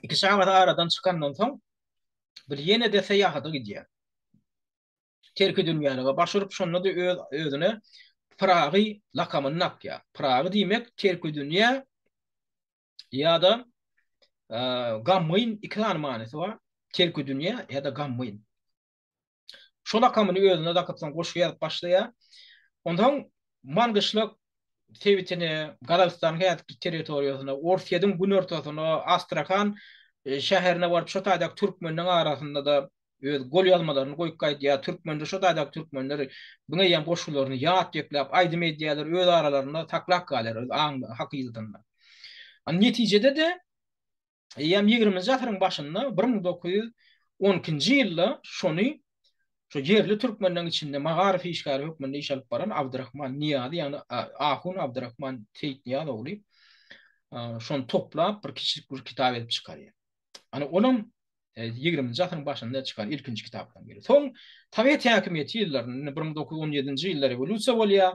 2 çagaty aradan çykandan soň bir ýene de seýahata gidýär. Terki dünýäne başyryp şonda da özüne Pragy lakamyny nakýar. Pragy diýmek terki dünýä ýa-da gammyň iki tane manysy bar. Terki dünýä ýa-da gammyň. Şo lakamyny özüne dakypsan goşýar başlaýar. Ondan mangyşlyk Tewitini Gazalistan häzirki territoriýasyna, Orsiýadyň gün ortasyna, Astrahan şäherine barıp şo taýdak türkmenliň arasynda da gol ýazmalaryny goýup gaýdýar. Türkmenler şo taýdak türkmenler buňa ýam goşgularyny ýat ýeklap, aýdym edýärler, öz aralarynda taklak galar, hakykatynda. Netijede de ýam 20-nji asyryň başynda 1912-nji ýylda şonu şu yerli Türkmenliň içinde magarify işgary hökmünde iş alyp baran Abdurrahman Niyazi ýani Ahun Abdurrahman Seyitniyaz ogly şonu toplap bir kiçik bir kitap edip çykarýar. Ana onuň 20-nji asyryň başynda çykan ilkinji kitapdan biri. Soň Sovet häkimiýeti ýyllaryny 1917-nji ýylda revolýusiýa bolýar.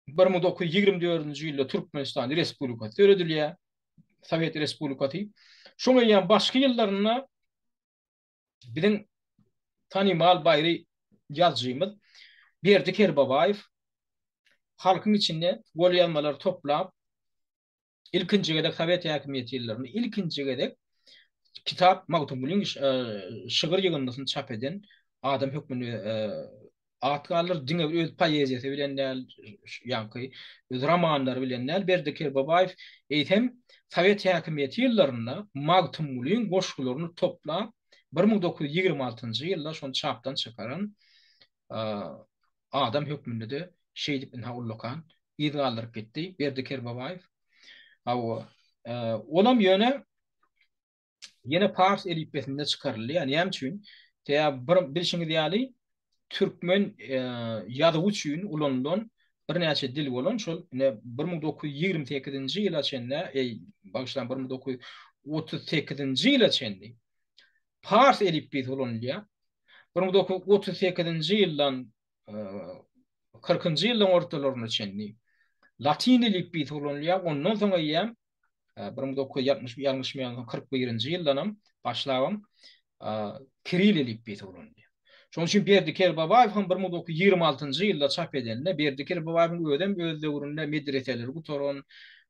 1924-nji ýylda Türkmenistan Respublikasy töredilýär. Sovet Respublikasy. Şoňa ýa başga ýyllaryna bilen tanymal baýry ýazjymyz Berdiker Babaýew halkyň içinde gol ýazmalary toplap ilkinji gedek Sovet häkimiýeti ýyllaryny ilkinji gedek kitap Mawtymlyň şygyr ýygndysyny çap eden adam hökmüni atgalar diňe öz poeziýasy bilenler ýanky öz romanlary bilenler Berdiker Babaýew eýtem Sovet häkimiýeti ýyllarynda Mawtymlyň goşgularyny toplap 1926-njy ýylda şonu çapdan çykaran adam hökmünde de şeýdip hawlakan ýygalyp getdi Berdiker Babaýew. Olam ýene Pars elipbesinde çykaryldy. Ýani hem üçin bir şeňi diýäli türkmen ýazyw üçin ulandan bir näçe dil bolan şol 1928-nji ýyla çende bagşlan 1938-nji ýyla çendi Pars elipbesi ulanýar. 1938-nji ýyldan 40-njy ýylyň ortalaryna çendi Latin elipbesi ulanýar. Ondan soňra ýa 1961-nji ýyldan başlawam Kiril elipbesi ulanýar. Şoň üçin Berdiker Babaýew 1926-njy ýylda çap edildi. Berdiker Babaýewiň öz döwründe medreseleri gutoran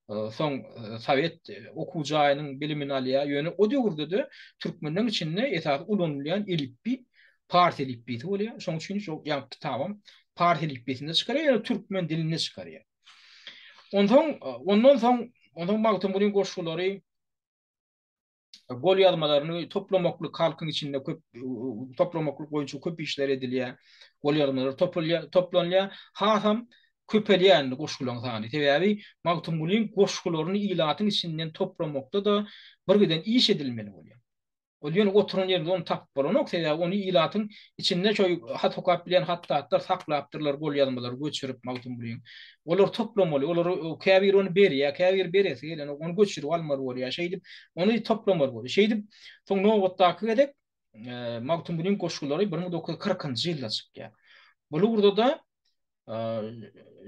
soň Sovet okuwjaýynyň bilimini alýar. Ýöne o döwürde de türkmenliň içinde esas ulanýan elipbi Pars elipbesi bolýar. Şoň üçin şo ýa kitabam Pars elipbesinde çykarýar, türkmen dilinde çykarýar. Ondan soň Mawtymlyň goşgulary gol ýazmalaryny toplamaklyk halkyň içinde köp toplamaklyk boýunça köp işler edilýär. Gol ýazmalary toplanýar. Hasam köpelýän goşgularyň sany. Sebäbi Mawtymlyň goşgularyny ilatyň içinden toplamakda da bir geden iş edilmeli bolýar. O diyor oturan yerde onu tapıp bolanok ya onu ilatın içinde şoy hat hokap bilen hattatlar saklaptırlar gol yazmalar göçürüp mawtum bulayım. Olar toplamalı. Olar käbir onu ber ya käbir beresi yani onu göçürüp almar bol ya şeydi onu toplamar bol. Şeydi soň no wagtda edek mawtum bulayım koşulları 1940-njy ýylda çykýar. Burada da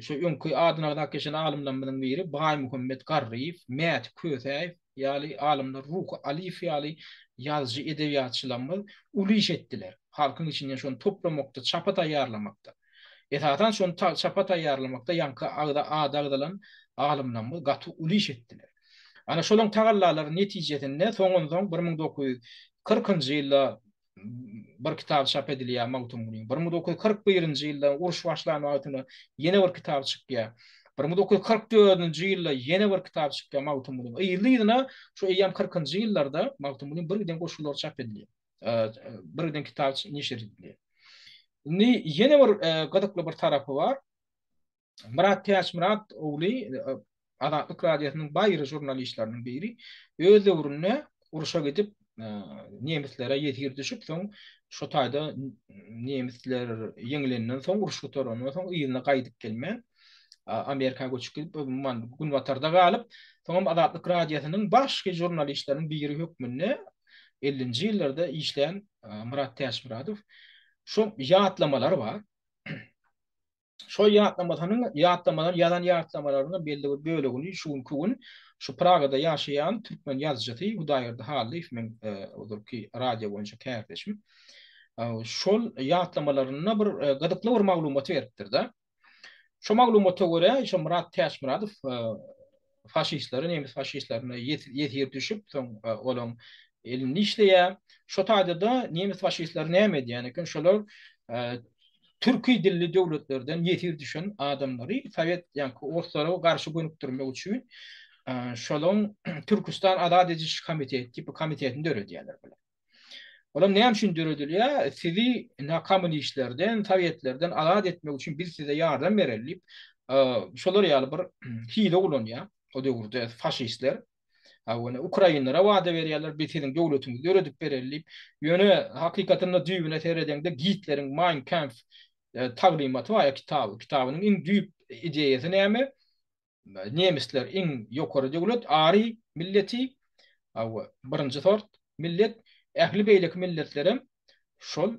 şu öňkü adyna da geçen alımlardan biri Bay Muhammed Garrif, Mehmet Köseýew ýaly alımlar Ruh Alif ýaly ýazgy edebiýatçylarymyz uly iş etdiler. Halkyň içinden şonu toplamakda, çapa taýýarlamakda. Esatan şonu çapa taýýarlamakda ýanky agdalan alımlarymyz gaty uly iş etdiler. Ana şolaň tagallalary netijesinde soňundan 1940-njy ýylda bir kitap çap edilýär mawtumuny. 1941-nji ýylda uruş başlanyny aýtyna ýene bir kitap çykýar. 1944-nji ýylda ýene bir kitap çykýar mawtumuny. Ýylyna şu eýam 40-njy ýyllarda mawtumuny birden goşullar çap edilýär. Birden kitap neşir edilýär. Ni ýene bir gadykly bir tarapy bar. Murat Taşmurat ogly Adatlyk radiosynyň baýry jurnalistlarynyň biri öz döwründe uruşa gidip Nemetlere ýetir düşüp soň şu taýda nemetler ýeňilenden soň uruş gutaranyň soň ýylyna gaýdyp gelme Amerika göçüp gidip Gunwatarda galyp soň Adatlyk radiosynyň başga jurnalistlarynyň biri hökmünde 50-nji ýyllarda işleýän Murat Taşmuradow şu ýatlamalar bar. Şo ýatlamalar ýadan ýatlamalaryndan belli bir bölegini şu Pragada ýaşaýan türkmen ýazgysy Hudaýer Haliýew men olurki radio boýunça kärdeşim. Şol ýatlamalarynda bir gadykly bir maglumat beripdir da. Şo maglumata görä şu Murat Taşmuradow faşistlerin, nemis faşistlerine ýetir düşüp soň olaň elini işleýär. Şo taýda da nemis faşistleri näme diýen şolar Türkiýe dilli döwletlerden ýetir düşen adamlary Sowet ýa-ni Oruslara garşy gönükdirmek üçin şolaň Türkistan Azad Ediş Komiteti tipi komitetini döredýärler bilen. Olam näme üçin döredilýär? Sizi kommunistlerden, Sowetlerden azad etmek üçin biz size ýardam berelip, şolar ýaly bir hile ulanýar. O döwürde faşistler Ukraynlara wada berýärler, biz siziň döwletinizi öredip berelip, ýöne hakykatynda düýbüne seredende Gitleriň Mein Kampf taglimaty var, kitabynyň iň düýp ideýasy näme? Nemisler iň ýokary döwlet, ary milleti, birinji sort millet, ähli beýlik milletlerim şol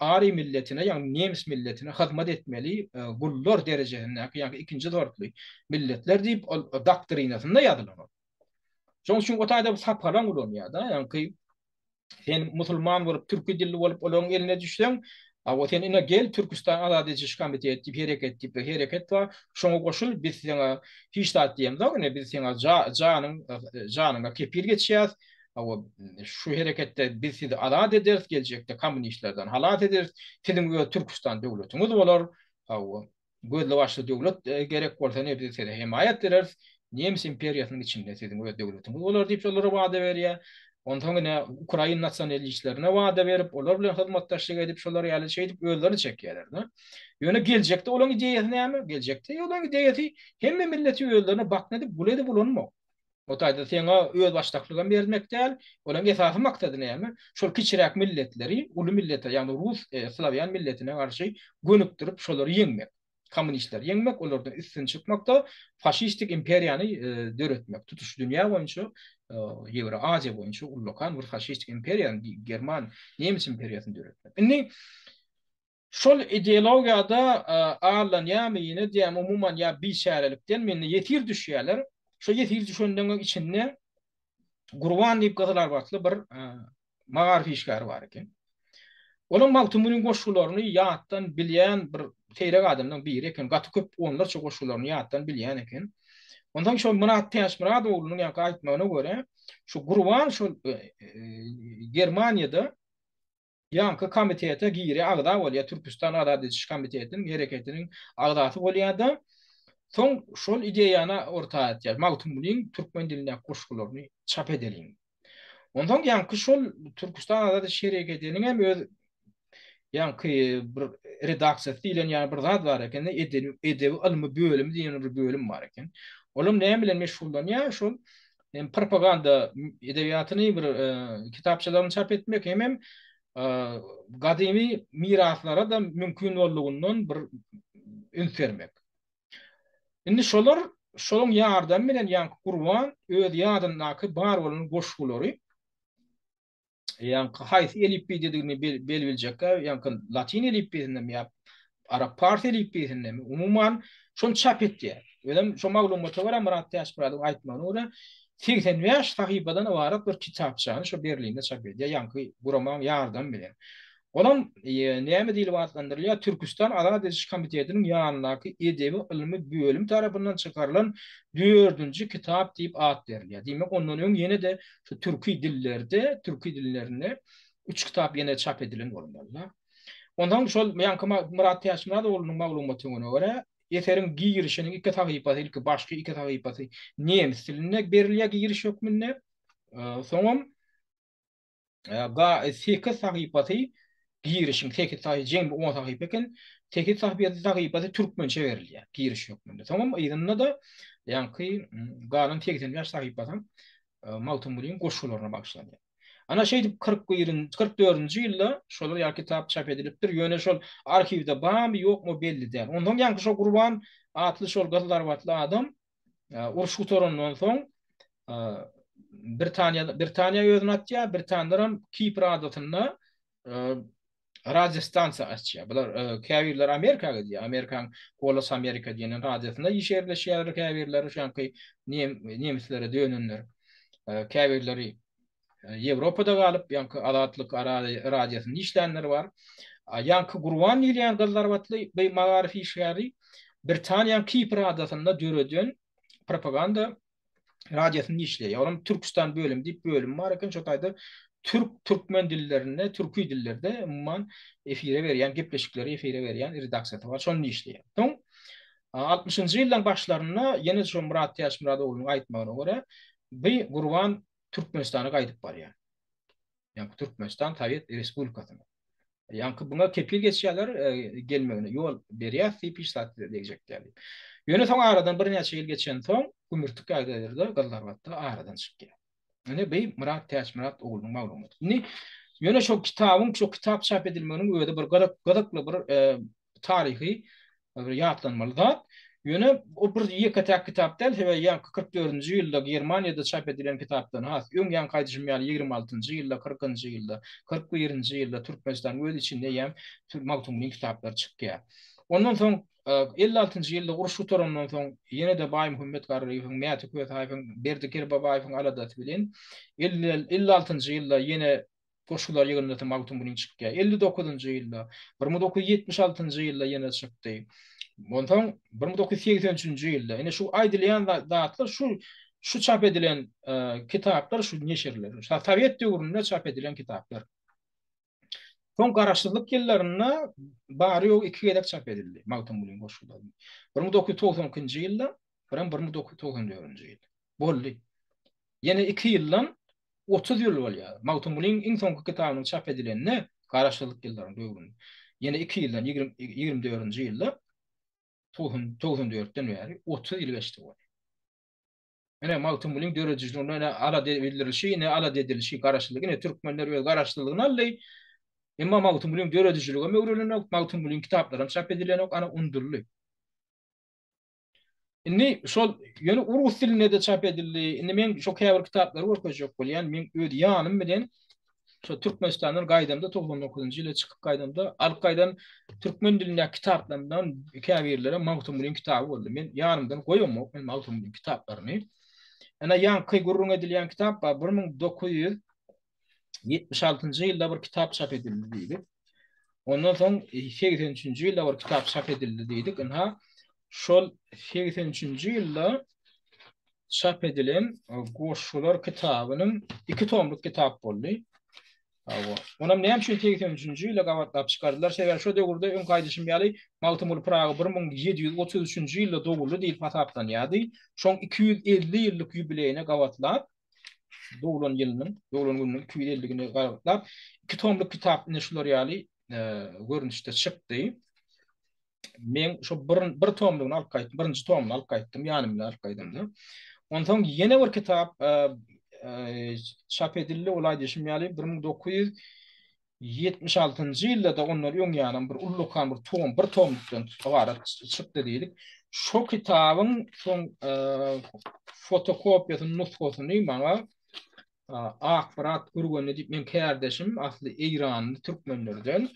ary milletine, ýani nemis milletine hyzmat etmeli, gullar derejesinde, ýani ikinji sortly milletler diýip doktrinasynda ýazylan. Şoň üçin o taýda sapgalan ulanýar da, ýani sen musulman bolup, türkçe dilli bolup, olaň eline düşseň, o sen ine gel Türkistan Azad Ediş Komiteti diýip hereket bar. Şoňa goşul biz seňa hiçdat diýemdi, biz seňa janyňa kepil geçýäs. Şu herekette biz sizi azad ederiz, gelecekde komünistlerden halat ederiz. Siziň Türkistan döwletiňiz bolar. Gözle başly döwlet gerek bolsa ne biz size himayet ederiz. Nemis imperiýasynyň içinde siziň döwletiňiz bolar diýip şolary wada berýär. Ondan gene Ukrayna nasionalistlerine wada berip, olar bilen hyzmatdaşlyk edip, şolar ýaly şey edip özleri çekýärler da. Ýöne geljekde olaň ideýasy näme? Geljekde olaň ideýasy hemme milleti özlerine baknady, bulady bulanmak. O taýda seňa öz başlyklygyny bermek däl, olaň esasy maksady näme? Şol kiçirek milletleri, uly milletler, ýani Rus, Slavyan milletine garşy gönükdirip şolary ýeňmek. Komünistler ýeňmek, olardan üstün çykmakda faşistik imperiýany döretmek. Tutuş dünýä boýunça Ýewre Aziýa boýunça ullakan bir faşistik imperiýany, German, Nemis imperiýasyny döretmek. Indi şol ideologiýada alan ýa-ni ýene diýem umuman ýa biçärelikden meni ýetir düşýärler. Şo ýetir düşendiň içinde Gurban diýip gazalar batly bir magarif işgär bar eken. Olaň mawtumunyň goşularyny ýatdan bilýän bir teýrek adamdan biri eken, gaty köp onlarça goşularyny ýatdan bilýän eken. Ondan şo Murat Taşmuradowyň ýa gaýtmagyna görä, şu Gurban şu Germaniýada ýanky komitete giri agda bolýar, Türkistan Azad Ediş Komitetiniň hereketiniň agdasy bolýar-da. Soň şol ideýany ortağa etýär. Mawtumunyň türkmen diline goşgularyny çap edeliň. Ondan ýanky şol Türkistan Azad Ediş hereketiniň hem öz ýanky bir redaksiýasy diýilen ýani bir zat bar eken, edebi almy bölüm diýen bir bölüm bar eken. Olam näme bilen meşgullanýar? Şol hem propaganda edebiyatyny bir kitapçylaryny çap etmek hem gadymy miraslara da mümkün boldugundan bir üns bermek. Indi şolun ýardam bilen ýa-ni Gurban öz ýadyndaky bar bolan goşgulary ýa-ni haýsy elipbi dediğini biljekkä ýa-ni latin elipbisinden ýa Arap Pars elipbisinden umuman şonu çap etdi. Ödem şu maglumaty bar Murat Täşmuradow aýtmagyna görä 85 sahypadan ibaret bir kitapçany şu Berlinde çap etdi. Ýa-ni Gurban ýardam bilen. Olam näme diýilip atlandyrylýar? Türkistan Azad Ediş Komitetiniň ýanyndaky edebi ilmi bölüm tarapyndan çykarylan 4-nji kitap diýip at berilýär. Diýmek ondan öň ýene de şu türki dillerde, türki dillerine 3 kitap ýene çap edilen bolmaly. Ondan şol ýanky Murat Täşmuradowyň maglumatyna görä, eseriň girişiniň 2 sahypasy, ilki başky 2 sahypasy nemis diline berilýär giriş hökmünde. Soňam ga 8 sahypasy girişin 8 sahibi jembi 10 sahibi eken 8 sahibi Türkmençe berilýär giriş hökmünde. Tamam ýa-ni da ýa-ni galan 80 sahibadan Mawtumbulyň goşgularyna bagşlanýar. Ana şeýdip 44-nji ýylda şolar ýa kitap çap edilipdir. Ýöne şol arhivde barmy ýokmy belli däl. Ondan ýa-ni şol Gurban atly şol gazlarwatly adam uruş gutaryndan soň Britaniýa ýöňe atýar, Britaniýadan Kipr adatyna radyo stansiýa açýar. Bular käbirler Amerikaga diýär. Amerikan Golos Amerika diýen radiosyna ýeşerleşýär käbirler şanky nemislere dönünler. Käbirleri Ýewropada galyp ýanky adatlyk radiosyny işlenler bar. Ýanky Gurban diýen gazlar watly be magarif işgäri Britaniýa Kipr adatyna döredýän propaganda radyosyny işleýär. Olam Türkistan bölüm diýip bölüm bar eken şo taýda Türkmen dillerinde, Türkü dillerde umman efire berýän, gepleşikleri efire berýän redaksiýa var. Şonu işleýär. Soň 60-njy ýyldan başlaryna ýene şu Murat Täşmuradowyň aýtmagyna görä, bu Gurban Türkmenistana gaýdyp barýar. Ýani Türkmenistan Sovet Respublikasyna. Ýani buna kepil geçýärler gelmegine ýol berýär, fiýsat diýjekler. Ýöne soň aradan bir näçe ýyl geçen soň gümürtük gaýdalarda Gallarwatda aradan çykýar. Yani bey Murat Täşmurat oğlunun maglumaty. Ni ýöne şu kitap çap edilmeginiň öýde bir gadakly bir tarihi bir ýatlanmaly zat. Ýöne o bir ýeke kitap däl, we ýa 44-nji ýylda Germaniýada çap edilen kitapdan has. Öň ýan gaýdyşym ýaly 26-njy ýylda, 40-njy ýylda, 41-nji ýylda Türkmenistan öz içinde ýa Türk Mawtumlyň kitaplar çykýar. Ondan soň 56-njy ýylda uruş gutaryndan soň ýene de Baý Muhammed Garryýewiň, Mäti Kötaýewiň, Berdiker Babaýewiň aladaty bilen 56-njy ýylda ýene goşgular ýygynyna Mawtumlyň çykýar. 59-njy ýylda, 1976-njy ýylda ýene çykdy. Ondan 1983-njy ýylda ene şu aýdylýan zatlar şu çap edilen kitaplar şu neşirler. Sovet döwründe çap edilen kitaplar. Son garaşdyrlyk ýyllaryna bary ýok 2 gedek çap edildi Mawtumlyň goşgulary. 1992-nji ýylda, 1994-nji ýylda. Boldy. Ýene 2 ýyldan 30 ýyl bolýar. Mawtumlyň iň soňky kitabyny çap edilenine garaşdyrlyk ýyllaryň döwründe. Ýene 2 ýyldan 24-nji ýylda 94-den bäri 30 ýyl geçdi bolýar. Ene Mawtumlyň döredijligine ala bildirilşi, ne ala edilşi garaşdyrlygy, ne türkmenler we garaşdyrlygyny aldy. Emma Mawtumlyň döredijiligi megrelenen Mawtumlyň kitaplarym çap edilen ana undurly. Inni şol ýöne urus diline de çap edildi. Inni men şo käbir kitaplar okujak bolýan, men öýdi ýanym bilen şo Türkmenistanyň gaýdamda 99-njy ýyla çykyp gaýdamda alqaýdan türkmen diline kitaplaryndan käbirlere Mawtumlyň kitaby boldy. Men ýanymdan goýamok, men Mawtumlyň kitaplaryny. Ana ýanky gurrun edilýän kitap 1976-njy ýylda bir kitap çap edildi diýdik. Ondan soň 83-njy ýylda bir kitap çap edildi diýdik. Ana şol 83-njy ýylda çap edilen Goşgular kitabynyň 2 tomlyk kitap boldy. Onam näme üçin 83-njy ýylda gawatlap çykardylar? Sebäbi şo döwürde öň gaýdyşym ýaly Mawtumly Praga 1733-njy ýylda doguldy diýip hatapdan ýady. Şoň 250 ýyllyk ýubileyine gawatlap doğulan gününün 250-ligini gawatlap 2 tomlyk kitap neşler ýaly görünüşde çykdy. Men şu bir tomluğunu alıp kayıttım. Birinci tomunu alıp kayıttım. Yanımda alıp kaydım. Ondan soň ýene bir kitap çap edildi olaydy. Şimdi ýaly 1976-njy ýylda onlar öň ýanam bir ullukan bir tomlukdan ibaret çykdy diýdik. Şo kitabyň soň fotokopiýasyny nusgasyny maňa akbarat gurgany diýip men kärdeşim asly İranly türkmenlerden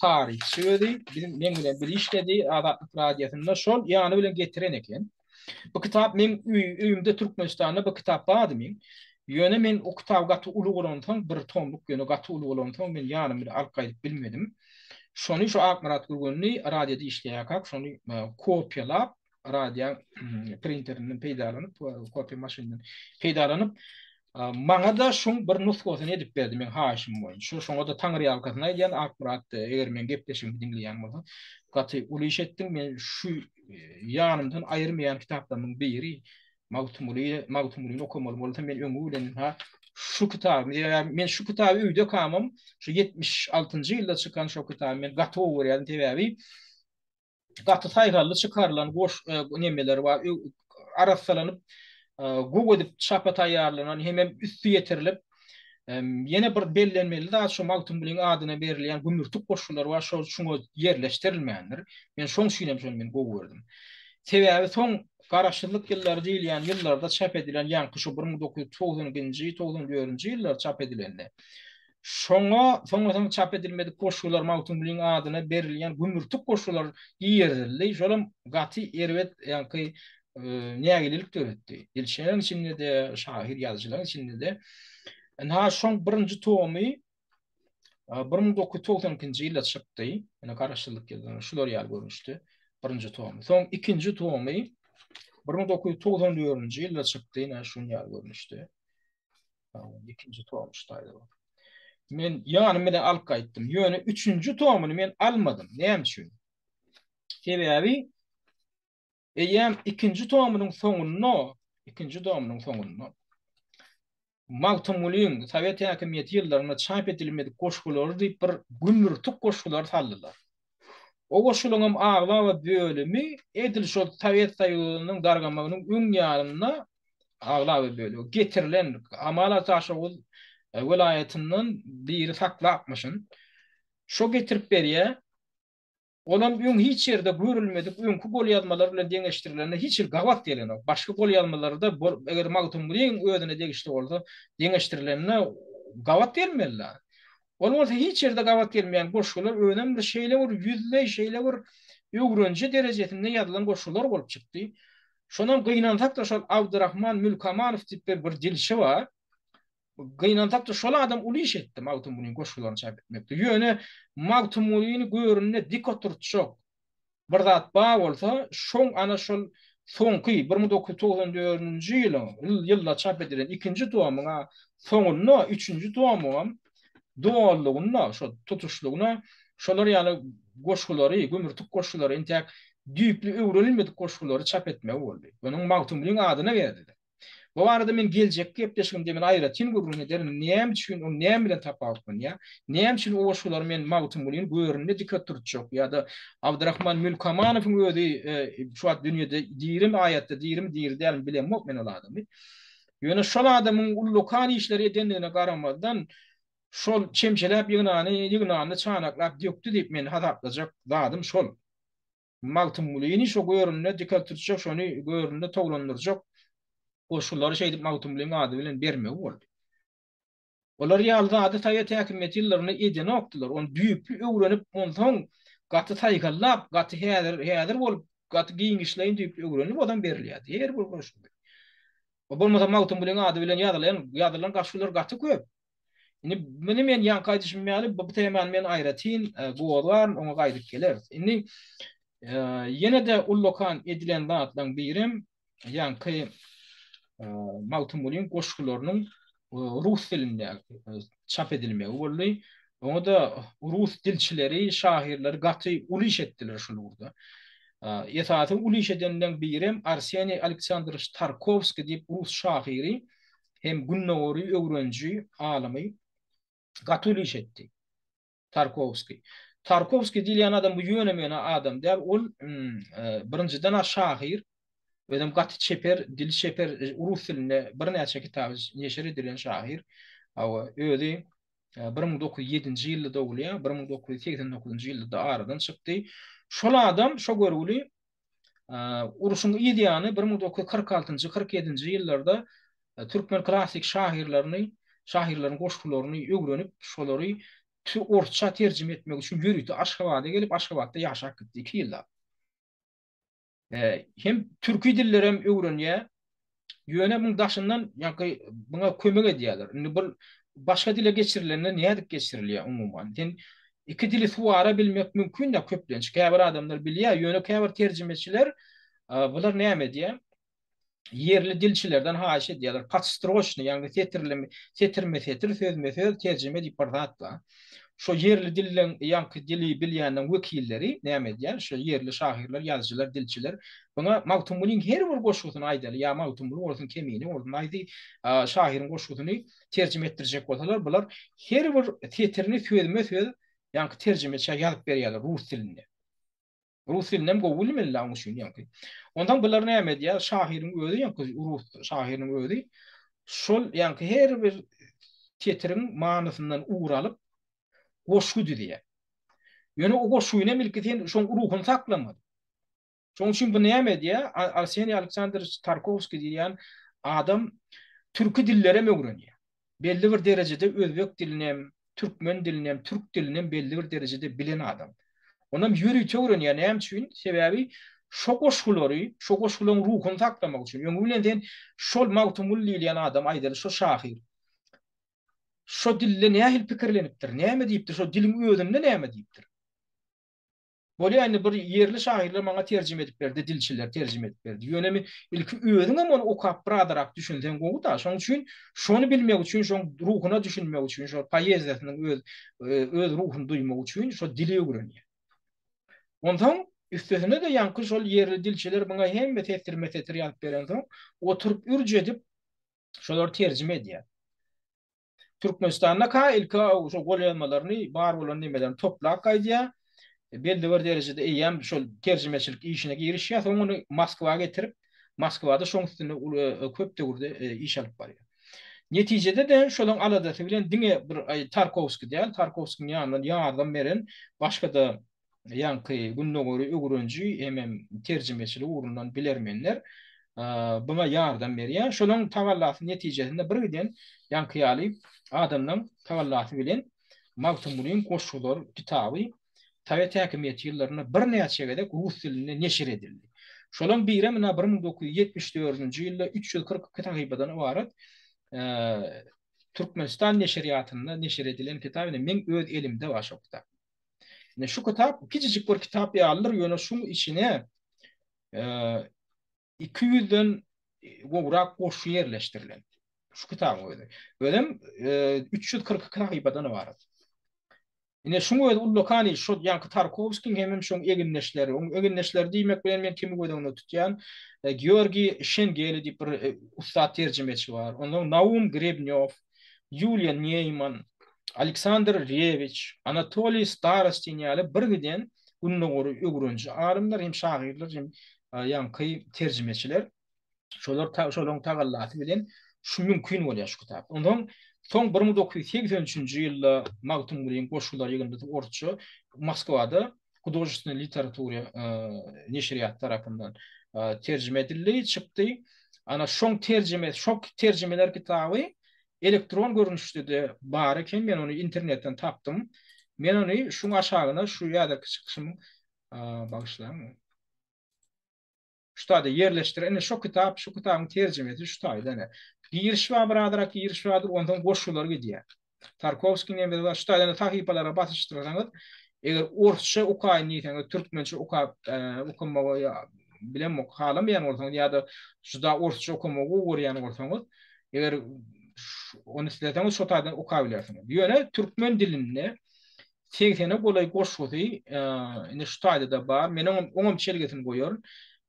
tarihçi ödi. Men bilen bir işledi Azatlyk radiýasynda şol ýany bilen getiren eken. Bu kitap men üýümde Türkmenistanda bu kitap bardy men. Ýöne men o kitap gaty uly bolansoň bir tomluk ýöne gaty uly bolansoň men ýanymy bir alyp gaýdyp bilmedim. Şonu şu Akmarat Gurgunly radioda işleýärkak, şonu kopýalap radio printerinden peýdalanyp, kopya maşynynyň peýdalanyp maňa da şoň bir nusgasyny edip berdi men Haşim boýun. Şoňa da taňry ýalkasyna ýan Akmarat eger men gepleşim dinleýän bolsa, gaty uly iş etdim men şu ýanymdan aýyrmaýan kitaplarymyň biri Mawtumuly okumaly bolsa men öňe bilen şu kitap men şu kitaby öýde kamam şu 76-njy ýylda çykan şu kitaby men gaty owerýän tebebi gaty taýgarly çykarylan boş nemeler bar arasalanyp Google edip çapa taýýarlanan hemem üstü ýetirilip ýene bir bellenmeli da şu Mawtumulyň adyna berilýän gümürtük goşulary bar şoňa ýerleşdirilmeýändir. Men şoň şüýnem men gowy Sebebi soň garaşçylyk ýyllary diýilýän ýyllarda çap edilen ýa-ni şu 1990-njy 94-njy ýyllar çap edilendi. Soňra çap edilmedik goşular Mawtumulyň adyna berilýän gümürtük goşular ýerildi. Şolam gaty erbet ýa-ni nägililik töretdi. Dilşeň içinde de şahyr ýazgylaryň içinde de. Ha şoň birinji tomy 1992-njy ýylda çykdy. Ýa-ni garaşçylyk ýyllary şular ýaly görmüşdi. Birinji tomy. Soň ikinji tomy 1994-njy ýylda çykdy, näme şunu ýaly görmüşdi. İkinji tom ştaýdy. Men ýanymy bilen alyp gaýtdym. Ýöne üçüncü tomuny men almadym. Näme üçin? Sebebi eýem ikinji tomynyň soňuny Mawtumulyň Sowet häkimiýeti ýyllaryna çap edilmedik goşgulary diýip bir gümürtük goşgular saldylar. O goşularyň aglawa bölümi edil şol Sowet Soýuzynyň dargamagynyň öň ýaryna aglawa bölümi getirilen Amala Taşoğul welaýatynyň biri saklapmyşyn. Şo getirip berýär. Olam öň hiç ýerde görülmedik öňkü gol ýazmalar bilen deňeşdirilenler hiç gawat diýilen. Başga gol ýazmalarda eger Mawtumulyň özüne degişli bolsa deňeşdirilenler gawat diýilmeliler. Olmasa hiç ýerde gawat gelmeýän goşgular önem bir şeýle bir ýüzle şeýle bir öwrenji derejesinde ýazylan goşgular bolup çykdy. Şonam gynansak da şol Abdurrahman Mülkamanow diýip bir dilşi bar. Gynansak da şol adam uly iş etdi Mawtumulyň goşgularyny çap etmekde. Ýöne Mawtumulyň görünne dik oturtjak. Bir zat bar bolsa şoň ana şol soňky 1994-njy ýylda çap edilen ikinji tomyna soňuny üçüncü tomyna doğallygyna, şo tutuşlugyna şolar ýaly goşgulary, gümürtük goşgulary entek düýpli öwrenilmedik goşgulary çap etmek boldy. Onuň Mawtumulyň adyna berdi. Bu arada men geljek gepleşigimde men aýratyn gurrun ederim. Näme üçin o näme bilen tapawykmyn ýa? Näme üçin o goşgulary men Mawtumulyň görünne dikkat turtjak ýa-da Abdurrahman Mülkamanowyň özi şu at dünýede diýirim aýatda diýirim diýirdim bilemok men ol adamy. Ýöne şol adamyň ullukan işleri edendigine garamadan şol çemçelep ýygnany çanaklap dökdi diýip men hasaplajak zadym şol. Mawtumulyň şo görünne dikkat turtjak, şonu görünne toglandyrjak. Goşulary şeýdip Mawtumulyň ady bilen bermek boldy. Olar ýalda ady Sowet häkimiýeti ýyllaryny edene okdylar. Onu düýpli öwrenip onsoň gaty taýgallap, gaty häzir bolup, gaty giňişleýin düýpli öwrenip odan berilýär. Her bir goşul. O bolmasa Mawtumulyň ady bilen ýazylan goşular gaty köp. Indi men ýan gaýdyşym ýaly bu temany men aýratyn, goýar, oňa gaýdyp geler. Indi ýene de ullukan edilen zatlaryň birim ýa-ni Mawtumulyň goşgularynyň rus dilinde çap edilmegi boldy. Oňa da rus dilçileri, şahirleri gaty uly iş etdiler şol urda. Ýa-da uly iş edenden birim Arseniy Aleksandrovich Tarkovski diýip rus şahiri hem günnäweri öwrenji alamy gaty uly iş etdi. Tarkovski. Tarkovski diýen adam bu ýönemene adam däl. Ol birinciden şahyr, Ödem gaty çeper, dil çeper, rus diline bir näçe kitap neşir edilen şahyr. Awa özi 1907-nji ýylda dowulýar, 1989-njy ýylda aradan çykdy. Şol adam şo görgüli uruşun ideýany 1946-njy 47-nji ýyllarda türkmen klassik şahirlaryny goşgularyny öwrenip şolary orça terjime etmek üçin ýürüýdi. Aşgabatda gelip Aşgabatda ýaşap gitdi 2 ýylda. Hem türkü diller hem öwrenýär. Ýöne bu daşyndan ýa-ki buňa kömek edýärler. Indi bu başga dile geçirilende nädip geçirilýär umumyň. Den iki dili suwara bilmek mümkin de köplenç. Käbir adamlar bilýär, ýöne käbir terjimeçiler bular näme diýär? Yerli dilçilerden haýyş edýärler. Patstroşny, ýa-ni tetirme söz terjime diýip bardatlar. Şo yerli dillen ýa-ni dili bilýänden wekilleri näme diýär? Şo yerli şahirler, ýazgylar, dilçiler buna Mawtumulin her bir goşgusyny aýdar. Ya Mawtumul bolsun kemini, bolsun aýdy şahirin goşgusyny terjime etdirjek bolsalar, bular her bir tetirini söz ýa-ni terjime ýazyp berýärler rus dilinde. Rus dilinden gowul bilmeli şunu ýa-ni. Ondan bular näme diýär? Şahirin özi ýa-ni rus şahirin özi şol ýa-ni her bir tetirin manysyndan uğralyp goşgudy diýär. Ýöne o goşguýyna milketen şoň ruhuny saklamady. Şoň üçin bu näme diýär? Arseniy Aleksandrovich Tarkovski diýen adam türkü dillere öwrenýär. Belli bir derejede özbek dilini, türkmen dilini, türk dilini belli bir derejede bilen adam. Onam ýürüýte öwrenýär. Näme üçin? Sebäbi şo goşgulary, şo goşgularyň ruhuny saklamak üçin. Ýöne bilen şol Mawtumul diýen adam aýdar, şo şahir. Şo dille nähil pikirlenipdir? Näme diýipdir? Şo dilin özünde näme diýipdir? Bolýa ýani bir yerli şahirler maňa terjime edip berdi, dilçiler terjime edip berdi. Ýönemi ilki özüňem onu okap bradarak düşünsen gowy da, şoň üçin şonu bilmek üçin, şoň ruhuna düşünmek üçin, şo poeziýasynyň öz ruhuny duýmak üçin şo dili öwrenýär. Ondan üstesine de ýanky şol yerli dilçiler maňa hemme tetir ýazyp beren soň oturup ürje edip şolar terjime edýär. Türkmenistanda ilki şo golýanmalaryny, bar bolan nemelerini toplap gaýdýar. Belli bir derejede eýem şol terjimeçilik işine girişýär, soň onu Moskwaga getirip, Moskwada şoň üstüne köp döwürde iş alyp barýar. Netijede de şolaň aladasy bilen diňe bir Tarkovski diýär, Tarkovskiň ýanyndan ýardam beren başga da ýanky günnägöri öwrenji hem terjimeçilik urundan bilermenler buna ýardam berýär. Şolaň tavallasy netijesinde bir giden ýanky ýaly adamdan tavallasy bilen Mawtumulin goşgular kitaby Sovet häkimiýeti ýyllaryna bir näçe gedek rus dilinde neşir edildi. Şolaň biri mena 1974-nji ýylda 342 tahybadan ibaret Türkmenistan neşriýatynda neşir edilen kitabyny men öz elimde var şo kitap. Ine şu kitap kiçijik bir kitap ýalyr, ýöne şuň içine 200den gowrak goşu ýerleşdirilen. Şu kitap öýdi. Ödem 342 tahybadan ibaret. Ine şuňa öýdi ullokany şo ýanky Tarkovskiň hem şoň eginleşleri, oň eginleşleri diýmek bilen men kimi goýdum tutýan Georgi Şengeli diýip bir ustat terjimeçi bar. Ondan Naum Grebňov, Yulian Neyman, Aleksandr Revich, Anatoliy Starostin ýaly bir giden günnägöri öwrenji alimler hem şahirler hem ýanky terjimeçiler. Şolaň tagallasy bilen şu mümkin bolýar şu kitap. Ondan soň 1983-nji ýylda Mawtumulin goşgulary ýygyny orçu Moskwada Художественная литература neşriyat tarapyndan terjime edildi, çykdy. Ana şoň terjimeler kitaby elektron görnüşde de bar eken, men onu internetden tapdym. Men onu şuň aşagyna şu ýa-da çykşym bagşlaýan. Şutada yerleşdiren şu kitabın terjimesi şutayda ne? Girişwa baradarak girişwadyr, ondan goşgular gidýär. Tarkovskiň emelde şutada tahypalara basışdyraňyz, eger orçça okaýyn diýseniz, türkmençe okamagy bilen halamaýan bolsaňyz ýa-da şuda orçça okamagy öwrenýän bolsaňyz, eger onu sizletäňiz şutada okaýbilersiňiz. Ýöne türkmen dilinde 80'e golay goşgudy, ine şutada da bar. Men oňam çelgesini goýar.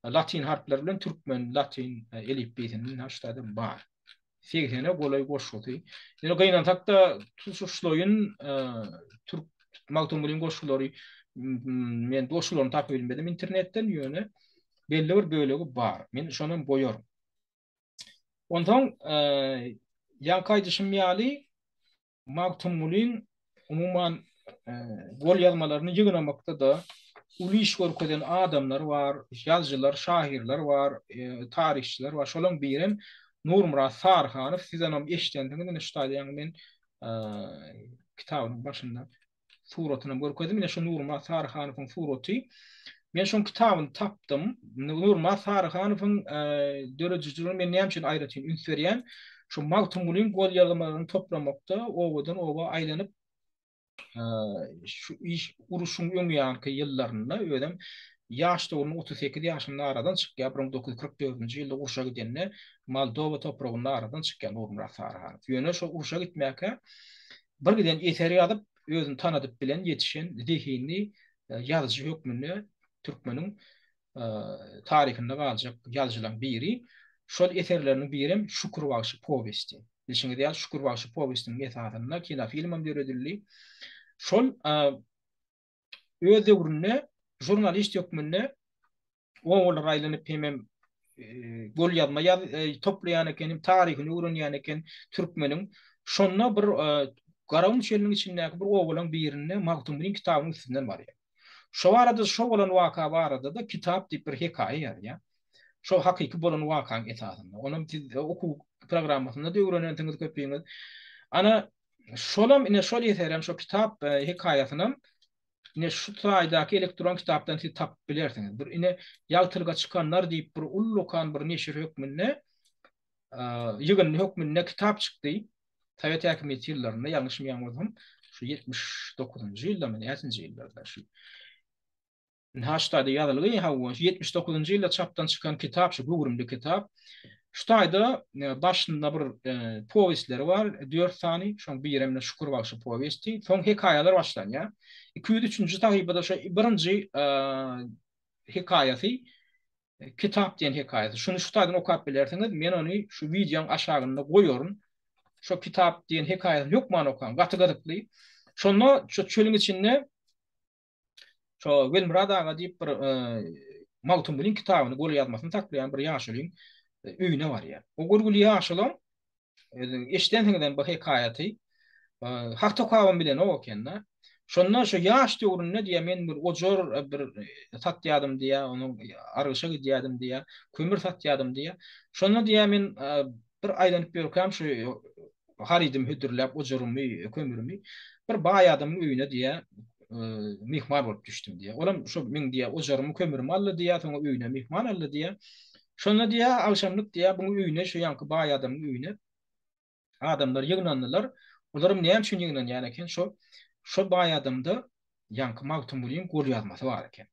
Latin harfler bilen türkmen latin elifbesinin şutada bar. 80'e golay goşgudy. Ine gaýnan takda tutuşloýun Magtumulin goşulary men goşularyny tapyp bilmedim internetten ýöne belli bir bölegi bar. Men şonun boýarym. Ondan ýankaýdyşym ýaly Magtumulin umuman gol ýazmalaryny ýygnamakda da uly iş görkezden adamlar var, ýazgylar, şairler var, tarihçiler var. Şolaryň birem Nurmurat Sarhanow sizem eşitdiňizde şu taýdan men kitabyň başynda suratyny görkezdim. Ine şu Nurmurat Sarhanowyň suraty. Men şu kitabyny tapdym. Nurmurat Sarhanowyň döredijligini men näme üçin aýratyn üns berýän? Şu Magtumulin gol ýazmalaryny toplamakda owadan owa aýlanyp şu iş uruşun öňýärki ýyllarynda ödem ýaşda onun 38 ýaşynda aradan çykýar 1944-nji ýylda uruşa gidenne Moldowa topragynda aradan çykýan Nurmurat Sarhanow. Ýöne şu uruşa gitmäke bir giden eteri ýazyp özüni tanadyp bilen ýetişen zihini ýazgy hökmünde türkmeniň tarihinde galjak ýazgylaryň biri. Şol eserleriniň birem Şükür Bagşy powesti. Bilşiňiz ýa Şükür Bagşy powestiniň esasynda kino filmem döredildi. Şol öz döwründe jurnalist hökmünde oğullar aýlanyp hemem gol ýazma toplaýan eken, tarihini öwrenýän eken türkmeniň şonna bir garawun çeliniň içindäki bir oğulan birine Magtumulin kitabynyň üstünden barýar. Şo arada şo bolan waka barada da kitap diýip bir hekaýe ýa. Şo hakyky bolan wakaň esasynda. Onuň okuw programmasynda da öwrenýändiňiz köpüňiz. Ana şolam ine şol eserem şo kitap hekaýasyny ine şu taýdaky elektron kitapdan siz tapyp bilersiňiz. Bir ine ýaltyrga çykanlar diýip bir ullukan bir neşir hökmünde ýygyn hökmünde kitap çykdy. Sovet häkimeti ýyllarynda ýalňyşym ýanmazsam şu 79-njy ýylda men 8-nji ýyllarda şu Haştada ýazylgy hawa 79-njy ýylda çapdan çykan kitap şu gugurumly kitap. Şu taýda başynda bir powestleri var. 4 sany, şoň biremine Şükür Bagşy powesti, soň hekaýalar başlanýar. 203-nji tahypda şu birinji hekaýasy kitap diýen hekaýasy. Şunu şu taýdan okap bilersiňiz, men ony şu videoň aşagynda goýarym. Şu kitap diýen hekaýasy ýokman okan, gaty-gatykly. Şonu şu çölüň içinde şu Welmurad aga diýip bir Magtumulin kitabyny gol ýazmasyny taklaýan bir ýaşulyň üýüne var ya. O gurgul ýaşulyň eşdendiňden bu hekaýaty hak tokawam bilen o ekende. Şondan şu ýaş döwründe diýe men bir ojor bir satýadym diýe, onuň argyşa gidýädim diýe, kömür satýadym diýe. Şonu diýe men bir aýlanyp ýörkäm şu haridim hüdürläp ojorumy, kömürümi bir baý adamyň üýüne diýe mihman bolup düşdüm diye. Olam şu men diye ojarymy kömürüm aldy diye, soňra üýüne mihman aldy diye. Şonu diye akşamlyk diye bu üýüne şu ýanky baý adamyň üýüne adamlar ýygnandylar. Olaryň näme üçin ýygnanýan eken şu baý adamda ýanky Magtumulin gol ýazmasy bar eken.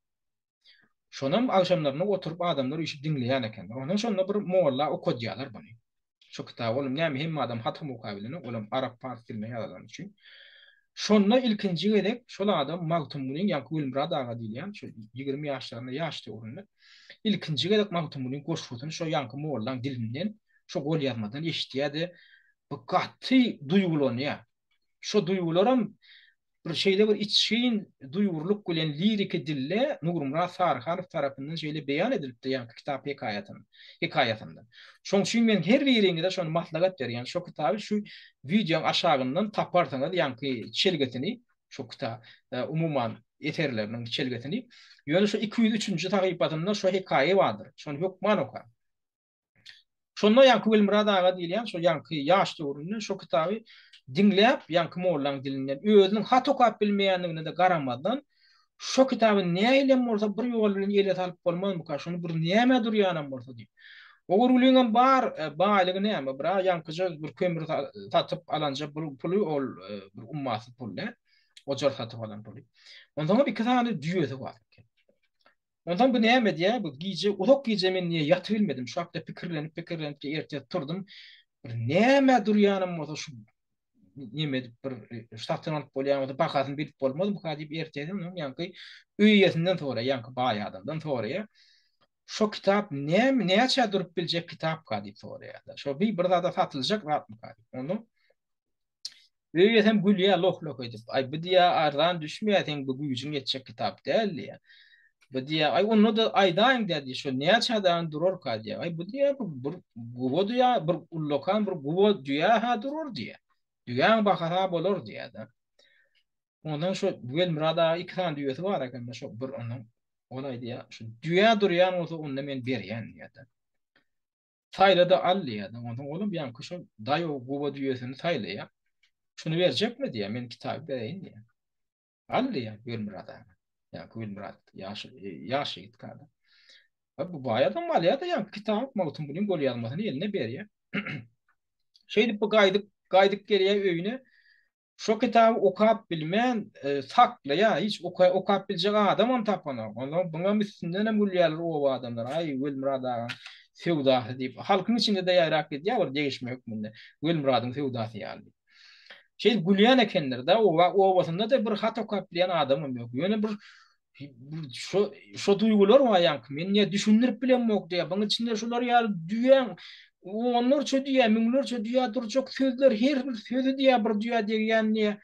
Şonam akşamlaryny oturup adamlar işi dinleýän eken. Ondan sonra bir molla okudýarlar buny. Şu kitap olam näme hem adam hatam okabilini olam arap fars diline ýazan üçin. Şonda ilkinji gedek şol adam Magtumulin ýa Welmurad aga diýilýän şu 20 ýaşlaryna ýaş döwründe ilkinji gedek Magtumulin goşgutyny şo ýanky mollaň dilinden şo gol ýazmadan eşitýärdi. Bu gaty duýgulanýar. Şo duýgularam bir şeýle bir için duýgurluk bilen lirik dille Nurmurat Sarhanow tarapyndan şeýle beýan edilipdi ýa kitap hekaýatynda. Şoň üçin men her biriňizde şonu maslahat berýän. Şo kitaby şu videoň aşagyndan taparsaňyz ýanky çelgetini şo kitap umuman eserleriniň çelgetini ýöne şu 203-nji tahypatynda şo hekaýe bardyr. Şonu hökman okar. Şonda ýanky Welmurad aga diýilýän şo ýanky ýaş döwründe şo kitaby dinläp ýanky mollaň dilinden özüniň hat okap bilmeýändigine de garamadan şo kitaby näýle bolsa bir ýol bilen ele talyp bolmazmy ka şonu bir näme durýanam bolsa diýip. O gurulýan bar baýlygy näme bir ýankyja bir kömür satyp alanja puly ol bir ummasy pul ne ojar satyp alan puly. Ondan bir kitany düýesi bar. Ondan bu näme diýe bu giýje uzak giýje men niýe ýatyp bilmedim. Şu hakda pikirlenip ertesi turdum. Bir näme durýanam bolsa şu näme bir ştatdan alyp bolýan, bakasyny bilip bolmady bu diýip ertesi ýanky üýesinden sonra ýanky baý adamdan sonra şo kitap näçe durup biljek kitap diýip soraýar. Şo bir zada satyljak ratmy diýip. Onu Öyle hem gülüye lok lok edip. Ay bu diye ardan düşmüyor. Sen bu gücün yetecek kitap değil ya. Bu diye ay onu da aydan dedi. Şu niye çadan durur ka diye. Ay bu diye bu diye bir lokan bir bu diye ha durur diye. Dünya bakara bolur diye de. Ondan şu Güvel Murada iki tane düyesi var hakkında şu bir onun olay diye. Şu dünya duruyan olsa onunla men beryen ya da. Sayla da al ya da. Ondan oğlum bir an şu dayo bu düyesini sayla ya. Şunu verecek mi diye men kitabı vereyim diye. Al ya Güvel Murada. Ya Güvel Murad yaş git kaldı. Bu bayağı da mal ya da ya kitap mağutun bunun gol yazmasını eline ber ya. Şeydi bu gaydık geriye öyüne. Şu kitabı okuyup bilmeyen saklı ya hiç okuyup bilecek adam on tapana. Ondan buna üstünden ne mulyalar o adamlar. Ay Wilmrada Feuda deyip halkın içinde de yarak ediyor var değişme hükmünde. Wilmrad'ın Feudası yani. Şey Gulyan ekenler de o basında da bir hat okuyup bilen adamım yok. Yani şu duygular var yani. Men ne düşünürüp bilen yok diye. Bunun içinde şular ya düyen onlarca diye, minlerce diye duracak sözler, her bir sözü diye bir diye diye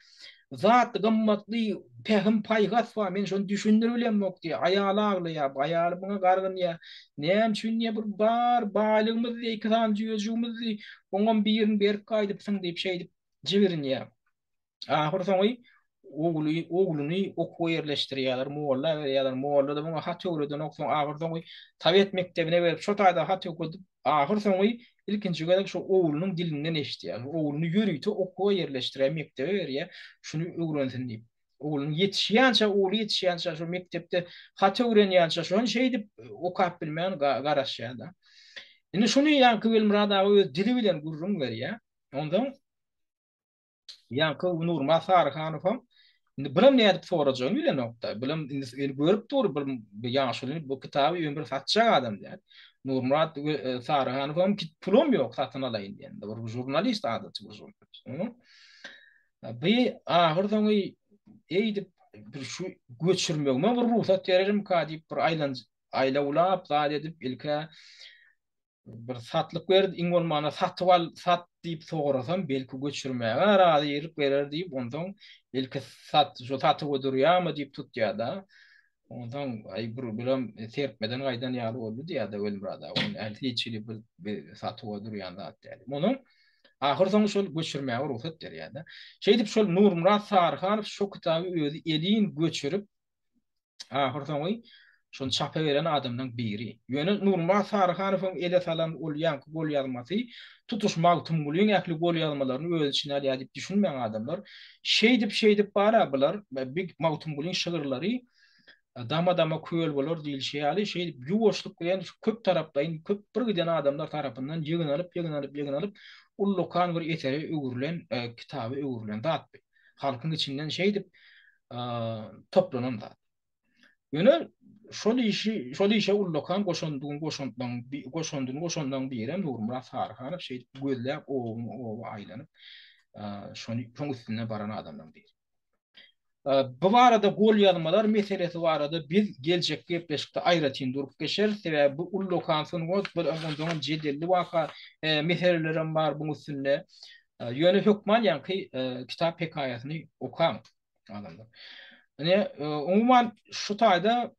zat gımmatlı pehim paygas var. Men şonu düşünür bilen yok diye. Ayalı ağlı ya, ayalı buna gargın ya. Neyem şun ne bir bar, balığımız diye, iki tane cüyücüğümüz diye, onun birini berip kaydıpsın deyip şey deyip cibirin ya. Ahir soňy ogluny okuw yerleşdirýärler, muwalla berýärler, muwalla da buňa hat öwreden oksoň ahir soňy Tawet mektebine berip şo taýda hat okudyp ahir soňy ilkinji görek şo oglunyň dilinden eşitýär. Ogluny ýörüýte okuw yerleşdirýär, mektebe berýär, şuny öwrensin diýip. Oglun yetişýänçe, oglu yetişýänçe şo mektepde hat öwrenýänçe şonu şey dip okap bilmeýän garaşýar da. Indi şuny ýa-ki Wilmrad agawy öz dili bilen gurrun berýär. Ondan yani kıl nur masar hanıfam. Şimdi bilim ne edip soracağım bile nokta. Bilim görüp dur bir yaşlı bu kitabı ömür satacak adam der. Nur Murat Sarı hanıfam ki pulum yok satın alayım diye. Bir jurnalist adı bu jurnalist. Bir ahırdan eğidip bir şu göçürmüyorum bir ruhsat veririm ka deyip bir ayla ulap zat edip ilke bir satlyk berdi iň bolmana satyp al sat diýip sorasam belki göçürmäge razy ýerip berer diýip ondan belki şu satyp ödürýärmi diýip tutýar da ondan ay bir bilen serpmeden gaýdan ýaly boldy diýär da Welmrada onu elçili bir satyp ödürýän zat diýär. Munyň ahir soň şol göçürmäge ruhsat berýär da. Şey diýip şol Nurmurat Sarıhanow şu kitaby özü elin göçürüp ahir soň şonu çapa veren adamdan biri. Ýöne Nurmurat Sarıhanowyň ele salan ol ýanky gol ýazmasy tutuşmak tumulyň ähli gol ýazmalaryny öz içine alýar diýip düşünmeýän adamlar şey dip bara bular bir mawtumgulyň şygyrlary dama köýel bolar diýilşi ýaly şey ýuwaşlyk bilen köp tarapdaýyn köp bir giden adamlar tarapyndan ýygyn alyp ullukan bir eteri öwrülen kitaby öwrülen zat. Halkyň içinden şey dip toplanan zat. Ýöne şol işe ullokan goşondan birem Nurmurat Sarıhanow şey gözläp o aýlanyp şoň üstüne baran adamdan biri. Bu arada gol ýazmalar meselesi barada biz geljek gepleşikde aýratyn durup geçer sebäbi bu ullokan soňgoz bir ondan jedelli waka meselelerim bar bu üstünde. Ýöne hukman ýanky kitap hekaýasyny okan adamlar. Yani umuman şu taýda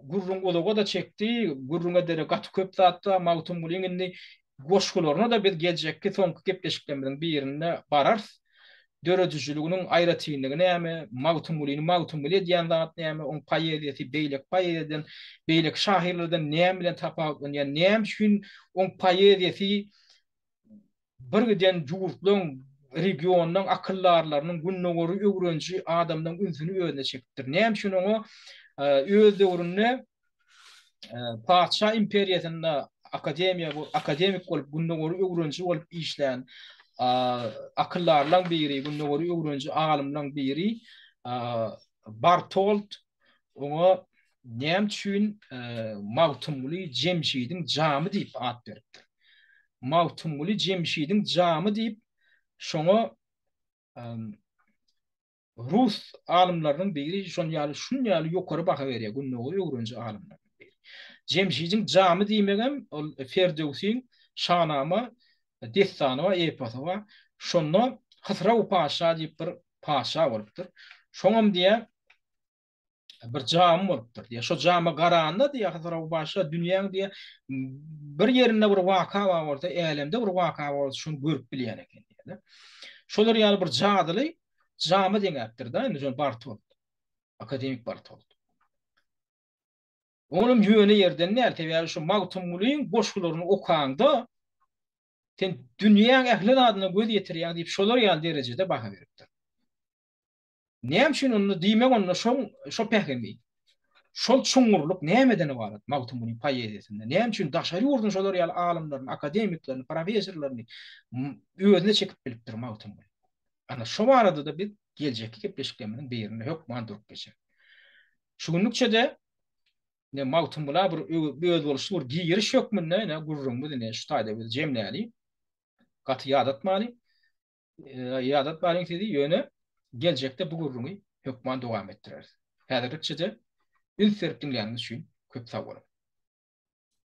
gurrun ologo da çekti, gurrunga dere gat köp zatda mawtum bulyň indi goşgularyna da biz geljekki soňky gepleşiklerden birinde barars. Döredüjülüginiň aýratynlygyny näme, mawtum buly diýen zat näme, on paýedeti beýlek beýlek şahirlerden näme bilen tapawut, ýani näme şün on paýedeti bir giden jugurtlaryň regionyň akyllarlarynyň günnogory öwrenji adamdan ünsüni özüne çekipdir. Näme şün oňa öz döwründe Paşa imperiýasynda akademik bolup günnogory öwrenji bolup işlän akıllarlan biri, günnogory öwrenji alymlan biri Bartolt oňa näme üçin mawtumly jemşidiň jamy diýip ad beripdir. Mawtumly jemşidiň jamy diýip şoňa Rus alımlarynyň biri şon ýaly ýokary baha berýär günnogory öwrenji alymlaryň biri. Jemşidiň jamy diýmegem ol Ferdowsiň şahnama destany we eposu we şonu Hısraw paşa diýip bir paşa bolupdyr. Şoňam diýe bir jam bolupdyr diýe. Şo jama garanda diýe Hysraw paşa dünýäň diýe bir ýerinde bir waka bolsa, elemde bir waka bolsa şonu görüp bilýän eken diýe. Şolar ýaly bir jadyly jama diňäpdir da, indi şol Bartol, akademik Bartol. Onuň ýöne ýerden näle tebäri şu magtumulyň boşgularyny okanda sen dünýäň ähli adyna göz ýetirýän diýip şolar ýaly derejede baha beripdir. Näme üçin onu diýmek onu şo pähemi. Şol çuňurluk nämeden ibaret magtumulyň poeziýasynda? Näme üçin daşary ýurdun şolar ýaly alimlerini, akademiklerini, professorlaryny özüne çekip bilipdir magtumuly. Ana şo barada da bir geljekki gepleşiklemeniň beýerine hökman durup geçer. Şu günlükçe ne magtumula bir öz boluşy bir giýiriş hökmünde ne gurrun bu ne şu taýda bir jemläli gaty ýadatmaly ýadatmaly dedi ýöne geljekde bu gurruny hökman dowam etdirer. Häzirlikçe de ül serpdiňleriniz üçin köp sag bolun.